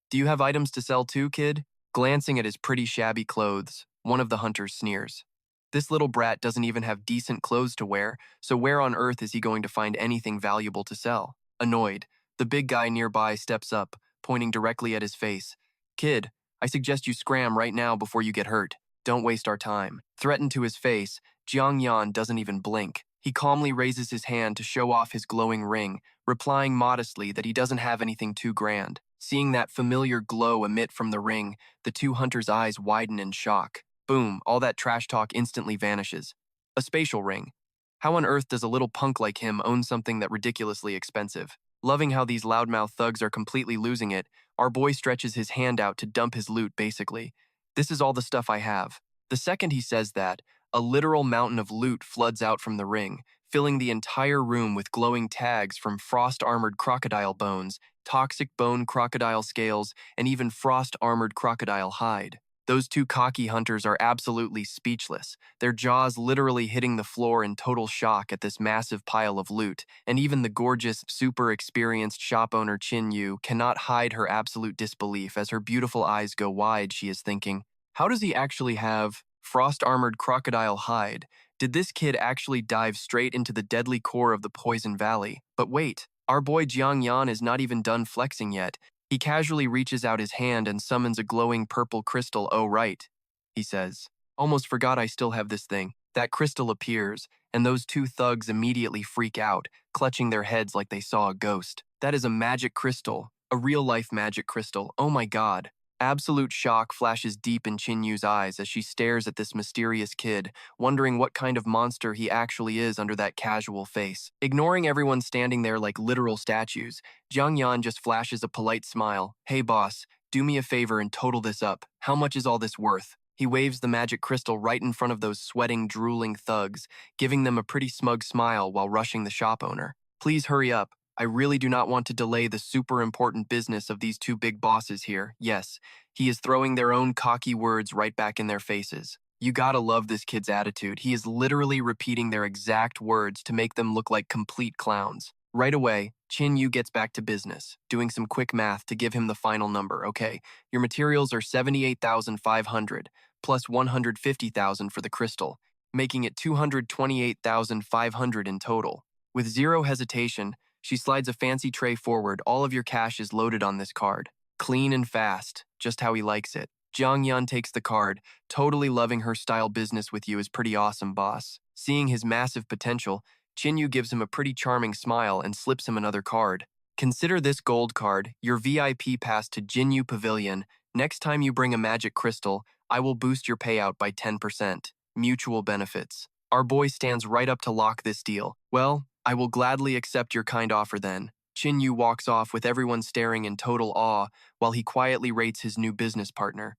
Speaker 1: Do you have items to sell too, kid? Glancing at his pretty shabby clothes, one of the hunters sneers. This little brat doesn't even have decent clothes to wear, so where on earth is he going to find anything valuable to sell? Annoyed, the big guy nearby steps up, pointing directly at his face. Kid, I suggest you scram right now before you get hurt. Don't waste our time. Threatened to his face, Jiang Yan doesn't even blink. He calmly raises his hand to show off his glowing ring, replying modestly that he doesn't have anything too grand. Seeing that familiar glow emit from the ring, the 2 hunters' eyes widen in shock. Boom, all that trash talk instantly vanishes. A spatial ring. How on earth does a little punk like him own something that ridiculously expensive? Loving how these loudmouth thugs are completely losing it, our boy stretches his hand out to dump his loot basically. This is all the stuff I have. The second he says that, a literal mountain of loot floods out from the ring, filling the entire room with glowing tags from frost-armored crocodile bones, toxic bone crocodile scales, and even frost-armored crocodile hide. Those 2 cocky hunters are absolutely speechless, their jaws literally hitting the floor in total shock at this massive pile of loot, and even the gorgeous, super experienced shop owner Qin Yu cannot hide her absolute disbelief as her beautiful eyes go wide. She is thinking, how does he actually have frost-armored crocodile hide? Did this kid actually dive straight into the deadly core of the Poison Valley? But wait, our boy Jiang Yan is not even done flexing yet. He casually reaches out his hand and summons a glowing purple crystal. Oh right, he says. Almost forgot I still have this thing. That crystal appears, and those 2 thugs immediately freak out, clutching their heads like they saw a ghost. That is a magic crystal, a real-life magic crystal. Oh my god. Absolute shock flashes deep in Chin Yu's eyes as she stares at this mysterious kid, wondering what kind of monster he actually is under that casual face. Ignoring everyone standing there like literal statues, Jiang Yan just flashes a polite smile. Hey boss, do me a favor and total this up. How much is all this worth? He waves the magic crystal right in front of those sweating, drooling thugs, giving them a pretty smug smile while rushing the shop owner. Please hurry up. I really do not want to delay the super important business of these two big bosses here. Yes, he is throwing their own cocky words right back in their faces. You gotta love this kid's attitude. He is literally repeating their exact words to make them look like complete clowns. Right away, Chin Yu gets back to business, doing some quick math to give him the final number. Okay, your materials are 78,500 plus 150,000 for the crystal, making it 228,500 in total. With zero hesitation, she slides a fancy tray forward. All of your cash is loaded on this card. Clean and fast, just how he likes it. Jiang Yan takes the card, totally loving her style. Business with you is pretty awesome, boss. Seeing his massive potential, Chin Yu gives him a pretty charming smile and slips him another card. Consider this gold card your VIP pass to Jinyu Pavilion. Next time you bring a magic crystal, I will boost your payout by 10%. Mutual benefits. Our boy stands right up to lock this deal. Well, I will gladly accept your kind offer then. Chin Yu walks off with everyone staring in total awe while he quietly rates his new business partner.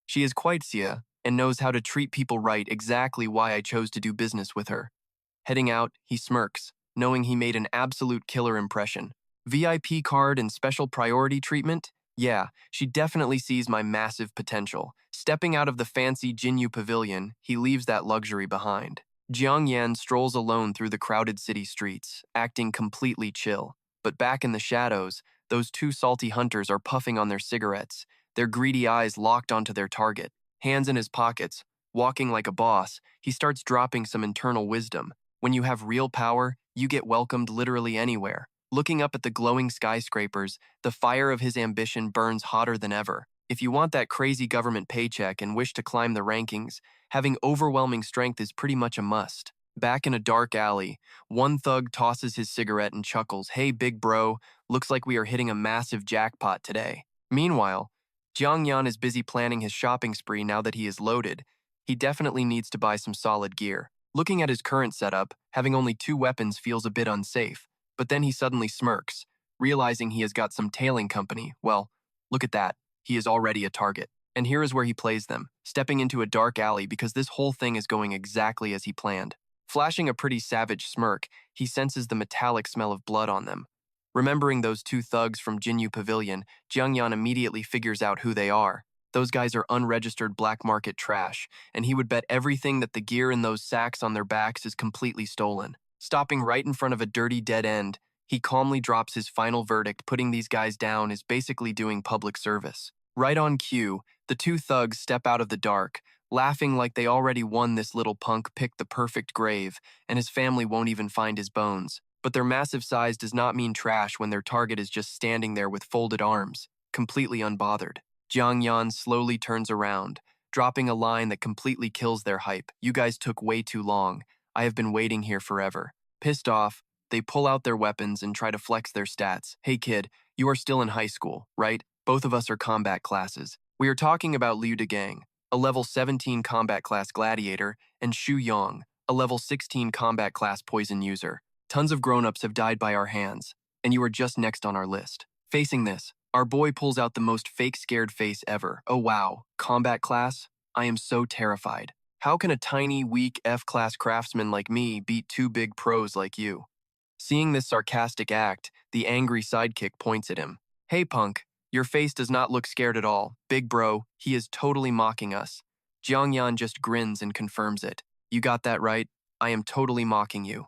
Speaker 1: She is quite Xia and knows how to treat people right, exactly why I chose to do business with her. Heading out, he smirks, knowing he made an absolute killer impression. VIP card and special priority treatment? Yeah, she definitely sees my massive potential. Stepping out of the fancy Jinyu Pavilion, he leaves that luxury behind. Jiang Yan strolls alone through the crowded city streets, acting completely chill. But back in the shadows, those two salty hunters are puffing on their cigarettes, their greedy eyes locked onto their target. Hands in his pockets, walking like a boss, he starts dropping some internal wisdom. When you have real power, you get welcomed literally anywhere. Looking up at the glowing skyscrapers, the fire of his ambition burns hotter than ever. If you want that crazy government paycheck and wish to climb the rankings, having overwhelming strength is pretty much a must. Back in a dark alley, one thug tosses his cigarette and chuckles. Hey, big bro, looks like we are hitting a massive jackpot today. Meanwhile, Jiang Yan is busy planning his shopping spree now that he is loaded. He definitely needs to buy some solid gear. Looking at his current setup, having only 2 weapons feels a bit unsafe, but then he suddenly smirks, realizing he has got some tailing company. Well, look at that, he is already a target. And here is where he plays them, stepping into a dark alley because this whole thing is going exactly as he planned. Flashing a pretty savage smirk, he senses the metallic smell of blood on them. Remembering those 2 thugs from Jinyu Pavilion, Jiang Yan immediately figures out who they are. Those guys are unregistered black market trash, and he would bet everything that the gear in those sacks on their backs is completely stolen. Stopping right in front of a dirty dead end, he calmly drops his final verdict. Putting these guys down is basically doing public service. Right on cue, the 2 thugs step out of the dark, laughing like they already won. This little punk picked the perfect grave, and his family won't even find his bones. But their massive size does not mean trash when their target is just standing there with folded arms, completely unbothered. Jiang Yan slowly turns around, dropping a line that completely kills their hype. You guys took way too long. I have been waiting here forever. Pissed off, they pull out their weapons and try to flex their stats. Hey kid, you are still in high school, right? Both of us are combat classes. We are talking about Liu Degang, a level 17 combat class gladiator, and Xu Yong, a level 16 combat class poison user. Tons of grown-ups have died by our hands, and you are just next on our list. Facing this, our boy pulls out the most fake scared face ever. Oh wow, combat class? I am so terrified. How can a tiny, weak F-class craftsman like me beat 2 big pros like you? Seeing this sarcastic act, the angry sidekick points at him. Hey punk, your face does not look scared at all. Big bro, he is totally mocking us. Jiang Yan just grins and confirms it. You got that right, I am totally mocking you.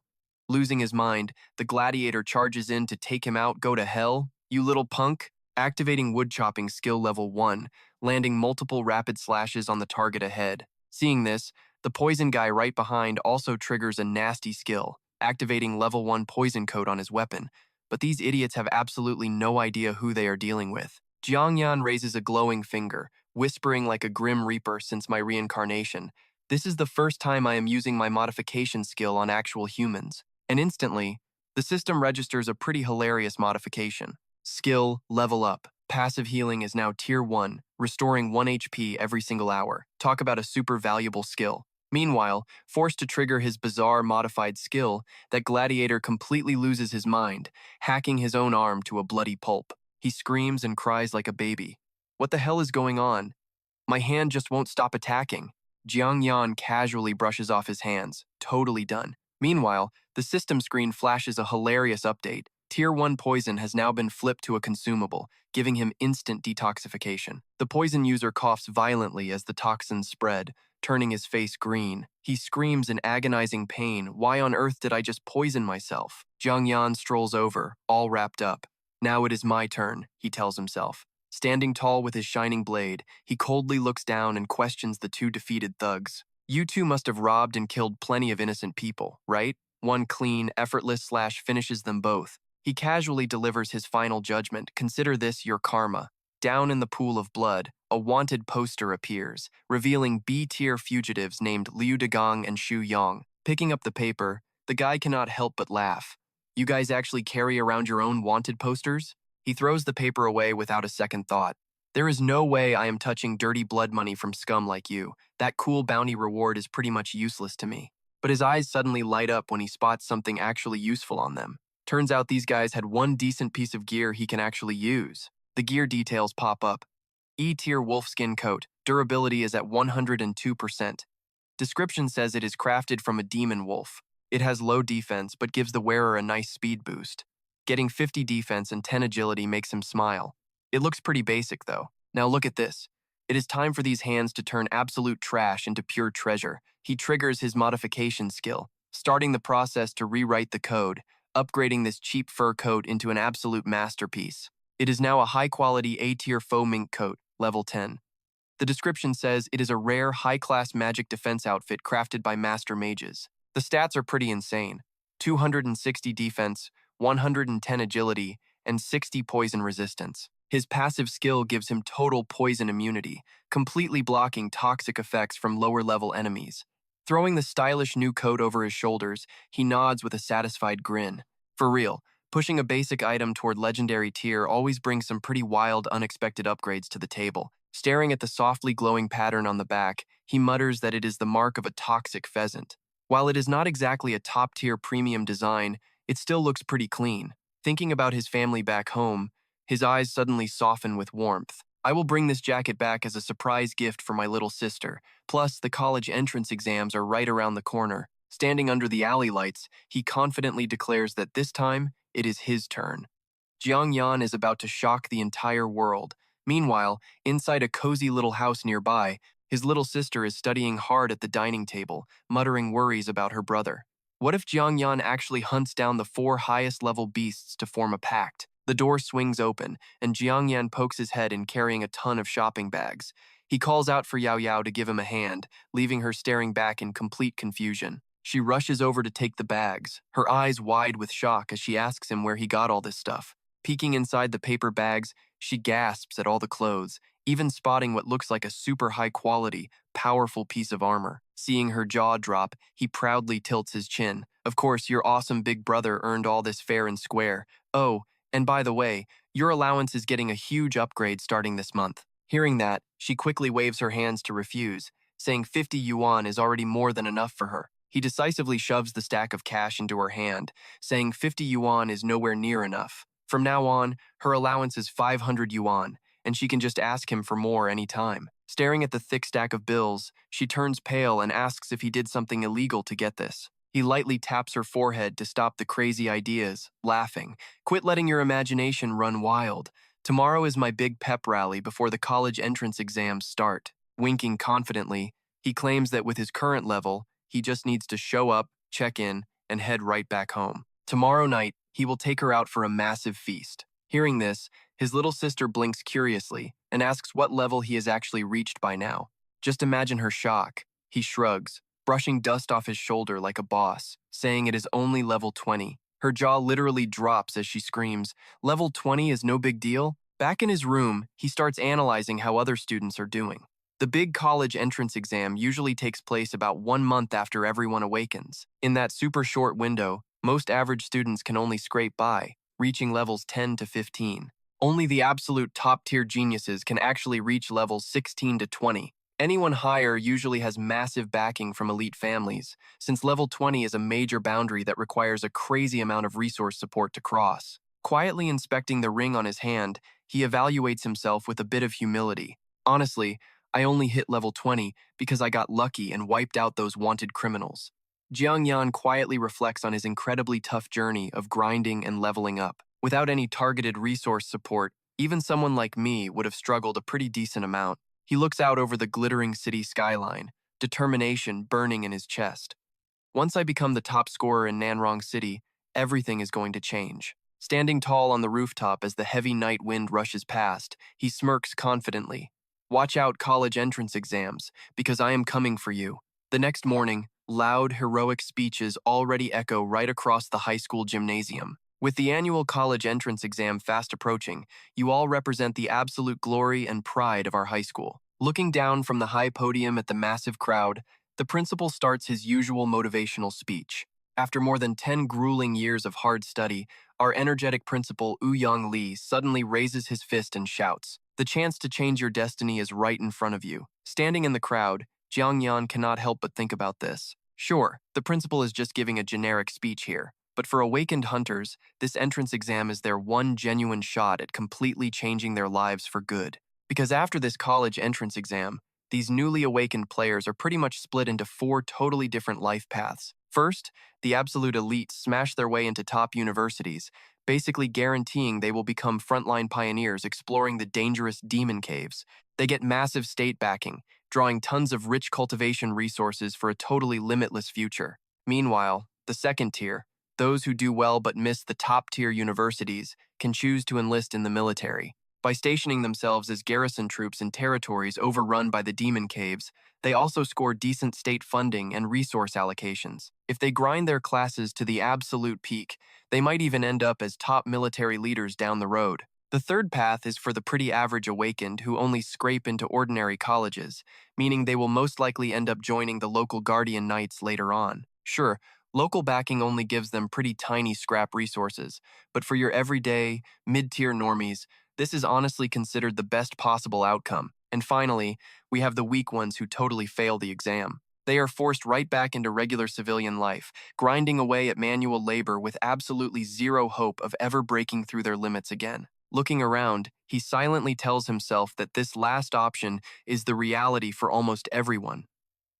Speaker 1: Losing his mind, the gladiator charges in to take him out. Go to hell, you little punk. Activating woodchopping skill level 1, landing multiple rapid slashes on the target ahead. Seeing this, the poison guy right behind also triggers a nasty skill, activating level 1 poison coat on his weapon. But these idiots have absolutely no idea who they are dealing with. Jiang Yan raises a glowing finger, whispering like a grim reaper. Since my reincarnation, this is the first time I am using my modification skill on actual humans. And instantly, the system registers a pretty hilarious modification. Skill level up. Passive healing is now Tier 1, restoring 1 HP every single hour. Talk about a super valuable skill. Meanwhile, forced to trigger his bizarre modified skill, that gladiator completely loses his mind, hacking his own arm to a bloody pulp. He screams and cries like a baby. What the hell is going on? My hand just won't stop attacking. Jiang Yan casually brushes off his hands, totally done. Meanwhile, the system screen flashes a hilarious update. Tier 1 poison has now been flipped to a consumable, giving him instant detoxification. The poison user coughs violently as the toxins spread, turning his face green. He screams in agonizing pain. Why on earth did I just poison myself? Jiang Yan strolls over, all wrapped up. Now it is my turn, he tells himself. Standing tall with his shining blade, he coldly looks down and questions the two defeated thugs. You two must have robbed and killed plenty of innocent people, right? One clean, effortless / finishes them both. He casually delivers his final judgment. Consider this your karma. Down in the pool of blood, a wanted poster appears, revealing B-tier fugitives named Liu Degong and Xu Yong. Picking up the paper, the guy cannot help but laugh. You guys actually carry around your own wanted posters? He throws the paper away without a second thought. There is no way I am touching dirty blood money from scum like you. That cool bounty reward is pretty much useless to me. But his eyes suddenly light up when he spots something actually useful on them. Turns out these guys had one decent piece of gear he can actually use. The gear details pop up. E-tier wolfskin coat. Durability is at 102%. Description says it is crafted from a demon wolf. It has low defense but gives the wearer a nice speed boost. Getting 50 defense and 10 agility makes him smile. It looks pretty basic though. Now look at this. It is time for these hands to turn absolute trash into pure treasure. He triggers his modification skill, starting the process to rewrite the code, upgrading this cheap fur coat into an absolute masterpiece. It is now a high-quality A-tier faux mink coat, level 10. The description says it is a rare, high-class magic defense outfit crafted by master mages. The stats are pretty insane. 260 defense, 110 agility, and 60 poison resistance. His passive skill gives him total poison immunity, completely blocking toxic effects from lower-level enemies. Throwing the stylish new coat over his shoulders, he nods with a satisfied grin. For real, pushing a basic item toward legendary tier always brings some pretty wild, unexpected upgrades to the table. Staring at the softly glowing pattern on the back, he mutters that it is the mark of a toxic pheasant. While it is not exactly a top-tier premium design, it still looks pretty clean. Thinking about his family back home, his eyes suddenly soften with warmth. I will bring this jacket back as a surprise gift for my little sister. Plus, the college entrance exams are right around the corner. Standing under the alley lights, he confidently declares that this time, it is his turn. Jiang Yan is about to shock the entire world. Meanwhile, inside a cozy little house nearby, his little sister is studying hard at the dining table, muttering worries about her brother. What if Jiang Yan actually hunts down the 4 highest-level beasts to form a pact? The door swings open, and Jiang Yan pokes his head in carrying a ton of shopping bags. He calls out for Yao Yao to give him a hand, leaving her staring back in complete confusion. She rushes over to take the bags, her eyes wide with shock as she asks him where he got all this stuff. Peeking inside the paper bags, she gasps at all the clothes, even spotting what looks like a super high-quality, powerful piece of armor. Seeing her jaw drop, he proudly tilts his chin. Of course, your awesome big brother earned all this fair and square. Oh, and by the way, your allowance is getting a huge upgrade starting this month. Hearing that, she quickly waves her hands to refuse, saying 50 yuan is already more than enough for her. He decisively shoves the stack of cash into her hand, saying 50 yuan is nowhere near enough. From now on, her allowance is 500 yuan, and she can just ask him for more anytime. Staring at the thick stack of bills, she turns pale and asks if he did something illegal to get this. He lightly taps her forehead to stop the crazy ideas, laughing. Quit letting your imagination run wild. Tomorrow is my big pep rally before the college entrance exams start. Winking confidently, he claims that with his current level, he just needs to show up, check in, and head right back home. Tomorrow night, he will take her out for a massive feast. Hearing this, his little sister blinks curiously and asks what level he has actually reached by now. Just imagine her shock. He shrugs, brushing dust off his shoulder like a boss, saying it is only level 20. Her jaw literally drops as she screams, "Level 20 is no big deal?" Back in his room, he starts analyzing how other students are doing. The big college entrance exam usually takes place about 1 month after everyone awakens. In that super short window, most average students can only scrape by, reaching levels 10 to 15. Only the absolute top-tier geniuses can actually reach levels 16 to 20. Anyone higher usually has massive backing from elite families, since level 20 is a major boundary that requires a crazy amount of resource support to cross. Quietly inspecting the ring on his hand, he evaluates himself with a bit of humility. Honestly, I only hit level 20 because I got lucky and wiped out those wanted criminals. Jiang Yan quietly reflects on his incredibly tough journey of grinding and leveling up. Without any targeted resource support, even someone like me would have struggled a pretty decent amount. He looks out over the glittering city skyline, determination burning in his chest. Once I become the top scorer in Nanrong City, everything is going to change. Standing tall on the rooftop as the heavy night wind rushes past, he smirks confidently. Watch out, college entrance exams, because I am coming for you. The next morning, loud, heroic speeches already echo right across the high school gymnasium. With the annual college entrance exam fast approaching, you all represent the absolute glory and pride of our high school. Looking down from the high podium at the massive crowd, the principal starts his usual motivational speech. After more than 10 grueling years of hard study, our energetic principal Ouyang Li suddenly raises his fist and shouts, "The chance to change your destiny is right in front of you." Standing in the crowd, Jiang Yan cannot help but think about this. Sure, the principal is just giving a generic speech here, but for awakened hunters, this entrance exam is their one genuine shot at completely changing their lives for good. Because after this college entrance exam, these newly awakened players are pretty much split into 4 totally different life paths. First, the absolute elite smash their way into top universities, basically guaranteeing they will become frontline pioneers exploring the dangerous demon caves. They get massive state backing, drawing tons of rich cultivation resources for a totally limitless future. Meanwhile, the second tier, those who do well but miss the top-tier universities, can choose to enlist in the military. By stationing themselves as garrison troops in territories overrun by the demon caves, they also score decent state funding and resource allocations. If they grind their classes to the absolute peak, they might even end up as top military leaders down the road. The third path is for the pretty average awakened who only scrape into ordinary colleges, meaning they will most likely end up joining the local guardian knights later on. Sure, local backing only gives them pretty tiny scrap resources, but for your everyday, mid-tier normies, this is honestly considered the best possible outcome. And finally, we have the weak ones who totally fail the exam. They are forced right back into regular civilian life, grinding away at manual labor with absolutely zero hope of ever breaking through their limits again. Looking around, he silently tells himself that this last option is the reality for almost everyone.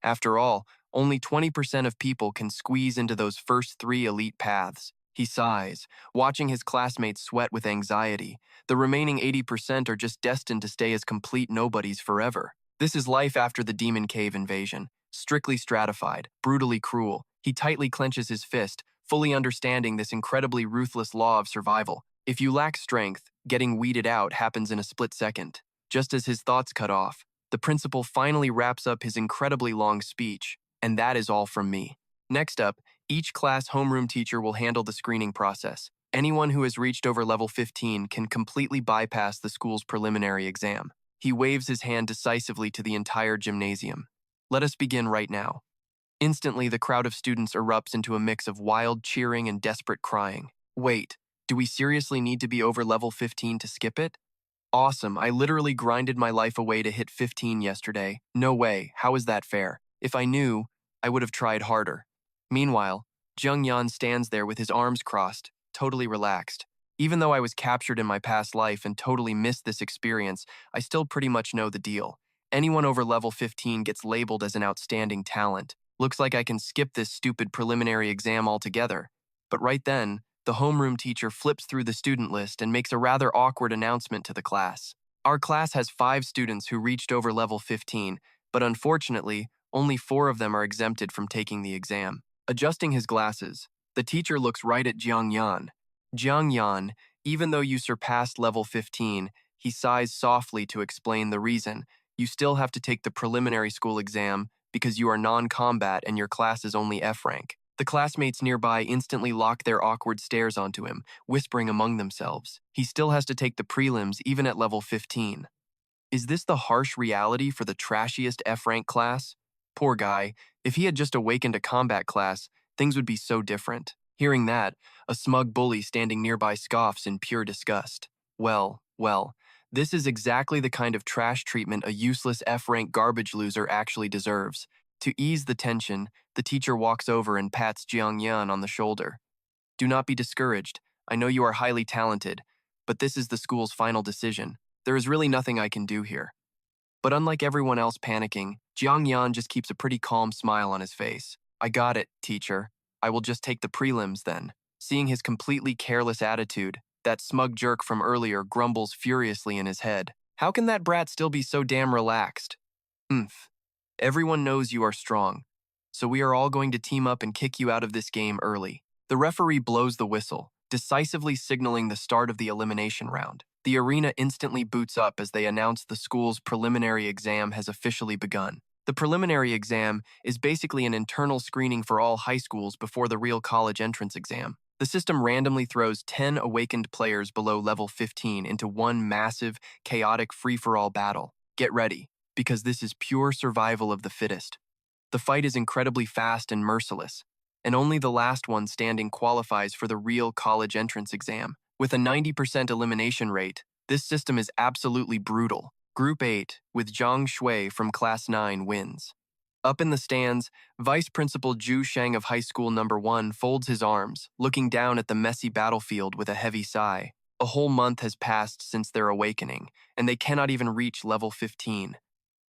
Speaker 1: After all, only 20% of people can squeeze into those first 3 elite paths. He sighs, watching his classmates sweat with anxiety. The remaining 80% are just destined to stay as complete nobodies forever. This is life after the demon cave invasion. Strictly stratified, brutally cruel. He tightly clenches his fist, fully understanding this incredibly ruthless law of survival. If you lack strength, getting weeded out happens in a split second. Just as his thoughts cut off, the principal finally wraps up his incredibly long speech, and that is all from me. Next up, each class homeroom teacher will handle the screening process. Anyone who has reached over level 15 can completely bypass the school's preliminary exam. He waves his hand decisively to the entire gymnasium. Let us begin right now. Instantly, the crowd of students erupts into a mix of wild cheering and desperate crying. Wait, do we seriously need to be over level 15 to skip it? Awesome, I literally grinded my life away to hit 15 yesterday. No way, how is that fair? If I knew, I would have tried harder. Meanwhile, Zheng Yan stands there with his arms crossed, totally relaxed. Even though I was captured in my past life and totally missed this experience, I still pretty much know the deal. Anyone over level 15 gets labeled as an outstanding talent. Looks like I can skip this stupid preliminary exam altogether. But right then, the homeroom teacher flips through the student list and makes a rather awkward announcement to the class. Our class has 5 students who reached over level 15, but unfortunately, only 4 of them are exempted from taking the exam. Adjusting his glasses, the teacher looks right at Jiang Yan. Jiang Yan, even though you surpassed level 15, he sighs softly to explain the reason. You still have to take the preliminary school exam because you are non-combat and your class is only F rank. The classmates nearby instantly lock their awkward stares onto him, whispering among themselves. He still has to take the prelims even at level 15. Is this the harsh reality for the trashiest F-rank class? Poor guy, if he had just awakened a combat class, things would be so different. Hearing that, a smug bully standing nearby scoffs in pure disgust. Well, Well, this is exactly the kind of trash treatment a useless F-rank garbage loser actually deserves. To ease the tension, the teacher walks over and pats Jiang Yan on the shoulder. Do not be discouraged. I know you are highly talented, but this is the school's final decision. There is really nothing I can do here. But unlike everyone else panicking, Jiang Yan just keeps a pretty calm smile on his face. I got it, teacher. I will just take the prelims then. Seeing his completely careless attitude, that smug jerk from earlier grumbles furiously in his head. How can that brat still be so damn relaxed? Oomph. Everyone knows you are strong, so we are all going to team up and kick you out of this game early. The referee blows the whistle, decisively signaling the start of the elimination round. The arena instantly boots up as they announce the school's preliminary exam has officially begun. The preliminary exam is basically an internal screening for all high schools before the real college entrance exam. The system randomly throws 10 awakened players below level 15 into one massive, chaotic free-for-all battle. Get ready, because this is pure survival of the fittest. The fight is incredibly fast and merciless, and only the last one standing qualifies for the real college entrance exam. With a 90% elimination rate, this system is absolutely brutal. Group 8, with Zhang Shui from Class 9, wins. Up in the stands, Vice Principal Zhu Shang of High School Number 1 folds his arms, looking down at the messy battlefield with a heavy sigh. A whole month has passed since their awakening, and they cannot even reach level 15.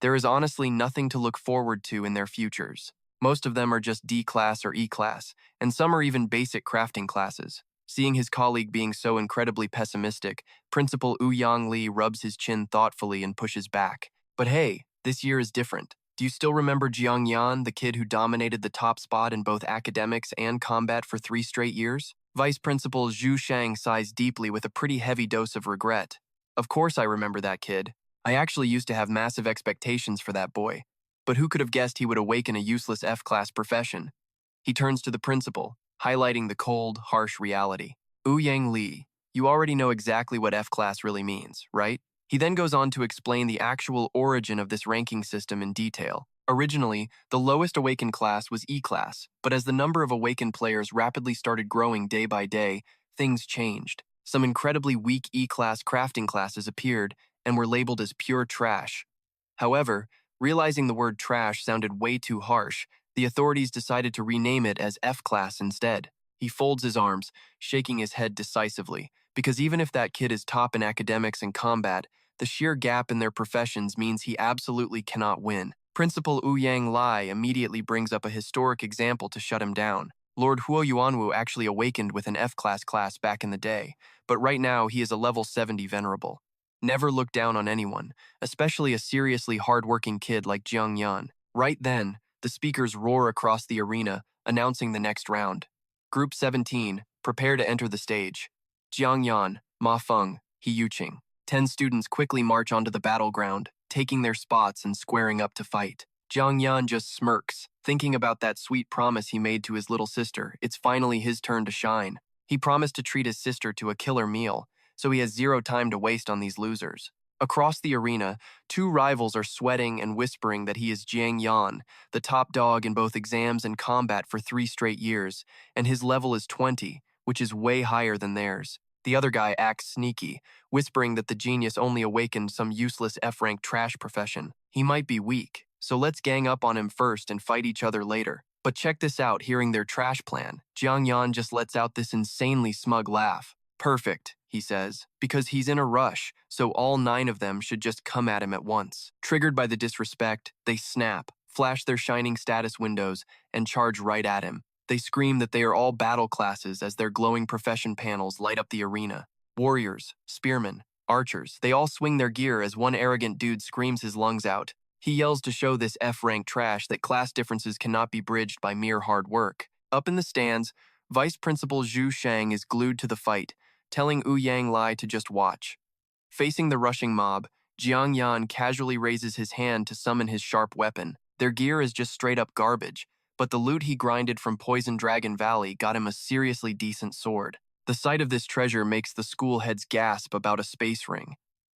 Speaker 1: There is honestly nothing to look forward to in their futures. Most of them are just D-class or E-class, and some are even basic crafting classes. Seeing his colleague being so incredibly pessimistic, Principal Ouyang Li rubs his chin thoughtfully and pushes back. But hey, this year is different. Do you still remember Jiang Yan, the kid who dominated the top spot in both academics and combat for 3 straight years? Vice Principal Zhu Shang sighs deeply with a pretty heavy dose of regret. Of course I remember that kid. I actually used to have massive expectations for that boy. But who could have guessed he would awaken a useless F-class profession? He turns to the principal, highlighting the cold, harsh reality. Ouyang Li, you already know exactly what F-class really means, right? He then goes on to explain the actual origin of this ranking system in detail. Originally, the lowest awakened class was E-class, but as the number of awakened players rapidly started growing day by day, things changed. Some incredibly weak E-class crafting classes appeared and were labeled as pure trash. However, realizing the word trash sounded way too harsh, the authorities decided to rename it as F-class instead. He folds his arms, shaking his head decisively, because even if that kid is top in academics and combat, the sheer gap in their professions means he absolutely cannot win. Principal Ouyang Li immediately brings up a historic example to shut him down. Lord Huo Yuanwu actually awakened with an F-class class back in the day, but right now he is a level 70 venerable. Never look down on anyone, especially a seriously hard-working kid like Jiang Yan. Right then, the speakers roar across the arena, announcing the next round. Group 17, prepare to enter the stage. Jiang Yan, Ma Feng, He Yuqing. 10 students quickly march onto the battleground, taking their spots and squaring up to fight. Jiang Yan just smirks, thinking about that sweet promise he made to his little sister. It's finally his turn to shine. He promised to treat his sister to a killer meal, so he has zero time to waste on these losers. Across the arena, 2 rivals are sweating and whispering that he is Jiang Yan, the top dog in both exams and combat for 3 straight years, and his level is 20, which is way higher than theirs. The other guy acts sneaky, whispering that the genius only awakened some useless F-rank trash profession. He might be weak, so let's gang up on him first and fight each other later. But check this out, hearing their trash plan. Jiang Yan just lets out this insanely smug laugh. Perfect, he says, because he's in a rush, so all 9 of them should just come at him at once. Triggered by the disrespect, they snap, flash their shining status windows, and charge right at him. They scream that they are all battle classes as their glowing profession panels light up the arena. Warriors, spearmen, archers, they all swing their gear as one arrogant dude screams his lungs out. He yells to show this F-rank trash that class differences cannot be bridged by mere hard work. Up in the stands, Vice Principal Zhu Shang is glued to the fight, telling Ouyang Li to just watch. Facing the rushing mob, Jiang Yan casually raises his hand to summon his sharp weapon. Their gear is just straight-up garbage, but the loot he grinded from Poison Dragon Valley got him a seriously decent sword. The sight of this treasure makes the school heads gasp about a space ring.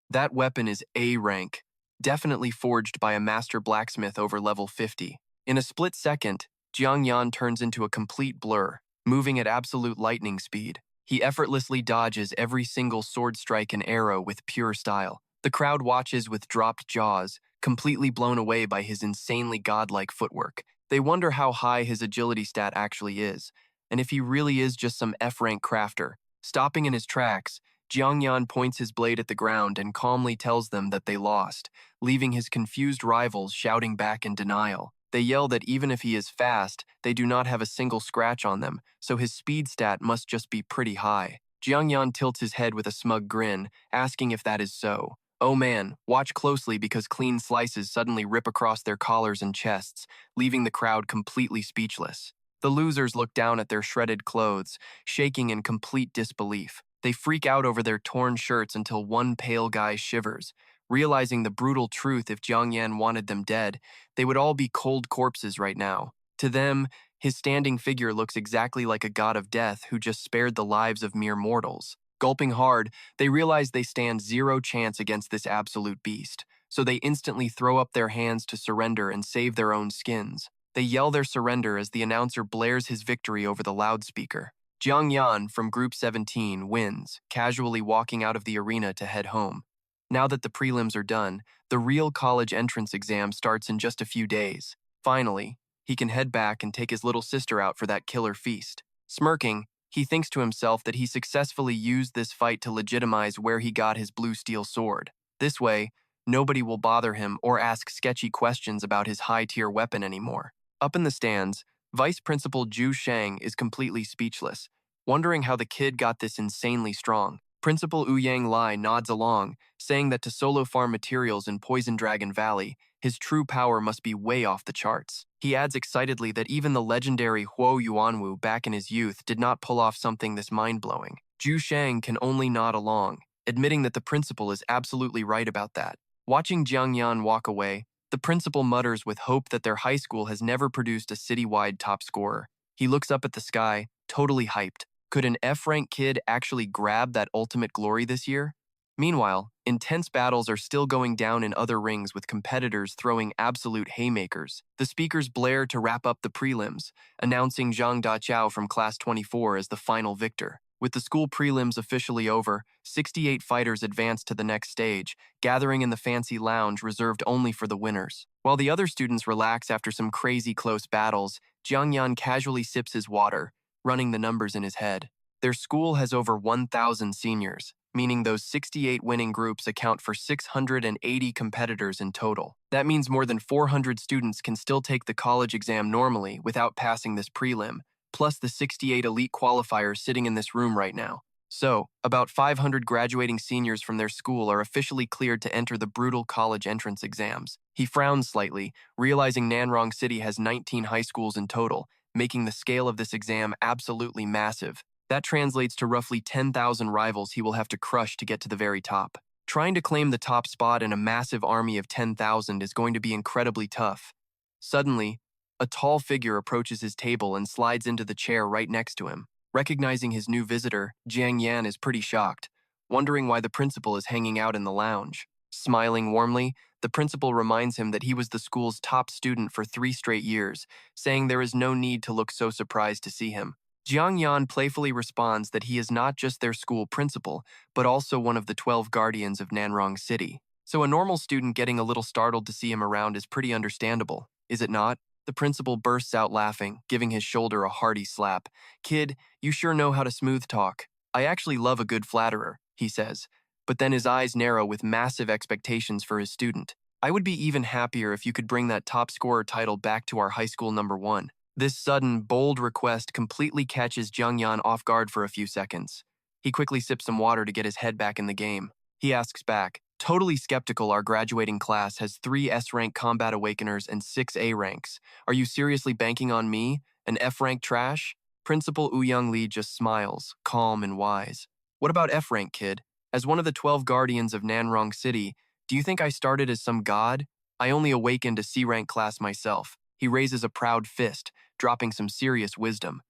Speaker 1: That weapon is A rank, definitely forged by a master blacksmith over level 50. In a split second, Jiang Yan turns into a complete blur, moving at absolute lightning speed. He effortlessly dodges every single sword strike and arrow with pure style. The crowd watches with dropped jaws, completely blown away by his insanely godlike footwork. They wonder how high his agility stat actually is, and if he really is just some F-rank crafter. Stopping in his tracks, Jiangyan points his blade at the ground and calmly tells them that they lost, leaving his confused rivals shouting back in denial. They yell that even if he is fast, they do not have a single scratch on them, so his speed stat must just be pretty high. Jiangyan tilts his head with a smug grin, asking if that is so. Oh man, watch closely because clean slices suddenly rip across their collars and chests, leaving the crowd completely speechless. The losers look down at their shredded clothes, shaking in complete disbelief. They freak out over their torn shirts until one pale guy shivers, realizing the brutal truth. If Jiangyan wanted them dead, they would all be cold corpses right now. To them, his standing figure looks exactly like a god of death who just spared the lives of mere mortals. Gulping hard, they realize they stand zero chance against this absolute beast, so they instantly throw up their hands to surrender and save their own skins. They yell their surrender as the announcer blares his victory over the loudspeaker. Jiang Yan from Group 17 wins, casually walking out of the arena to head home. Now that the prelims are done, the real college entrance exam starts in just a few days. Finally, he can head back and take his little sister out for that killer feast. Smirking, he thinks to himself that he successfully used this fight to legitimize where he got his blue steel sword. This way, nobody will bother him or ask sketchy questions about his high-tier weapon anymore. Up in the stands, Vice Principal Zhu Shang is completely speechless, wondering how the kid got this insanely strong. Principal Ouyang Lai nods along, saying that to solo farm materials in Poison Dragon Valley, his true power must be way off the charts. He adds excitedly that even the legendary Huo Yuanwu back in his youth did not pull off something this mind-blowing. Zhu Shang can only nod along, admitting that the principal is absolutely right about that. Watching Jiang Yan walk away, the principal mutters with hope that their high school has never produced a city-wide top scorer. He looks up at the sky, totally hyped. Could an F-rank kid actually grab that ultimate glory this year? Meanwhile, intense battles are still going down in other rings with competitors throwing absolute haymakers. The speakers blare to wrap up the prelims, announcing Zhang Daqiao from Class 24 as the final victor. With the school prelims officially over, 68 fighters advance to the next stage, gathering in the fancy lounge reserved only for the winners. While the other students relax after some crazy close battles, Jiangyan casually sips his water, running the numbers in his head. Their school has over 1,000 seniors, meaning those 68 winning groups account for 680 competitors in total. That means more than 400 students can still take the college exam normally without passing this prelim, plus the 68 elite qualifiers sitting in this room right now. So, about 500 graduating seniors from their school are officially cleared to enter the brutal college entrance exams. He frowns slightly, realizing Nanrong City has 19 high schools in total, making the scale of this exam absolutely massive. That translates to roughly 10,000 rivals he will have to crush to get to the very top. Trying to claim the top spot in a massive army of 10,000 is going to be incredibly tough. Suddenly, a tall figure approaches his table and slides into the chair right next to him. Recognizing his new visitor, Jiang Yan is pretty shocked, wondering why the principal is hanging out in the lounge. Smiling warmly, the principal reminds him that he was the school's top student for 3 straight years, saying there is no need to look so surprised to see him. Jiang Yan playfully responds that he is not just their school principal, but also one of the 12 guardians of Nanrong City. So a normal student getting a little startled to see him around is pretty understandable, is it not? The principal bursts out laughing, giving his shoulder a hearty slap. Kid, you sure know how to smooth talk. I actually love a good flatterer, he says, but then his eyes narrow with massive expectations for his student. I would be even happier if you could bring that top scorer title back to our high school number 1. This sudden, bold request completely catches Jiang Yan off guard for a few seconds. He quickly sips some water to get his head back in the game. He asks back, totally skeptical our graduating class has 3 S-rank combat awakeners and 6 A ranks. Are you seriously banking on me, an F-rank trash? Principal Ouyang Li just smiles, calm and wise. What about F-rank, kid? As one of the 12 guardians of Nanrong City, do you think I started as some god? I only awakened a C-rank class myself. He raises a proud fist, dropping some serious wisdom.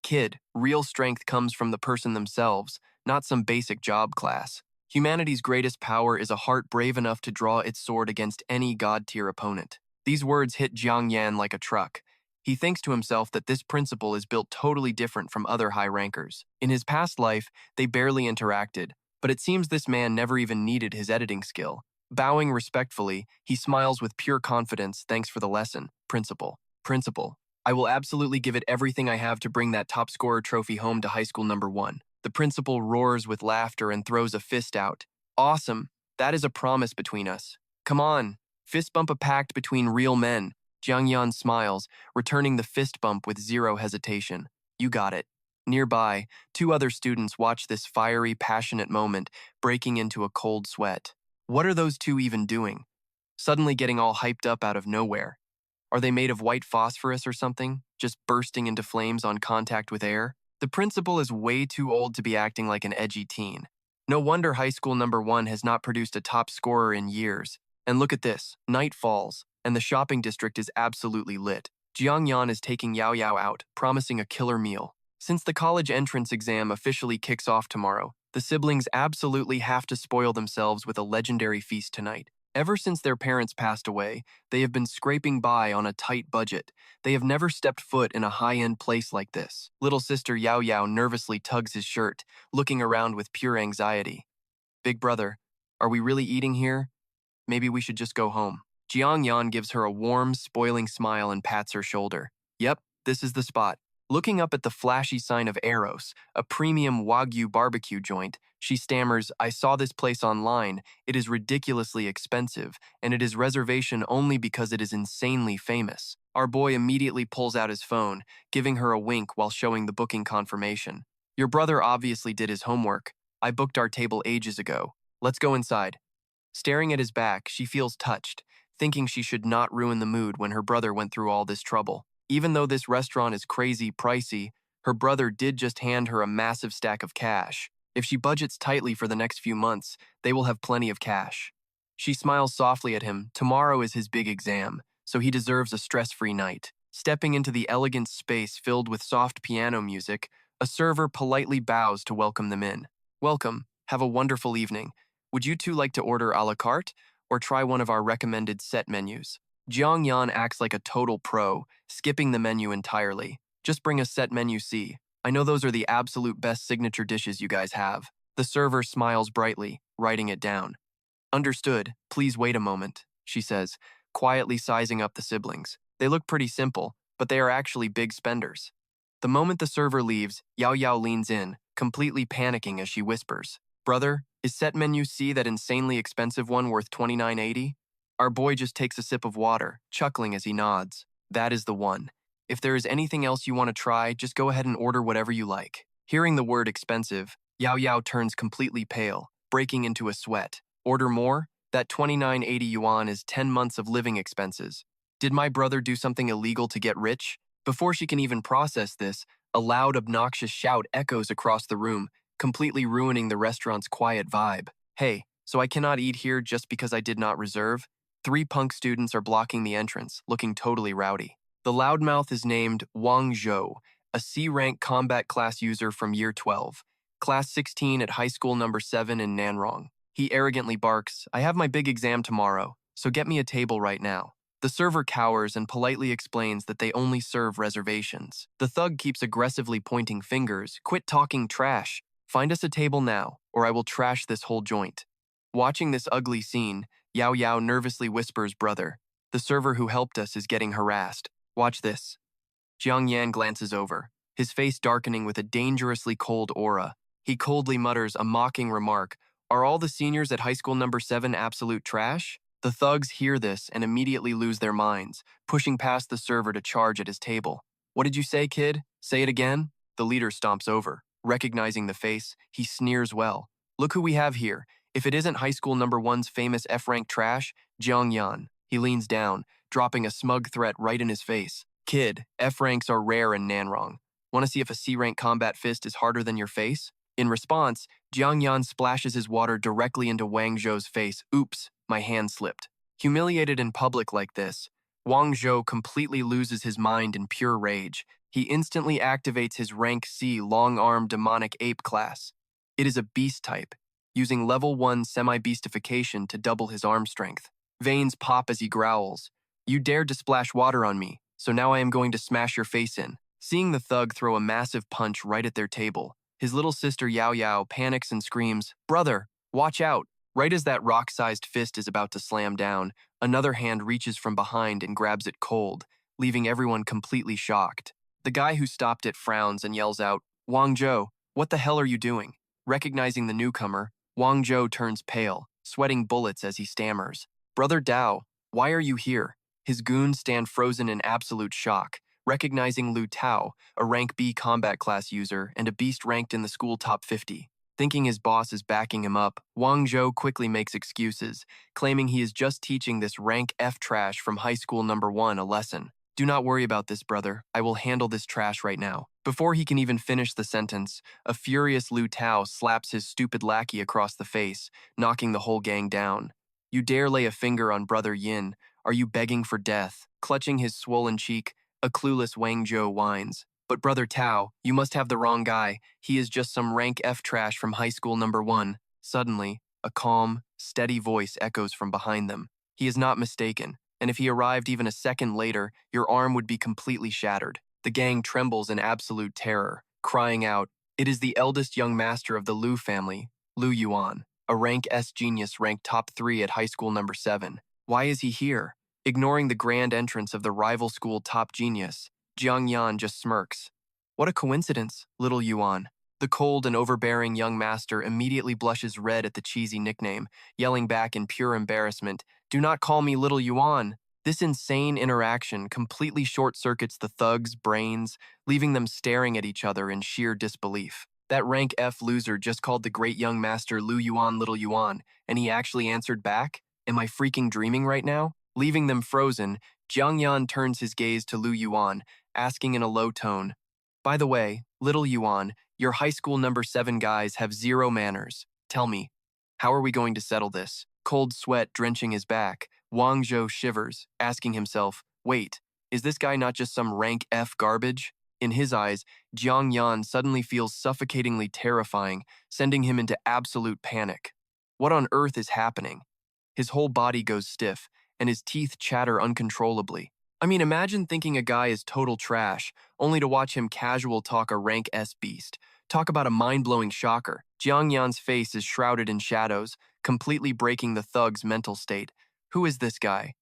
Speaker 1: Kid, real strength comes from the person themselves, not some basic job class. Humanity's greatest power is a heart brave enough to draw its sword against any god-tier opponent. These words hit Jiang Yan like a truck. He thinks to himself that this principal is built totally different from other high rankers. In his past life, they barely interacted, but it seems this man never even needed his editing skill. Bowing respectfully, he smiles with pure confidence. Thanks for the lesson, Principal. Principal, I will absolutely give it everything I have to bring that top scorer trophy home to high school number 1. The principal roars with laughter and throws a fist out. Awesome. That is a promise between us. Come on. Fist bump a pact between real men. Jiang Yan smiles, returning the fist bump with zero hesitation. You got it. Nearby, 2 other students watch this fiery, passionate moment, breaking into a cold sweat. What are those 2 even doing? Suddenly getting all hyped up out of nowhere. Are they made of white phosphorus or something, just bursting into flames on contact with air? The principal is way too old to be acting like an edgy teen. No wonder high school number 1 has not produced a top scorer in years. And look at this, night falls, and the shopping district is absolutely lit. Jiang Yan is taking Yao Yao out, promising a killer meal. Since the college entrance exam officially kicks off tomorrow, the siblings absolutely have to spoil themselves with a legendary feast tonight. Ever since their parents passed away, they have been scraping by on a tight budget. They have never stepped foot in a high-end place like this. Little sister Yao Yao nervously tugs his shirt, looking around with pure anxiety. Big brother, are we really eating here? Maybe we should just go home. Jiang Yan gives her a warm, spoiling smile and pats her shoulder. Yep, this is the spot. Looking up at the flashy sign of Eros, a premium Wagyu barbecue joint, she stammers, I saw this place online. It is ridiculously expensive, and it is reservation only because it is insanely famous. Our boy immediately pulls out his phone, giving her a wink while showing the booking confirmation. Your brother obviously did his homework. I booked our table ages ago. Let's go inside. Staring at his back, she feels touched, thinking she should not ruin the mood when her brother went through all this trouble. Even though this restaurant is crazy pricey, her brother did just hand her a massive stack of cash. If she budgets tightly for the next few months, they will have plenty of cash. She smiles softly at him. Tomorrow is his big exam, so he deserves a stress-free night. Stepping into the elegant space filled with soft piano music, a server politely bows to welcome them in. Welcome. Have a wonderful evening. Would you 2 like to order a la carte or try one of our recommended set menus? Jiang Yan acts like a total pro, skipping the menu entirely. Just bring a set menu C. I know those are the absolute best signature dishes you guys have. The server smiles brightly, writing it down. Understood. Please wait a moment, she says, quietly sizing up the siblings. They look pretty simple, but they are actually big spenders. The moment the server leaves, Yao Yao leans in, completely panicking as she whispers, Brother, is set menu C that insanely expensive one worth $29.80? Our boy just takes a sip of water, chuckling as he nods. That is the one. If there is anything else you want to try, just go ahead and order whatever you like. Hearing the word expensive, Yao Yao turns completely pale, breaking into a sweat. Order more? That 29.80 yuan is 10 months of living expenses. Did my brother do something illegal to get rich? Before she can even process this, a loud, obnoxious shout echoes across the room, completely ruining the restaurant's quiet vibe. Hey, so I cannot eat here just because I did not reserve? 3 punk students are blocking the entrance, looking totally rowdy. The loudmouth is named Wang Zhou, a C-rank combat class user from year 12, class 16 at high school number 7 in Nanrong. He arrogantly barks, I have my big exam tomorrow, so get me a table right now. The server cowers and politely explains that they only serve reservations. The thug keeps aggressively pointing fingers, quit talking trash. Find us a table now, or I will trash this whole joint. Watching this ugly scene, Yao Yao nervously whispers, Brother, the server who helped us is getting harassed. Watch this. Jiang Yan glances over, his face darkening with a dangerously cold aura. He coldly mutters a mocking remark, Are all the seniors at high school number 7 absolute trash? The thugs hear this and immediately lose their minds, pushing past the server to charge at his table. What did you say, kid? Say it again? The leader stomps over. Recognizing the face, he sneers well. Look who we have here. If it isn't high school number 1's famous F-rank trash, Jiang Yan. He leans down, dropping a smug threat right in his face. Kid, F-ranks are rare in Nanrong. Want to see if a C-rank combat fist is harder than your face? In response, Jiang Yan splashes his water directly into Wang Zhou's face. Oops, my hand slipped. Humiliated in public like this, Wang Zhou completely loses his mind in pure rage. He instantly activates his rank C long-armed demonic ape class. It is a beast type, using level 1 semi-beastification to double his arm strength. Veins pop as he growls. You dared to splash water on me, so now I am going to smash your face in. Seeing the thug throw a massive punch right at their table, his little sister Yao Yao panics and screams, "Brother, watch out!" Right as that rock-sized fist is about to slam down, another hand reaches from behind and grabs it cold, leaving everyone completely shocked. The guy who stopped it frowns and yells out, "Wang Zhou, what the hell are you doing?" Recognizing the newcomer, Wang Zhou turns pale, sweating bullets as he stammers, "Brother Dao, why are you here?" His goons stand frozen in absolute shock, recognizing Lu Tao, a rank B combat class user and a beast ranked in the school top 50. Thinking his boss is backing him up, Wang Zhou quickly makes excuses, claiming he is just teaching this rank F trash from high school number 1 a lesson. "Do not worry about this, brother. I will handle this trash right now." Before he can even finish the sentence, a furious Lu Tao slaps his stupid lackey across the face, knocking the whole gang down. "You dare lay a finger on Brother Yin? Are you begging for death?" Clutching his swollen cheek, a clueless Wang Zhou whines. "But Brother Tao, you must have the wrong guy. He is just some rank F trash from high school number 1. Suddenly, a calm, steady voice echoes from behind them. He is not mistaken, and if he arrived even a second later, your arm would be completely shattered. The gang trembles in absolute terror, crying out, "It is the eldest young master of the Lu family, Lu Yuan, a rank S genius ranked top 3 at high school number 7. Why is he here?" Ignoring the grand entrance of the rival school top genius, Jiang Yan just smirks. "What a coincidence, little Yuan." The cold and overbearing young master immediately blushes red at the cheesy nickname, yelling back in pure embarrassment, "Do not call me little Yuan." This insane interaction completely short-circuits the thugs' brains, leaving them staring at each other in sheer disbelief. That rank F loser just called the great young master Lu Yuan little Yuan, and he actually answered back? Am I freaking dreaming right now? Leaving them frozen, Jiang Yan turns his gaze to Lu Yuan, asking in a low tone, "By the way, little Yuan, your high school number 7 guys have 0 manners. Tell me, how are we going to settle this?" Cold sweat drenching his back, Wang Zhou shivers, asking himself, "Wait, is this guy not just some rank F garbage?" In his eyes, Jiang Yan suddenly feels suffocatingly terrifying, sending him into absolute panic. What on earth is happening? His whole body goes stiff, and his teeth chatter uncontrollably. I mean, imagine thinking a guy is total trash, only to watch him casual talk a rank S beast. Talk about a mind-blowing shocker. Jiang Yan's face is shrouded in shadows, completely breaking the thug's mental state. Who is this guy?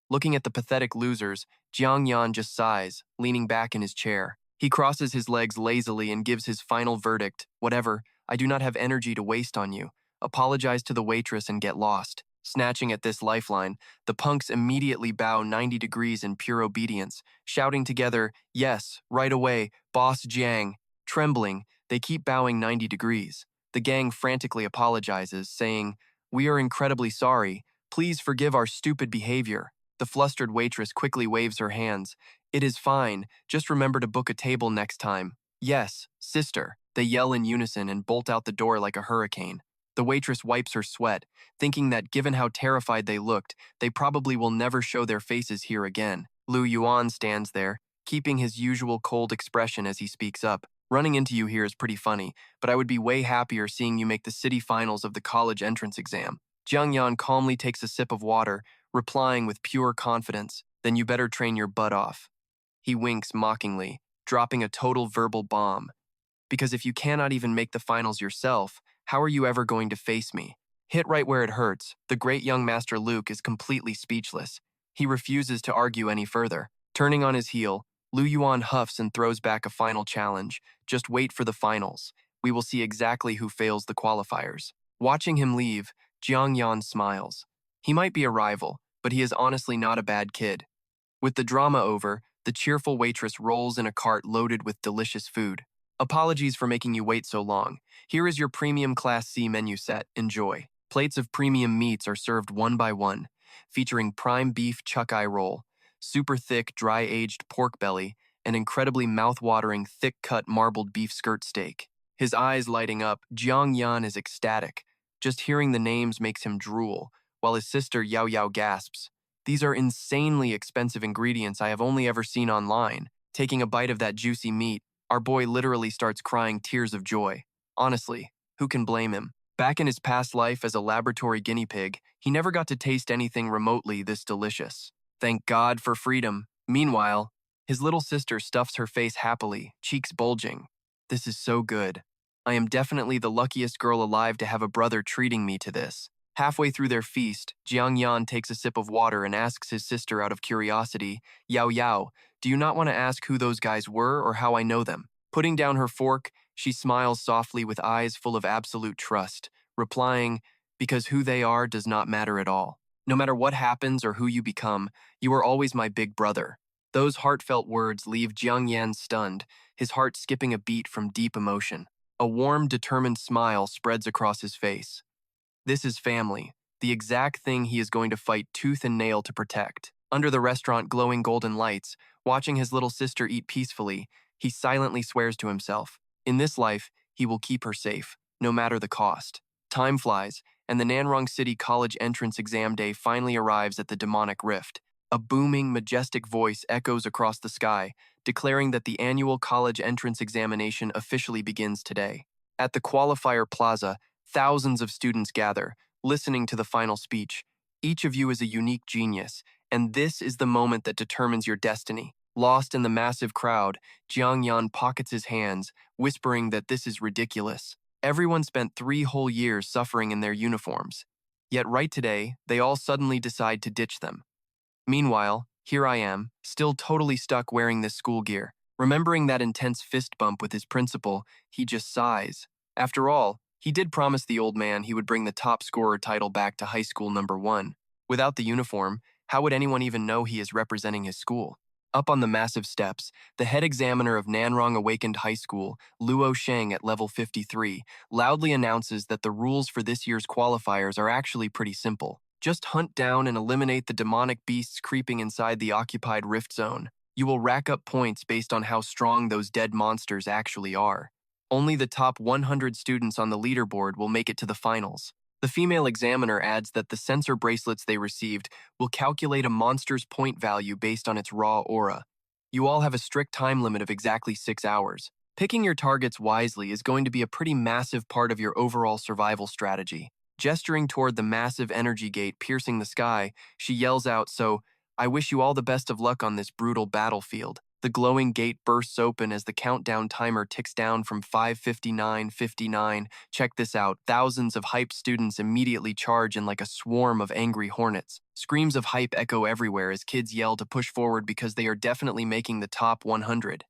Speaker 1: Looking at the pathetic losers, Jiang Yan just sighs, leaning back in his chair. He crosses his legs lazily and gives his final verdict, "Whatever, I do not have energy to waste on you. Apologize to the waitress and get lost." Snatching at this lifeline, the punks immediately bow 90 degrees in pure obedience, shouting together, "Yes, right away, Boss Jiang." Trembling, they keep bowing 90 degrees. The gang frantically apologizes, saying, "We are incredibly sorry. Please forgive our stupid behavior." The flustered waitress quickly waves her hands. "It is fine. Just remember to book a table next time." "Yes, sister." They yell in unison and bolt out the door like a hurricane. The waitress wipes her sweat, thinking that given how terrified they looked, they probably will never show their faces here again. Lu Yuan stands there, keeping his usual cold expression as he speaks up. "Running into you here is pretty funny, but I would be way happier seeing you make the city finals of the college entrance exam." Jiang Yan calmly takes a sip of water, replying with pure confidence, "Then you better train your butt off." He winks mockingly, dropping a total verbal bomb. "Because if you cannot even make the finals yourself, how are you ever going to face me?" Hit right where it hurts, the great young Master Luke is completely speechless. He refuses to argue any further. Turning on his heel, Lu Yuan huffs and throws back a final challenge. "Just wait for the finals. We will see exactly who fails the qualifiers." Watching him leave, Jiang Yan smiles. He might be a rival, but he is honestly not a bad kid. With the drama over, the cheerful waitress rolls in a cart loaded with delicious food. "Apologies for making you wait so long. Here is your premium Class C menu set. Enjoy." Plates of premium meats are served one by one, featuring prime beef chuck-eye roll, super thick dry-aged pork belly, and incredibly mouth-watering thick-cut marbled beef skirt steak. His eyes lighting up, Jiang Yan is ecstatic. Just hearing the names makes him drool, while his sister Yao Yao gasps. "These are insanely expensive ingredients I have only ever seen online." Taking a bite of that juicy meat, our boy literally starts crying tears of joy. Honestly, who can blame him? Back in his past life as a laboratory guinea pig, he never got to taste anything remotely this delicious. Thank God for freedom. Meanwhile, His little sister stuffs her face happily, cheeks bulging. This is so good. I am definitely the luckiest girl alive to have a brother treating me to this. Halfway through their feast, Jiang Yan takes a sip of water and asks his sister out of curiosity, Yao Yao, do you not want to ask who those guys were or how I know them? Putting down her fork, she smiles softly with eyes full of absolute trust, replying, because who they are does not matter at all. No matter what happens or who you become, you are always my big brother. Those heartfelt words leave Jiang Yan stunned, his heart skipping a beat from deep emotion. A warm, determined smile spreads across his face. This is family, the exact thing he is going to fight tooth and nail to protect. Under the restaurant glowing golden lights, watching his little sister eat peacefully, he silently swears to himself, in this life, he will keep her safe, no matter the cost. Time flies, and the Nanrong City College entrance exam day finally arrives at the demonic rift. A booming, majestic voice echoes across the sky, declaring that the annual college entrance examination officially begins today. At the qualifier plaza, thousands of students gather, listening to the final speech. Each of you is a unique genius, and this is the moment that determines your destiny. Lost in the massive crowd, Jiang Yan pockets his hands, whispering that this is ridiculous. Everyone spent 3 whole years suffering in their uniforms. Yet right today, they all suddenly decide to ditch them. Meanwhile, here I am, still totally stuck wearing this school gear. Remembering that intense fist bump with his principal, he just sighs. After all, he did promise the old man he would bring the top scorer title back to high school #1. Without the uniform, how would anyone even know he is representing his school? Up on the massive steps, the head examiner of Nanrong Awakened High School, Luo Sheng at level 53, loudly announces that the rules for this year's qualifiers are actually pretty simple. Just hunt down and eliminate the demonic beasts creeping inside the occupied rift zone. You will rack up points based on how strong those dead monsters actually are. Only the top 100 students on the leaderboard will make it to the finals. The female examiner adds that the sensor bracelets they received will calculate a monster's point value based on its raw aura. You all have a strict time limit of exactly 6 hours. Picking your targets wisely is going to be a pretty massive part of your overall survival strategy. Gesturing toward the massive energy gate piercing the sky, she yells out, so, I wish you all the best of luck on this brutal battlefield. The glowing gate bursts open as the countdown timer ticks down from 5:59:59. Check this out. Thousands of hyped students immediately charge in like a swarm of angry hornets. Screams of hype echo everywhere as kids yell to push forward because they are definitely making the top 100.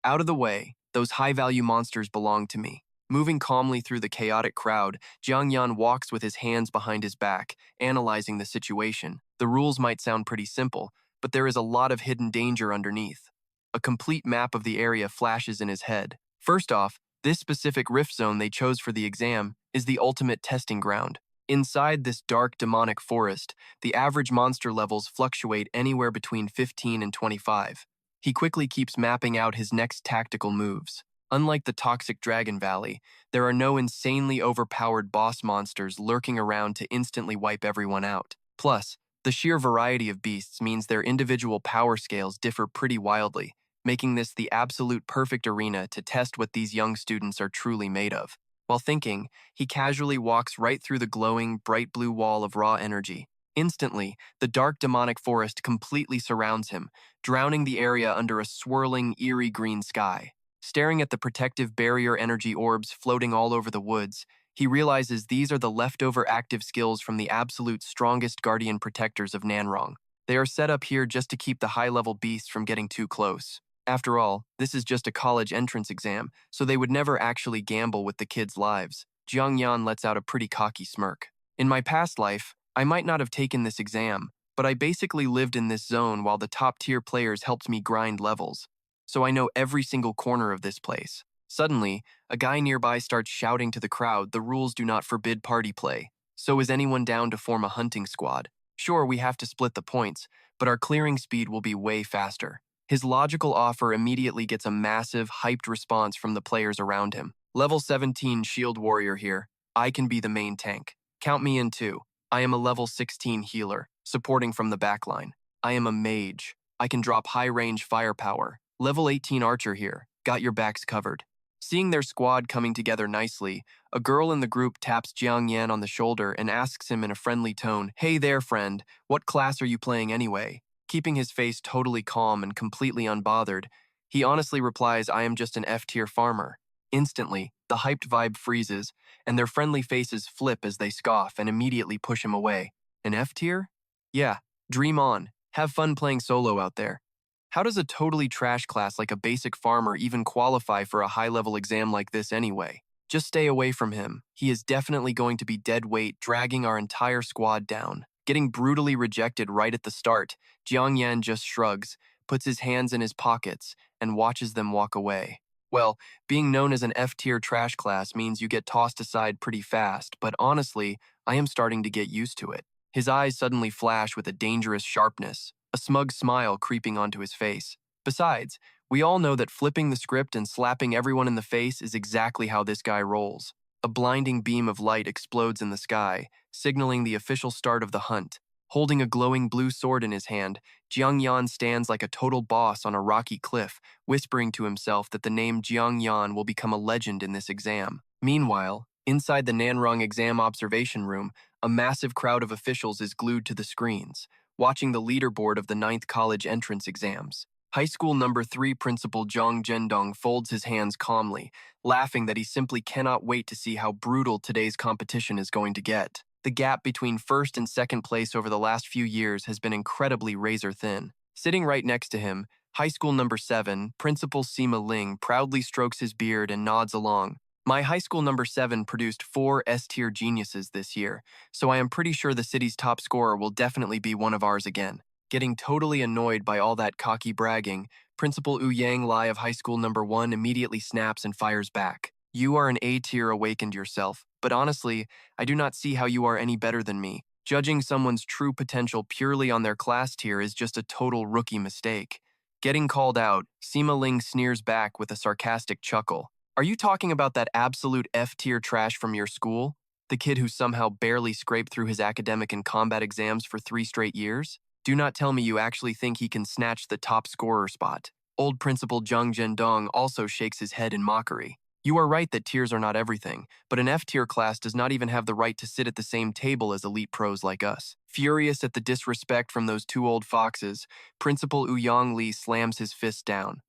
Speaker 1: Out of the way, those high-value monsters belong to me. Moving calmly through the chaotic crowd, Jiang Yan walks with his hands behind his back, analyzing the situation. The rules might sound pretty simple, but there is a lot of hidden danger underneath. A complete map of the area flashes in his head. First off, this specific rift zone they chose for the exam is the ultimate testing ground. Inside this dark demonic forest, the average monster levels fluctuate anywhere between 15 and 25. He quickly keeps mapping out his next tactical moves. Unlike the toxic Dragon Valley, there are no insanely overpowered boss monsters lurking around to instantly wipe everyone out. Plus, the sheer variety of beasts means their individual power scales differ pretty wildly, making this the absolute perfect arena to test what these young students are truly made of. While thinking, he casually walks right through the glowing, bright blue wall of raw energy. Instantly, the dark demonic forest completely surrounds him, drowning the area under a swirling, eerie green sky. Staring at the protective barrier energy orbs floating all over the woods, he realizes these are the leftover active skills from the absolute strongest guardian protectors of Nanrong. They are set up here just to keep the high-level beasts from getting too close. After all, this is just a college entrance exam, so they would never actually gamble with the kids' lives. Jiang Yan lets out a pretty cocky smirk. In my past life, I might not have taken this exam, but I basically lived in this zone while the top-tier players helped me grind levels. So I know every single corner of this place. Suddenly, a guy nearby starts shouting to the crowd, the rules do not forbid party play. So is anyone down to form a hunting squad? Sure, we have to split the points, but our clearing speed will be way faster. His logical offer immediately gets a massive, hyped response from the players around him. Level 17 Shield Warrior here. I can be the main tank. Count me in too. I am a level 16 healer, supporting from the backline. I am a mage. I can drop high-range firepower. Level 18 Archer here. Got your backs covered. Seeing their squad coming together nicely, a girl in the group taps Jiang Yan on the shoulder and asks him in a friendly tone, Hey there, friend. What class are you playing anyway? Keeping his face totally calm and completely unbothered, he honestly replies, I am just an F-tier farmer. Instantly, the hyped vibe freezes, and their friendly faces flip as they scoff and immediately push him away. An F-tier? Yeah, dream on. Have fun playing solo out there. How does a totally trash class like a basic farmer even qualify for a high-level exam like this anyway? Just stay away from him. He is definitely going to be dead weight, dragging our entire squad down. Getting brutally rejected right at the start, Jiang Yan just shrugs, puts his hands in his pockets, and watches them walk away. Well, being known as an F-tier trash class means you get tossed aside pretty fast, but honestly, I am starting to get used to it. His eyes suddenly flash with a dangerous sharpness, a smug smile creeping onto his face. Besides, we all know that flipping the script and slapping everyone in the face is exactly how this guy rolls. A blinding beam of light explodes in the sky, signaling the official start of the hunt. Holding a glowing blue sword in his hand, Jiang Yan stands like a total boss on a rocky cliff, whispering to himself that the name Jiang Yan will become a legend in this exam. Meanwhile, inside the Nanrong exam observation room, a massive crowd of officials is glued to the screens, watching the leaderboard of the 9th college entrance exams. High school number 3 principal Zhang Zhendong folds his hands calmly, laughing that he simply cannot wait to see how brutal today's competition is going to get. The gap between first and second place over the last few years has been incredibly razor thin. Sitting right next to him, high school number 7, Principal Sima Ling proudly strokes his beard and nods along. My high school number 7 produced 4 S-tier geniuses this year, so I am pretty sure the city's top scorer will definitely be one of ours again. Getting totally annoyed by all that cocky bragging, Principal Yang Lai of high school number 1 immediately snaps and fires back. You are an A-tier awakened yourself, but honestly, I do not see how you are any better than me. Judging someone's true potential purely on their class tier is just a total rookie mistake. Getting called out, Sima Ling sneers back with a sarcastic chuckle. Are you talking about that absolute F-tier trash from your school? The kid who somehow barely scraped through his academic and combat exams for 3 straight years? Do not tell me you actually think he can snatch the top scorer spot. Old Principal Zhang Zhendong also shakes his head in mockery. You are right that tiers are not everything, but an F-tier class does not even have the right to sit at the same table as elite pros like us. Furious at the disrespect from those 2 old foxes, Principal Yang Li slams his fist down.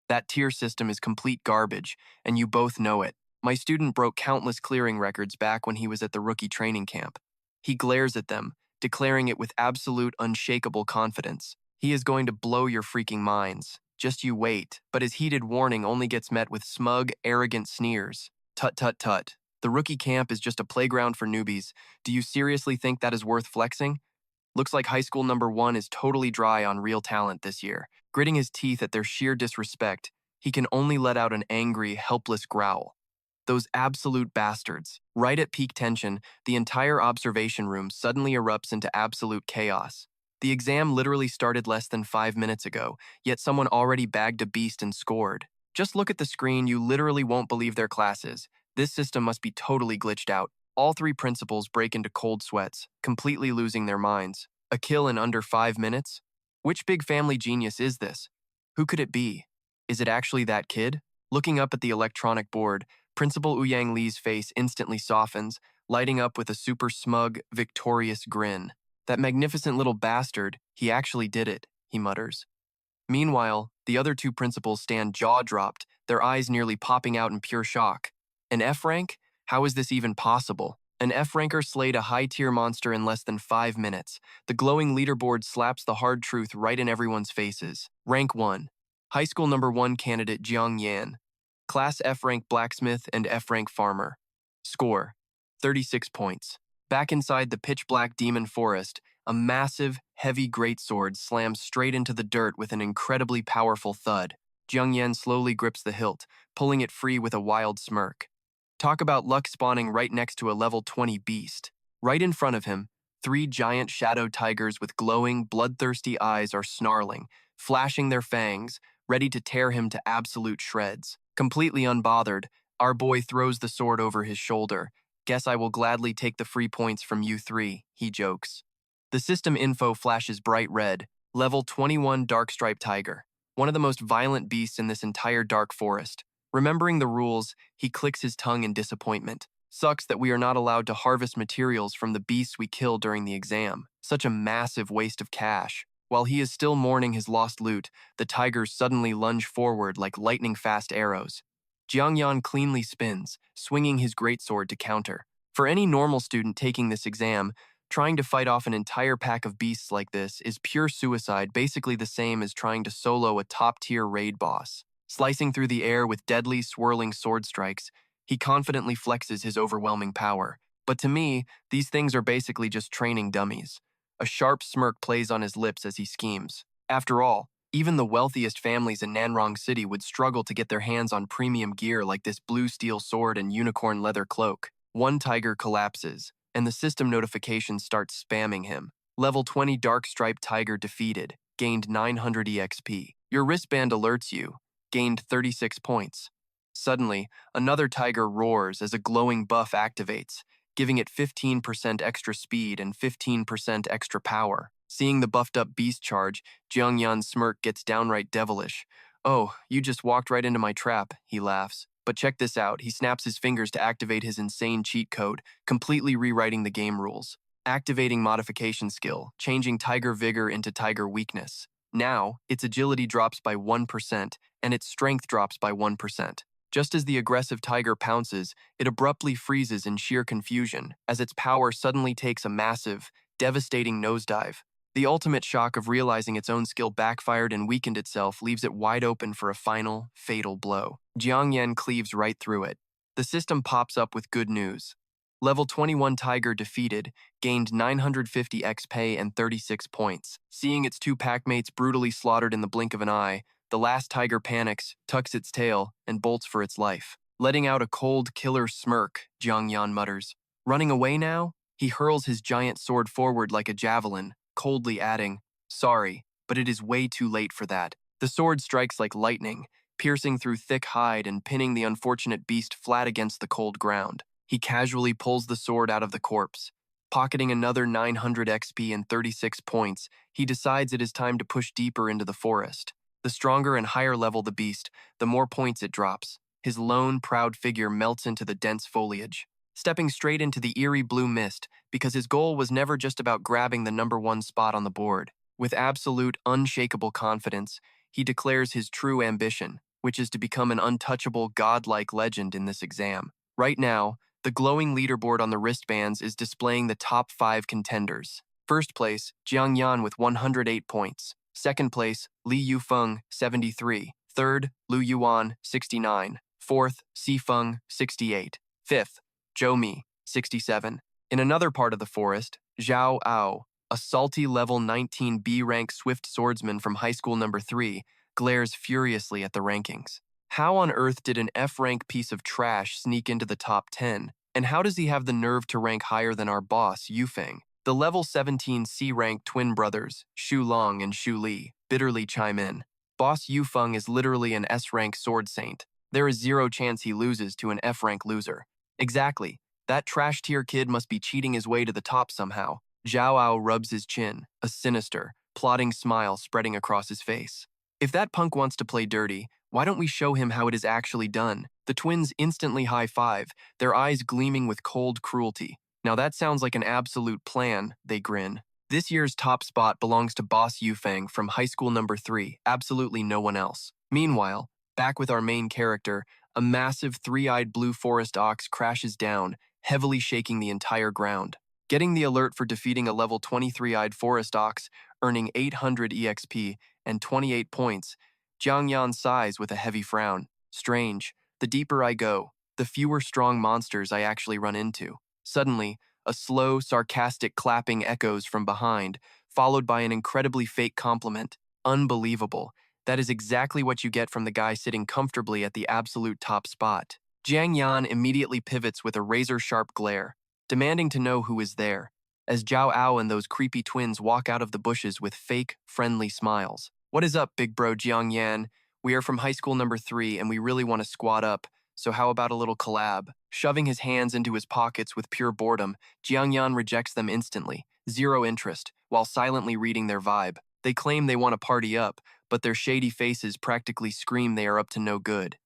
Speaker 1: That tier system is complete garbage, and you both know it. My student broke countless clearing records back when he was at the rookie training camp. He glares at them, declaring it with absolute, unshakable confidence. He is going to blow your freaking minds. Just you wait, but his heated warning only gets met with smug, arrogant sneers. Tut tut tut. The rookie camp is just a playground for newbies. Do you seriously think that is worth flexing? Looks like high school number 1 is totally dry on real talent this year. Gritting his teeth at their sheer disrespect, he can only let out an angry, helpless growl. Those absolute bastards. Right at peak tension, the entire observation room suddenly erupts into absolute chaos. The exam literally started less than 5 minutes ago, yet someone already bagged a beast and scored. Just look at the screen, you literally won't believe their classes. This system must be totally glitched out. All 3 principals break into cold sweats, completely losing their minds. A kill in under 5 minutes? Which big family genius is this? Who could it be? Is it actually that kid? Looking up at the electronic board, Principal Yang Li's face instantly softens, lighting up with a super smug, victorious grin. That magnificent little bastard, he actually did it, he mutters. Meanwhile, the other 2 principals stand jaw-dropped, their eyes nearly popping out in pure shock. An F rank? How is this even possible? An F-ranker slayed a high-tier monster in less than 5 minutes. The glowing leaderboard slaps the hard truth right in everyone's faces. Rank 1. High school number 1 candidate Jiang Yan. Class F-rank blacksmith and F-rank farmer. Score: 36 points. Back inside the pitch-black demon forest, a massive, heavy greatsword slams straight into the dirt with an incredibly powerful thud. Jiang Yan slowly grips the hilt, pulling it free with a wild smirk. Talk about luck spawning right next to a level 20 beast. Right in front of him, 3 giant shadow tigers with glowing, bloodthirsty eyes are snarling, flashing their fangs, ready to tear him to absolute shreds. Completely unbothered, our boy throws the sword over his shoulder. Guess I will gladly take the free points from you 3, he jokes. The system info flashes bright red. Level 21 Darkstripe Tiger. One of the most violent beasts in this entire dark forest. Remembering the rules, he clicks his tongue in disappointment. Sucks that we are not allowed to harvest materials from the beasts we kill during the exam. Such a massive waste of cash. While he is still mourning his lost loot, the tigers suddenly lunge forward like lightning-fast arrows. Jiangyan cleanly spins, swinging his greatsword to counter. For any normal student taking this exam, trying to fight off an entire pack of beasts like this is pure suicide, basically the same as trying to solo a top-tier raid boss. Slicing through the air with deadly, swirling sword strikes, he confidently flexes his overwhelming power. But to me, these things are basically just training dummies. A sharp smirk plays on his lips as he schemes. After all, even the wealthiest families in Nanrong City would struggle to get their hands on premium gear like this blue steel sword and unicorn leather cloak. One tiger collapses, and the system notification starts spamming him. Level 20 Dark Stripe Tiger defeated, gained 900 EXP. Your wristband alerts you, gained 36 points. Suddenly, another tiger roars as a glowing buff activates, giving it 15% extra speed and 15% extra power. Seeing the buffed-up beast charge, Jiangyan's smirk gets downright devilish. "Oh, you just walked right into my trap," he laughs. But check this out, he snaps his fingers to activate his insane cheat code, completely rewriting the game rules. Activating modification skill, changing Tiger Vigor into Tiger Weakness. Now, its agility drops by 1%, and its strength drops by 1%. Just as the aggressive tiger pounces, it abruptly freezes in sheer confusion, as its power suddenly takes a massive, devastating nosedive. The ultimate shock of realizing its own skill backfired and weakened itself leaves it wide open for a final, fatal blow. Jiangyan cleaves right through it. The system pops up with good news. Level 21 Tiger defeated, gained 950 XP and 36 points. Seeing its two packmates brutally slaughtered in the blink of an eye, the last tiger panics, tucks its tail, and bolts for its life. Letting out a cold, killer smirk, Jiangyan mutters. Running away now? He hurls his giant sword forward like a javelin, coldly adding, "Sorry, but it is way too late for that." The sword strikes like lightning, piercing through thick hide and pinning the unfortunate beast flat against the cold ground. He casually pulls the sword out of the corpse. Pocketing another 900 XP and 36 points, he decides it is time to push deeper into the forest. The stronger and higher level the beast, the more points it drops. His lone, proud figure melts into the dense foliage, stepping straight into the eerie blue mist because his goal was never just about grabbing the #1 spot on the board. With absolute, unshakable confidence, he declares his true ambition, which is to become an untouchable, godlike legend in this exam. Right now, the glowing leaderboard on the wristbands is displaying the top 5 contenders. First place, Jiangyan with 108 points. Second place, Li Yufeng, 73. Third, Lu Yuan, 69. Fourth, Sifeng, 68. Fifth, Zhou Mi, 67. In another part of the forest, Zhao Ao, a salty level 19 B-rank swift swordsman from high school number 3, glares furiously at the rankings. How on earth did an F-rank piece of trash sneak into the top 10? And how does he have the nerve to rank higher than our boss, Yufeng? The level 17 C-rank twin brothers, Shu Long and Shu Li, bitterly chime in. Boss Yufeng is literally an S-rank sword saint. There is zero chance he loses to an F-rank loser. Exactly. That trash-tier kid must be cheating his way to the top somehow. Zhao Ao rubs his chin, a sinister, plotting smile spreading across his face. If that punk wants to play dirty, why don't we show him how it is actually done? The twins instantly high-five, their eyes gleaming with cold cruelty. Now that sounds like an absolute plan, they grin. This year's top spot belongs to Boss Yufeng from high school number 3, absolutely no one else. Meanwhile, back with our main character, a massive three-eyed blue forest ox crashes down, heavily shaking the entire ground. Getting the alert for defeating a level 23-eyed forest ox, earning 800 EXP and 28 points, Jiangyan sighs with a heavy frown. Strange, the deeper I go, the fewer strong monsters I actually run into. Suddenly, a slow, sarcastic clapping echoes from behind, followed by an incredibly fake compliment. Unbelievable. That is exactly what you get from the guy sitting comfortably at the absolute top spot. Jiang Yan immediately pivots with a razor-sharp glare, demanding to know who is there, as Zhao Ao and those creepy twins walk out of the bushes with fake, friendly smiles. "What is up, big bro Jiang Yan? We are from high school number 3 and we really want to squad up. So how about a little collab?" Shoving his hands into his pockets with pure boredom, Jiangyan rejects them instantly, zero interest, while silently reading their vibe. They claim they want to party up, but their shady faces practically scream they are up to no good.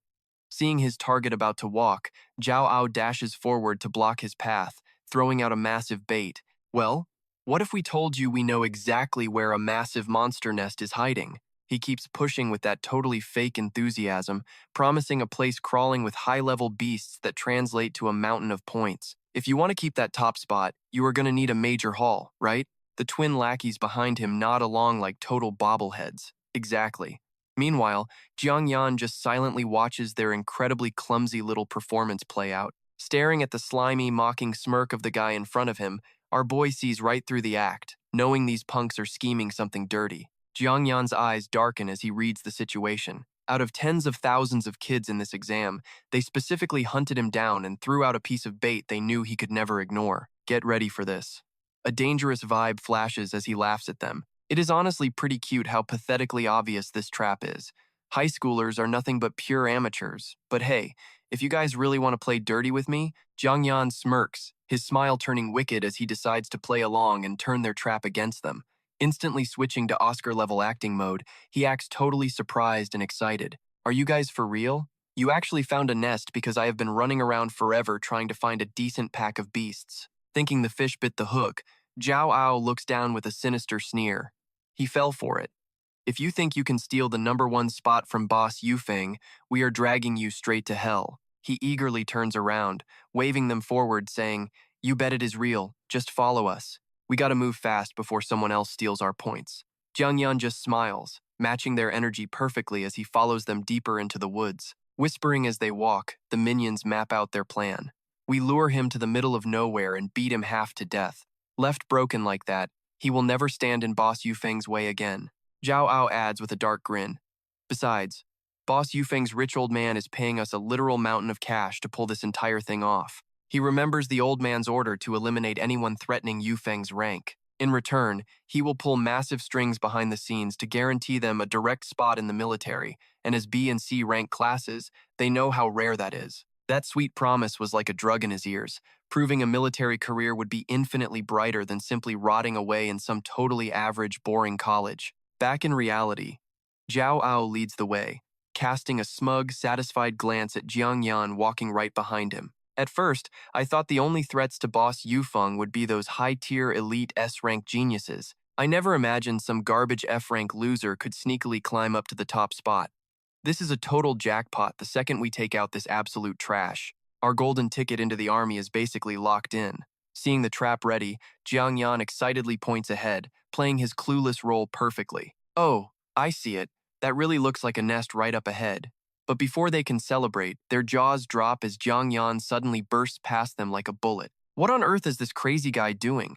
Speaker 1: Seeing his target about to walk, Zhao Ao dashes forward to block his path, throwing out a massive bait. "Well, What if we told you we know exactly where a massive monster nest is hiding? He keeps pushing with that totally fake enthusiasm, promising a place crawling with high-level beasts that translate to a mountain of points. If you want to keep that top spot, you are going to need a major haul, right? The twin lackeys behind him nod along like total bobbleheads. Exactly. Meanwhile, Jiang Yan just silently watches their incredibly clumsy little performance play out. Staring at the slimy, mocking smirk of the guy in front of him, our boy sees right through the act, knowing these punks are scheming something dirty. Jiang Yan's eyes darken as he reads the situation. Out of tens of thousands of kids in this exam, they specifically hunted him down and threw out a piece of bait they knew he could never ignore. Get ready for this. A dangerous vibe flashes as he laughs at them. It is honestly pretty cute how pathetically obvious this trap is. High schoolers are nothing but pure amateurs. But hey, if you guys really want to play dirty with me, Jiang Yan smirks, his smile turning wicked as he decides to play along and turn their trap against them. Instantly switching to Oscar-level acting mode, he acts totally surprised and excited. Are you guys for real? You actually found a nest because I have been running around forever trying to find a decent pack of beasts. Thinking the fish bit the hook, Zhao Ao looks down with a sinister sneer. He fell for it. If you think you can steal the #1 spot from boss Yufeng, we are dragging you straight to hell. He eagerly turns around, waving them forward, saying, "You bet it is real, just follow us. We gotta move fast before someone else steals our points." Jiang Yan just smiles, matching their energy perfectly as he follows them deeper into the woods. Whispering as they walk, the minions map out their plan. We lure him to the middle of nowhere and beat him half to death. Left broken like that, he will never stand in Boss Yufeng's way again. Zhao Ao adds with a dark grin. Besides, Boss Yufeng's rich old man is paying us a literal mountain of cash to pull this entire thing off. He remembers the old man's order to eliminate anyone threatening Yufeng's rank. In return, he will pull massive strings behind the scenes to guarantee them a direct spot in the military, and as B and C rank classes, they know how rare that is. That sweet promise was like a drug in his ears, proving a military career would be infinitely brighter than simply rotting away in some totally average, boring college. Back in reality, Zhao Ao leads the way, casting a smug, satisfied glance at Jiang Yan walking right behind him. At first, I thought the only threats to boss Yufeng would be those high-tier elite S-rank geniuses. I never imagined some garbage F-rank loser could sneakily climb up to the top spot. This is a total jackpot the second we take out this absolute trash. Our golden ticket into the army is basically locked in. Seeing the trap ready, Jiang Yan excitedly points ahead, playing his clueless role perfectly. "Oh, I see it. That really looks like a nest right up ahead." But before they can celebrate, their jaws drop as Jiang Yan suddenly bursts past them like a bullet. What on earth is this crazy guy doing?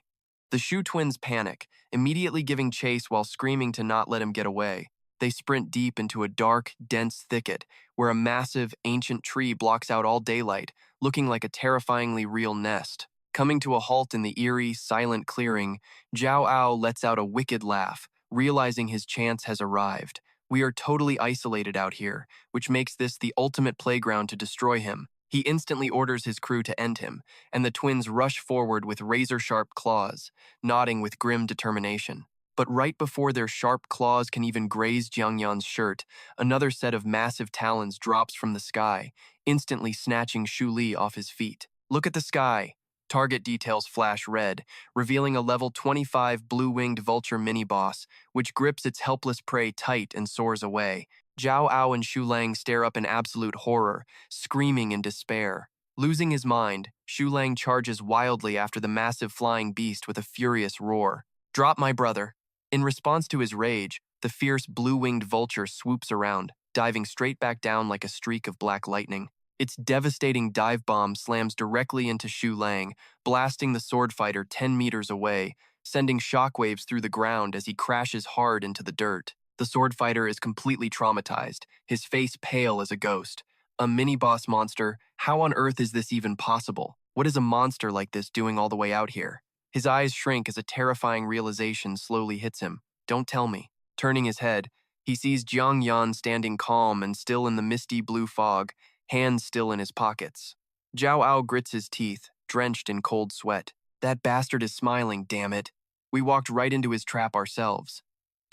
Speaker 1: The Shu twins panic, immediately giving chase while screaming to not let him get away. They sprint deep into a dark, dense thicket, where a massive, ancient tree blocks out all daylight, looking like a terrifyingly real nest. Coming to a halt in the eerie, silent clearing, Zhao Ao lets out a wicked laugh, realizing his chance has arrived. We are totally isolated out here, which makes this the ultimate playground to destroy him. He instantly orders his crew to end him, and the twins rush forward with razor-sharp claws, nodding with grim determination. But right before their sharp claws can even graze Jiang Yan's shirt, another set of massive talons drops from the sky, instantly snatching Shu Li off his feet. Look at the sky. Target details flash red, revealing a level 25 blue-winged vulture mini-boss, which grips its helpless prey tight and soars away. Zhao Ao and Shu Lang stare up in absolute horror, screaming in despair. Losing his mind, Shu Lang charges wildly after the massive flying beast with a furious roar. "Drop my brother." In response to his rage, the fierce blue-winged vulture swoops around, diving straight back down like a streak of black lightning. Its devastating dive bomb slams directly into Shu Lang, blasting the sword fighter 10 meters away, sending shockwaves through the ground as he crashes hard into the dirt. The sword fighter is completely traumatized, his face pale as a ghost. A mini-boss monster? How on earth is this even possible? What is a monster like this doing all the way out here? His eyes shrink as a terrifying realization slowly hits him. Don't tell me. Turning his head, he sees Jiang Yan standing calm and still in the misty blue fog, hands still in his pockets. Zhao Ao grits his teeth, drenched in cold sweat. That bastard is smiling, damn it. We walked right into his trap ourselves.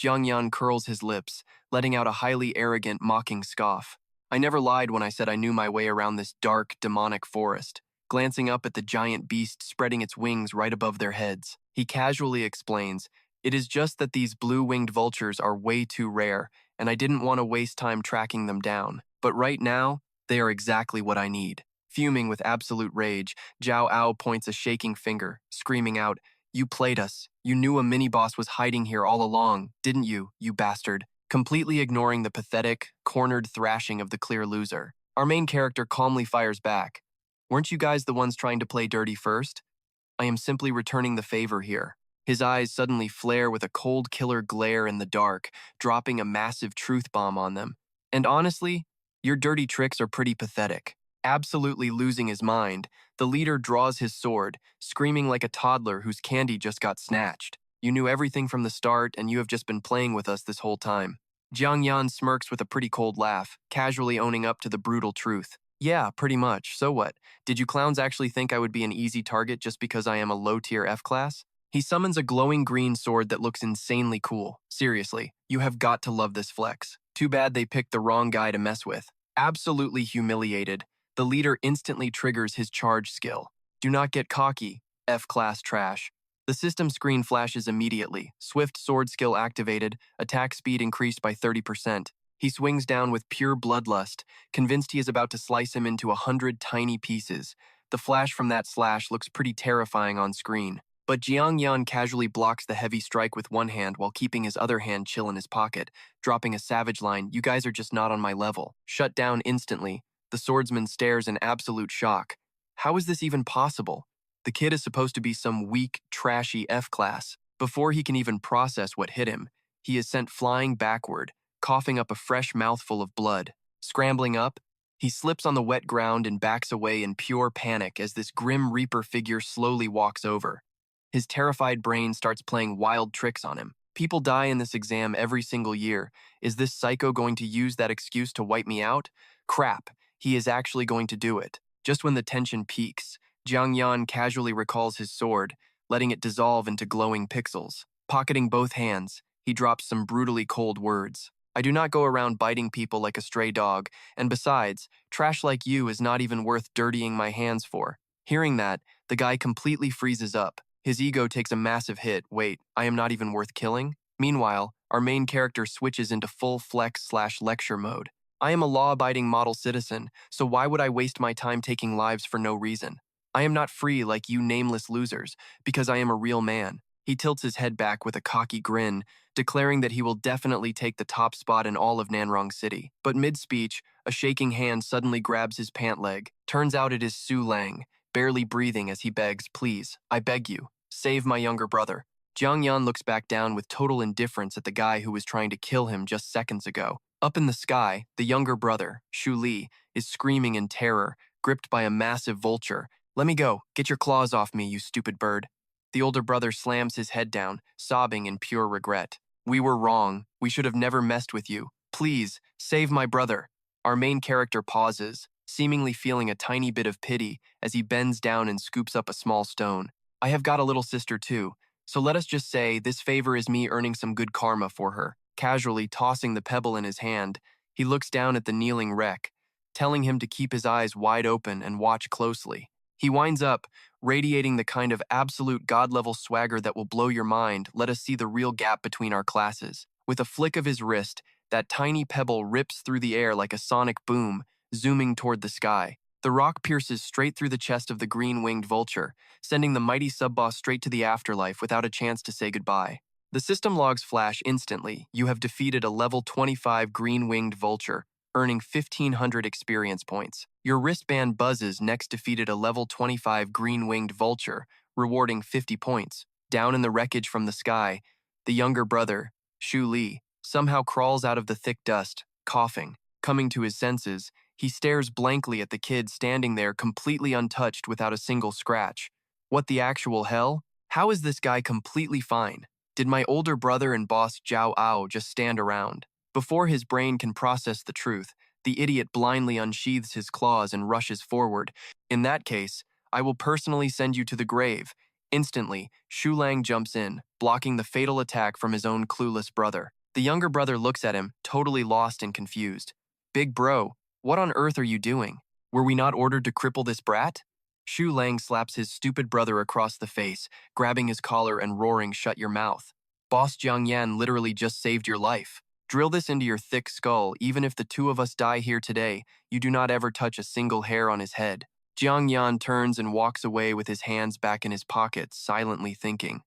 Speaker 1: Jiang Yan curls his lips, letting out a highly arrogant, mocking scoff. I never lied when I said I knew my way around this dark, demonic forest. Glancing up at the giant beast spreading its wings right above their heads, He casually explains, "It is just that these blue-winged vultures are way too rare, and I didn't want to waste time tracking them down. But right now, they are exactly what I need." Fuming with absolute rage, Zhao Ao points a shaking finger, screaming out, "You played us. You knew a mini-boss was hiding here all along, didn't you, you bastard?" Completely ignoring the pathetic, cornered thrashing of the clear loser. Our main character calmly fires back, "Weren't you guys the ones trying to play dirty first? I am simply returning the favor here." His eyes suddenly flare with a cold killer glare in the dark, dropping a massive truth bomb on them. "And honestly, your dirty tricks are pretty pathetic." Absolutely losing his mind, the leader draws his sword, screaming like a toddler whose candy just got snatched. "You knew everything from the start, and you have just been playing with us this whole time." Jiang Yan smirks with a pretty cold laugh, casually owning up to the brutal truth. "Yeah, pretty much. So what? Did you clowns actually think I would be an easy target just because I am a low-tier F-class?" He summons a glowing green sword that looks insanely cool. Seriously, you have got to love this flex. Too bad they picked the wrong guy to mess with. Absolutely humiliated, the leader instantly triggers his charge skill. "Do not get cocky, F-class trash." The system screen flashes immediately. Swift sword skill activated, attack speed increased by 30%. He swings down with pure bloodlust, convinced he is about to slice him into 100 tiny pieces. The flash from that slash looks pretty terrifying on screen. But Jiang Yan casually blocks the heavy strike with one hand while keeping his other hand chill in his pocket, dropping a savage line, "You guys are just not on my level." Shut down instantly. The swordsman stares in absolute shock. How is this even possible? The kid is supposed to be some weak, trashy F-class. Before he can even process what hit him, he is sent flying backward, coughing up a fresh mouthful of blood. Scrambling up, he slips on the wet ground and backs away in pure panic as this grim reaper figure slowly walks over. His terrified brain starts playing wild tricks on him. "People die in this exam every single year. Is this psycho going to use that excuse to wipe me out? Crap, he is actually going to do it." Just when the tension peaks, Jiang Yan casually recalls his sword, letting it dissolve into glowing pixels. Pocketing both hands, he drops some brutally cold words. "I do not go around biting people like a stray dog, and besides, trash like you is not even worth dirtying my hands for." Hearing that, the guy completely freezes up. His ego takes a massive hit. "Wait, I am not even worth killing?" Meanwhile, our main character switches into full flex/lecture mode. "I am a law-abiding model citizen, so why would I waste my time taking lives for no reason? I am not free like you nameless losers, because I am a real man." He tilts his head back with a cocky grin, declaring that he will definitely take the top spot in all of Nanrong City. But mid-speech, a shaking hand suddenly grabs his pant leg. Turns out it is Su Lang, barely breathing as he begs, "Please, I beg you, save my younger brother." Jiang Yan looks back down with total indifference at the guy who was trying to kill him just seconds ago. Up in the sky, the younger brother, Shu Li, is screaming in terror, gripped by a massive vulture. "Let me go. Get your claws off me, you stupid bird." The older brother slams his head down, sobbing in pure regret. "We were wrong. We should have never messed with you. Please, save my brother." Our main character pauses, seemingly feeling a tiny bit of pity as he bends down and scoops up a small stone. "I have got a little sister too, so let us just say this favor is me earning some good karma for her." Casually tossing the pebble in his hand, he looks down at the kneeling wreck, telling him to keep his eyes wide open and watch closely. He winds up, radiating the kind of absolute god-level swagger that will blow your mind. "Let us see the real gap between our classes." With a flick of his wrist, that tiny pebble rips through the air like a sonic boom, zooming toward the sky. The rock pierces straight through the chest of the green-winged vulture, sending the mighty sub-boss straight to the afterlife without a chance to say goodbye. The system logs flash instantly. You have defeated a level 25 green-winged vulture, earning 1,500 experience points. Your wristband buzzes next defeated a level 25 green-winged vulture, rewarding 50 points. Down in the wreckage from the sky, the younger brother, Shu Li, somehow crawls out of the thick dust, coughing. Coming to his senses, he stares blankly at the kid standing there completely untouched without a single scratch. What the actual hell? How is this guy completely fine? Did my older brother and boss Zhao Ao just stand around? Before his brain can process the truth, the idiot blindly unsheathes his claws and rushes forward. "In that case, I will personally send you to the grave." Instantly, Shu Lang jumps in, blocking the fatal attack from his own clueless brother. The younger brother looks at him, totally lost and confused. "Big bro, what on earth are you doing? Were we not ordered to cripple this brat?" Shu Lang slaps his stupid brother across the face, grabbing his collar and roaring, "Shut your mouth. Boss Jiang Yan literally just saved your life. Drill this into your thick skull. Even if the two of us die here today, you do not ever touch a single hair on his head." Jiang Yan turns and walks away with his hands back in his pockets, silently thinking,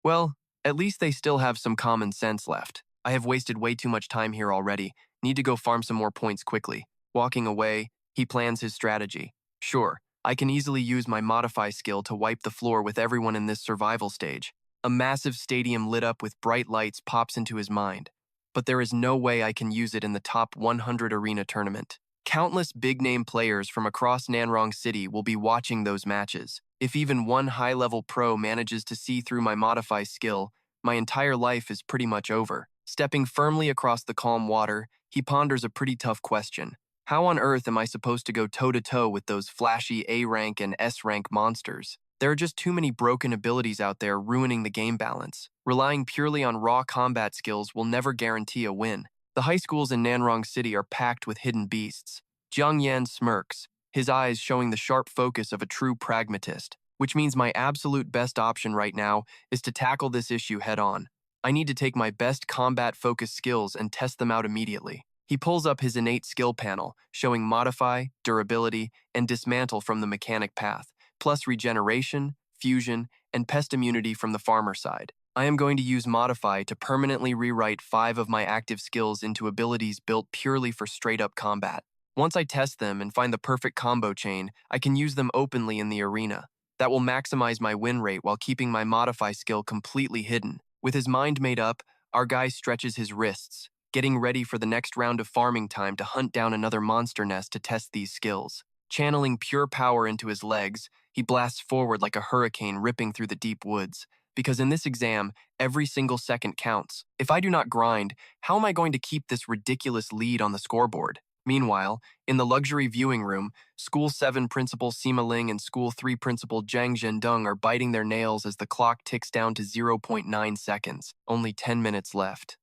Speaker 1: "Well, at least they still have some common sense left. I have wasted way too much time here already. Need to go farm some more points quickly." Walking away, he plans his strategy. "Sure, I can easily use my modify skill to wipe the floor with everyone in this survival stage." A massive stadium lit up with bright lights pops into his mind. But there is no way I can use it in the top 100 arena tournament. Countless big-name players from across Nanrong City will be watching those matches. If even one high-level pro manages to see through my modify skill, my entire life is pretty much over. Stepping firmly across the calm water, he ponders a pretty tough question. How on earth am I supposed to go toe-to-toe with those flashy A-rank and S-rank monsters? There are just too many broken abilities out there ruining the game balance. Relying purely on raw combat skills will never guarantee a win. The high schools in Nanrong City are packed with hidden beasts. Jiang Yan smirks, his eyes showing the sharp focus of a true pragmatist, which means my absolute best option right now is to tackle this issue head-on. I need to take my best combat-focused skills and test them out immediately. He pulls up his innate skill panel, showing modify, durability, and dismantle from the mechanic path, plus regeneration, fusion, and pest immunity from the farmer side. I am going to use modify to permanently rewrite 5 of my active skills into abilities built purely for straight-up combat. Once I test them and find the perfect combo chain, I can use them openly in the arena. That will maximize my win rate while keeping my modify skill completely hidden. With his mind made up, our guy stretches his wrists, getting ready for the next round of farming time to hunt down another monster nest to test these skills. Channeling pure power into his legs, he blasts forward like a hurricane ripping through the deep woods. Because in this exam, every single second counts. If I do not grind, how am I going to keep this ridiculous lead on the scoreboard? Meanwhile, in the luxury viewing room, School 7 Principal Sima Ling and School 3 Principal Zhang Zhendong are biting their nails as the clock ticks down to 0.9 seconds, only 10 minutes left.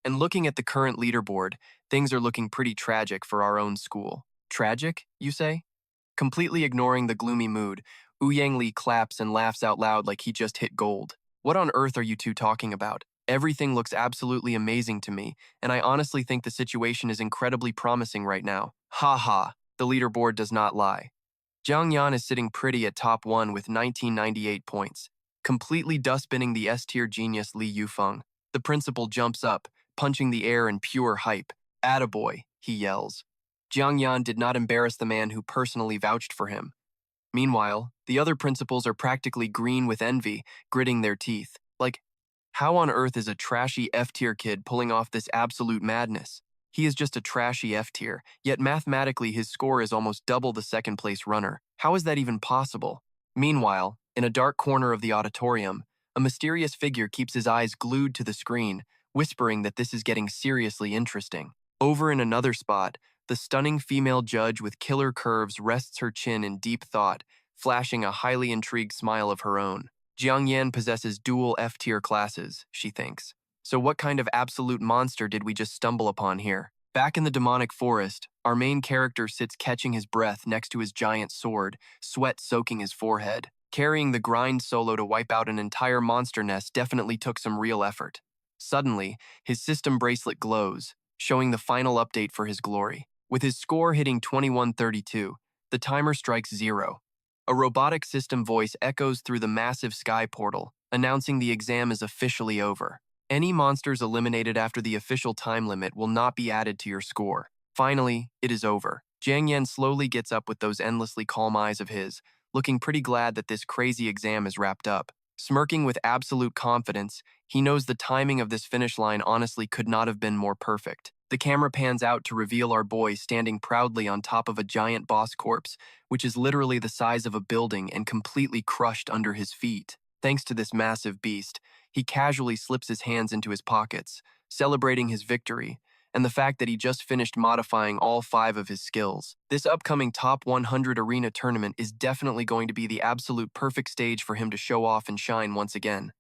Speaker 1: And looking at the current leaderboard, things are looking pretty tragic for our own school. Tragic, you say? Completely ignoring the gloomy mood, Ouyang Li claps and laughs out loud like he just hit gold. What on earth are you two talking about? Everything looks absolutely amazing to me, and I honestly think the situation is incredibly promising right now. Ha ha, the leaderboard does not lie. Jiang Yan is sitting pretty at top 1 with 1998 points, completely dustbinning the S-tier genius Li Yufeng. The principal jumps up, punching the air in pure hype. "Attaboy," he yells. Jiang Yan did not embarrass the man who personally vouched for him. Meanwhile, the other principals are practically green with envy, gritting their teeth. Like, how on earth is a trashy F-tier kid pulling off this absolute madness? He is just a trashy F-tier, yet mathematically his score is almost double the second-place runner. How is that even possible? Meanwhile, in a dark corner of the auditorium, a mysterious figure keeps his eyes glued to the screen, whispering that this is getting seriously interesting. Over in another spot, the stunning female judge with killer curves rests her chin in deep thought, flashing a highly intrigued smile of her own. Jiang Yan possesses dual F-tier classes, she thinks. So what kind of absolute monster did we just stumble upon here? Back in the demonic forest, our main character sits catching his breath next to his giant sword, sweat soaking his forehead. Carrying the grind solo to wipe out an entire monster nest definitely took some real effort. Suddenly, his system bracelet glows, showing the final update for his glory. With his score hitting 2132, the timer strikes 0. A robotic system voice echoes through the massive sky portal, announcing the exam is officially over. Any monsters eliminated after the official time limit will not be added to your score. Finally, it is over. Jiang Yan slowly gets up with those endlessly calm eyes of his, looking pretty glad that this crazy exam is wrapped up. Smirking with absolute confidence, he knows the timing of this finish line honestly could not have been more perfect. The camera pans out to reveal our boy standing proudly on top of a giant boss corpse, which is literally the size of a building and completely crushed under his feet. Thanks to this massive beast, he casually slips his hands into his pockets, celebrating his victory, and the fact that he just finished modifying all 5 of his skills. This upcoming top 100 arena tournament is definitely going to be the absolute perfect stage for him to show off and shine once again.